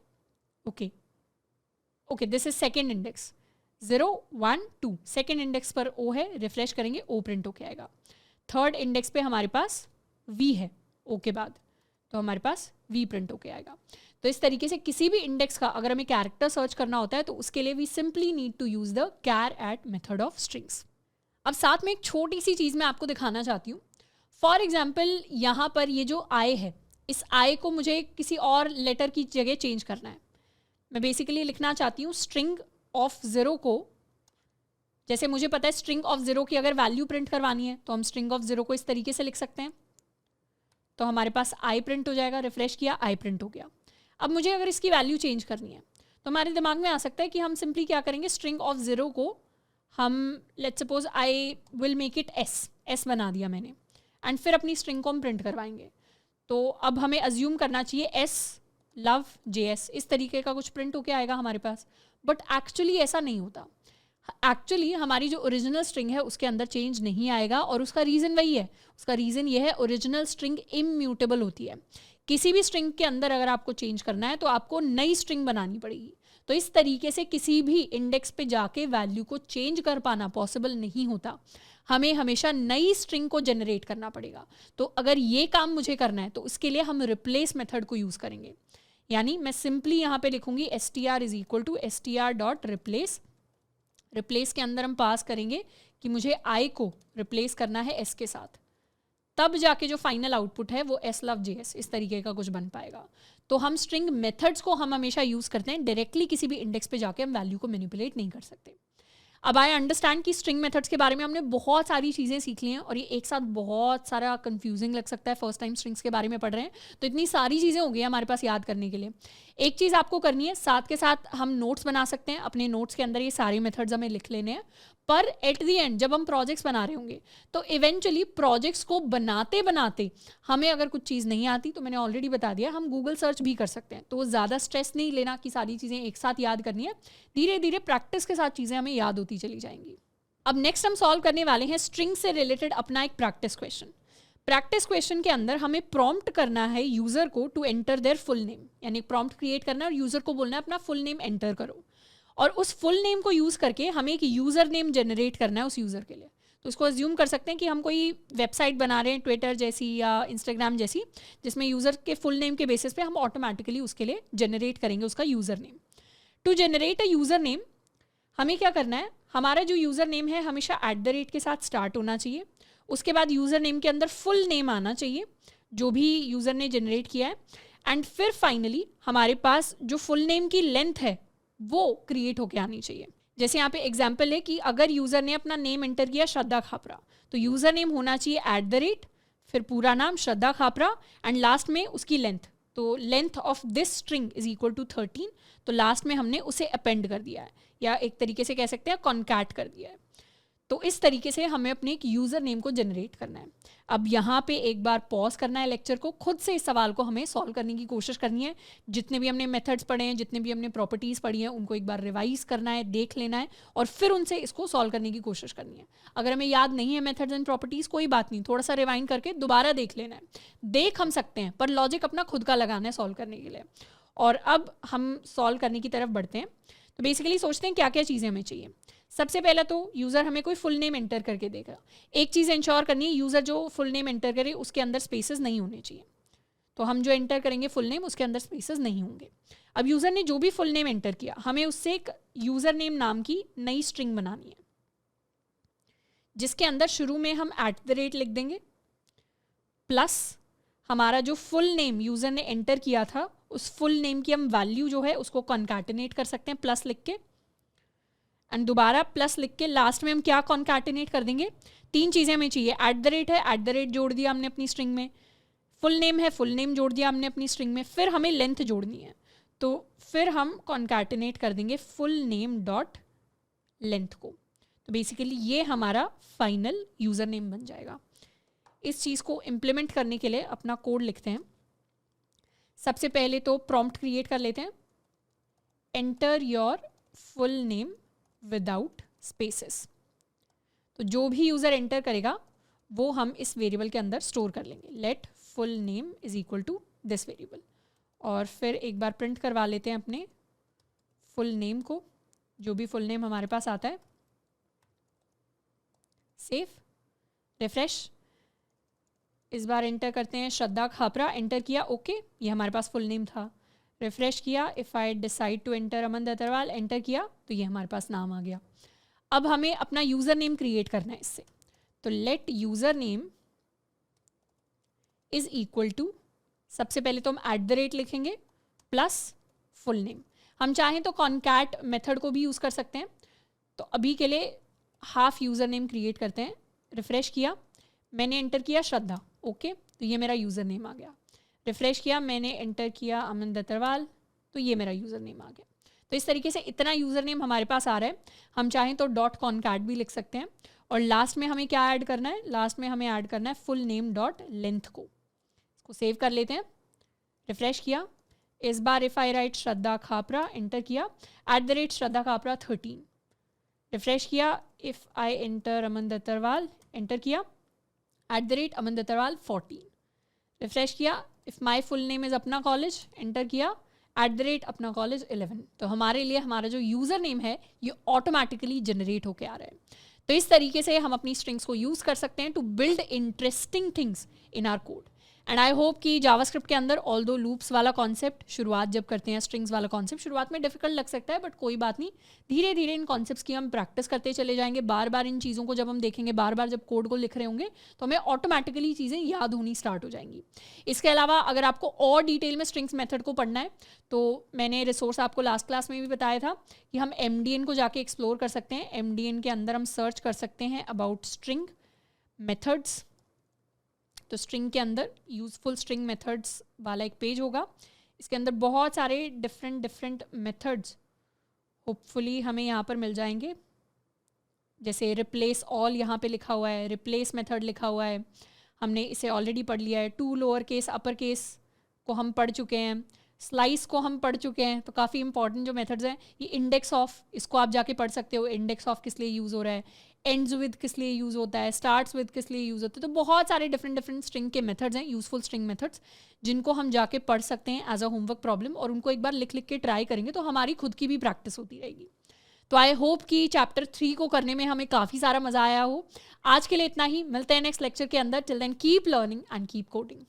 okay this is 2nd index, 0 1 2, 2nd index पर ओ है, रिफ्रेश करेंगे ओ प्रिंट होके आएगा। 3rd इंडेक्स पे हमारे पास वी है ओ के बाद, तो हमारे पास वी प्रिंट होके आएगा। तो इस तरीके से किसी भी इंडेक्स का अगर हमें कैरेक्टर सर्च करना होता है तो उसके लिए we simply need to use the char at method of strings. अब साथ में एक छोटी सी चीज़ मैं आपको दिखाना चाहती हूँ। फॉर एग्जाम्पल यहाँ पर ये जो आई है, इस आई को मुझे किसी और लेटर की जगह चेंज करना है। मैं बेसिकली लिखना चाहती हूँ स्ट्रिंग ऑफ 0 को, जैसे मुझे पता है स्ट्रिंग ऑफ 0 की अगर वैल्यू प्रिंट करवानी है तो हम स्ट्रिंग ऑफ 0 को इस तरीके से लिख सकते हैं। तो हमारे पास आई प्रिंट हो जाएगा, रिफ्रेश किया आई प्रिंट हो गया। अब मुझे अगर इसकी वैल्यू चेंज करनी है तो हमारे दिमाग में आ सकता है कि हम सिंपली क्या करेंगे, स्ट्रिंग ऑफ 0 को हम let's suppose I will make it S बना दिया मैंने, एंड फिर अपनी स्ट्रिंग को हम प्रिंट करवाएंगे। तो अब हमें अज्यूम करना चाहिए एस लव JS इस तरीके का कुछ प्रिंट होके आएगा हमारे पास, बट एक्चुअली ऐसा नहीं होता। एक्चुअली हमारी जो ओरिजिनल स्ट्रिंग है उसके अंदर चेंज नहीं आएगा, और उसका रीज़न वही है। उसका रीज़न ये है, ओरिजिनल स्ट्रिंग इम्यूटेबल होती है। किसी भी स्ट्रिंग के अंदर अगर आपको चेंज करना है तो आपको नई स्ट्रिंग बनानी पड़ेगी। तो इस तरीके से किसी भी इंडेक्स पे जाके वैल्यू को चेंज कर पाना पॉसिबल नहीं होता। हमें हमेशा नई स्ट्रिंग को जनरेट करना पड़ेगा। तो अगर ये काम मुझे करना है तो उसके लिए हम रिप्लेस मेथड को यूज़ करेंगे। यानी मैं सिंपली यहाँ पे लिखूंगी str is equal to str.replace। Replace के अंदर हम पास करेंगे कि मुझे I को रिप्लेस करना है S के साथ, तब जाके जो फाइनल आउटपुट है वो S love JS इस तरीके का कुछ बन पाएगा। तो हम स्ट्रिंग मेथड्स को हम हमेशा यूज़ करते हैं, डायरेक्टली किसी भी इंडेक्स पे जाके हम वैल्यू को मैनिपुलेट नहीं कर सकते। अब आई अंडरस्टैंड कि स्ट्रिंग मेथड्स के बारे में हमने बहुत सारी चीज़ें सीख ली हैं, और ये एक साथ बहुत सारा कंफ्यूजिंग लग सकता है फर्स्ट टाइम स्ट्रिंग्स के बारे में पढ़ रहे हैं तो इतनी सारी चीज़ें हो गई हमारे पास याद करने के लिए। एक चीज़ आपको करनी है, साथ के साथ हम नोट्स बना सकते हैं, अपने नोट्स के अंदर ये सारे मेथड्स हमें लिख लेने हैं। पर एट दी एंड जब हम प्रोजेक्ट्स बना रहे होंगे तो इवेंचुअली प्रोजेक्ट्स को बनाते बनाते हमें अगर कुछ चीज़ नहीं आती तो मैंने ऑलरेडी बता दिया हम गूगल सर्च भी कर सकते हैं। तो ज़्यादा स्ट्रेस नहीं लेना कि सारी चीज़ें एक साथ याद करनी है, धीरे धीरे प्रैक्टिस के साथ चीज़ें हमें याद होती चली जाएंगी। अब नेक्स्ट हम सॉल्व करने वाले हैं स्ट्रिंग से रिलेटेड अपना एक प्रैक्टिस क्वेश्चन। प्रैक्टिस क्वेश्चन के अंदर हमें प्रॉम्प्ट करना है यूज़र को to enter their full name, यानी प्रॉम्प्ट क्रिएट करना है और यूज़र को बोलना है अपना फुल नेम एंटर करो, और उस फुल नेम को यूज़ करके हमें एक यूज़र नेम जनरेट करना है उस यूज़र के लिए। तो इसको अज्यूम कर सकते हैं कि हम कोई वेबसाइट बना रहे हैं, ट्विटर जैसी या इंस्टाग्राम जैसी, जिसमें यूज़र के फुल नेम के बेसिस पे हम ऑटोमेटिकली उसके लिए जनरेट करेंगे उसका user name. To generate a user name हमें क्या करना है, हमारा जो यूज़र नेम है हमेशा @ के साथ स्टार्ट होना चाहिए। उसके बाद यूज़र नेम के अंदर फुल नेम आना चाहिए जो भी यूज़र ने जनरेट किया है, एंड फिर फाइनली हमारे पास जो फुल नेम की लेंथ है वो क्रिएट होके आनी चाहिए। जैसे यहाँ पे एग्जाम्पल है कि अगर यूज़र ने अपना नेम एंटर किया श्रद्धा खापरा, तो यूज़र नेम होना चाहिए @ फिर पूरा नाम श्रद्धा खापरा एंड लास्ट में उसकी लेंथ। तो length of this string is equal to 13, तो लास्ट में हमने उसे अपेंड कर दिया है, या एक तरीके से कह सकते हैं कॉन्कैट कर दिया है। तो इस तरीके से हमें अपने एक यूज़र नेम को जनरेट करना है। अब यहाँ पे एक बार पॉज करना है लेक्चर को, खुद से इस सवाल को हमें सॉल्व करने की कोशिश करनी है। जितने भी हमने मेथड्स पढ़े हैं, जितने भी हमने प्रॉपर्टीज़ पढ़ी हैं, उनको एक बार रिवाइज करना है, देख लेना है, और फिर उनसे इसको सॉल्व करने की कोशिश करनी है। अगर हमें याद नहीं है मेथड्स एंड प्रॉपर्टीज़, कोई बात नहीं, थोड़ा सा रिवाइंड करके दोबारा देख लेना है। देख हम सकते हैं, पर लॉजिक अपना खुद का लगाना है सॉल्व करने के लिए। और अब हम सॉल्व करने की तरफ बढ़ते हैं। तो बेसिकली सोचते हैं क्या क्या चीज़ें हमें चाहिए। सबसे पहला तो यूज़र हमें कोई फुल नेम एंटर करके देगा। एक चीज़ इंश्योर करनी है, यूज़र जो फुल नेम एंटर करे उसके अंदर स्पेसेस नहीं होने चाहिए। तो हम जो एंटर करेंगे फुल नेम, उसके अंदर स्पेसेस नहीं होंगे। अब यूज़र ने जो भी फुल नेम एंटर किया, हमें उससे एक यूज़र नेम नाम की नई स्ट्रिंग बनानी है, जिसके अंदर शुरू में हम @ लिख देंगे, प्लस हमारा जो फुल नेम यूज़र ने एंटर किया था उस फुल नेम की हम वैल्यू जो है उसको कॉन्कैटिनेट कर सकते हैं प्लस लिख के, एंड दोबारा प्लस लिख के लास्ट में हम क्या कॉन्कैटिनेट कर देंगे। 3 चीज़ें हमें चाहिए, @ है, @ जोड़ दिया हमने अपनी स्ट्रिंग में, फुल नेम है, फुल नेम जोड़ दिया हमने अपनी स्ट्रिंग में, फिर हमें लेंथ जोड़नी है। तो फिर हम कॉन्कैटिनेट कर देंगे फुल नेम डॉट लेंथ को। तो बेसिकली ये हमारा फाइनल यूज़र नेम बन जाएगा। इस चीज़ को इम्प्लीमेंट करने के लिए अपना कोड लिखते हैं। सबसे पहले तो प्रॉम्प्ट क्रिएट कर लेते हैं, enter your full name without spaces. तो जो भी यूज़र एंटर करेगा वो हम इस वेरिएबल के अंदर स्टोर कर लेंगे, let full name is equal to this variable. और फिर एक बार प्रिंट करवा लेते हैं अपने फुल नेम को, जो भी फुल नेम हमारे पास आता है। सेव, रिफ्रेश, इस बार एंटर करते हैं श्रद्धा खापरा, एंटर किया, ओके, ये हमारे पास फुल नेम था। रिफ्रेश किया, if I decide to enter Aman Dattarwal, enter किया, तो ये हमारे पास नाम आ गया। अब हमें अपना यूज़र नेम क्रिएट करना है इससे। तो let user name is equal to, सबसे पहले तो हम @ लिखेंगे प्लस फुल नेम। हम चाहें तो कॉन्कैट मेथड को भी यूज़ कर सकते हैं। तो अभी के लिए हाफ यूज़र नेम क्रिएट करते हैं। रिफ्रेश किया, मैंने एंटर किया श्रद्धा, ओके, तो ये मेरा यूज़र नेम आ गया। रिफ्रेश किया, मैंने एंटर किया अमन दत्तरवाल, तो ये मेरा यूज़र नेम आ गया। तो इस तरीके से इतना यूज़र नेम हमारे पास आ रहा है। हम चाहें तो .concat भी लिख सकते हैं। और लास्ट में हमें क्या ऐड करना है, लास्ट में हमें ऐड करना है फुल नेम .length को। इसको सेव कर लेते हैं, रिफ्रेश किया। इस बार if I write Shraddha Khapra, enter किया, @श्रद्धा खापरा 13, रिफ्रेश किया। If I enter Aman Dattarwal, enter किया, @अमन दत्तरवाल 14, रिफ्रेश किया। If my full name is Apna college, enter किया, @अपना कॉलेज 11। तो हमारे लिए हमारा जो यूज़र नेम है ये ऑटोमेटिकली जनरेट होके आ रहा है। तो इस तरीके से हम अपनी स्ट्रिंग्स को यूज़ कर सकते हैं to build interesting things in our code. And I hope कि जावास्क्रिप्ट के अंदर ऑल दो लूप्स वाला कॉन्सेप्ट शुरुआत जब करते हैं, स्ट्रिंग्स वाला कॉन्सेप्ट शुरुआत में डिफिकल्ट लग सकता है, बट कोई बात नहीं, धीरे धीरे इन कॉन्सेप्ट्स की हम प्रैक्टिस करते चले जाएंगे। बार बार इन चीज़ों को जब हम देखेंगे, बार बार जब कोड को लिख रहे होंगे, तो हमें ऑटोमेटिकली चीज़ें याद होनी स्टार्ट हो जाएंगी। इसके अलावा अगर आपको और डिटेल में स्ट्रिंग्स मेथड को पढ़ना है, तो मैंने रिसोर्स आपको लास्ट क्लास में भी बताया था कि हम MDN को जाके एक्सप्लोर कर सकते हैं। MDN के अंदर हम सर्च कर सकते हैं अबाउट स्ट्रिंग मेथड्स। तो स्ट्रिंग के अंदर यूज़फुल स्ट्रिंग मेथड्स वाला एक पेज होगा, इसके अंदर बहुत सारे डिफरेंट मेथड्स होपफुली हमें यहाँ पर मिल जाएंगे। जैसे रिप्लेस ऑल यहाँ पे लिखा हुआ है, रिप्लेस मेथड लिखा हुआ है, हमने इसे ऑलरेडी पढ़ लिया है। To lower case upper case को हम पढ़ चुके हैं, स्लाइस को हम पढ़ चुके हैं। तो काफ़ी इंपॉर्टेंट जो मेथड्स हैं, ये इंडेक्स ऑफ, इसको आप जाके पढ़ सकते हो, इंडेक्स ऑफ किस लिए यूज़ हो रहा है, एंड्स विद किस लिए यूज़ होता है, स्टार्ट्स विद किस लिए यूज़ होता है। तो बहुत सारे डिफरेंट स्ट्रिंग के मेथड्स हैं, यूज़फुल स्ट्रिंग मेथड्स, जिनको हम जाके पढ़ सकते हैं एज अ होमवर्क प्रॉब्लम, और उनको एक बार लिख लिख के ट्राई करेंगे तो हमारी खुद की भी प्रैक्टिस होती रहेगी। तो आई होप कि चैप्टर 3 को करने में हमें काफ़ी सारा मज़ा आया हो। आज के लिए इतना ही, मिलते हैं नेक्स्ट लेक्चर के अंदर। Till then keep learning and keep coding.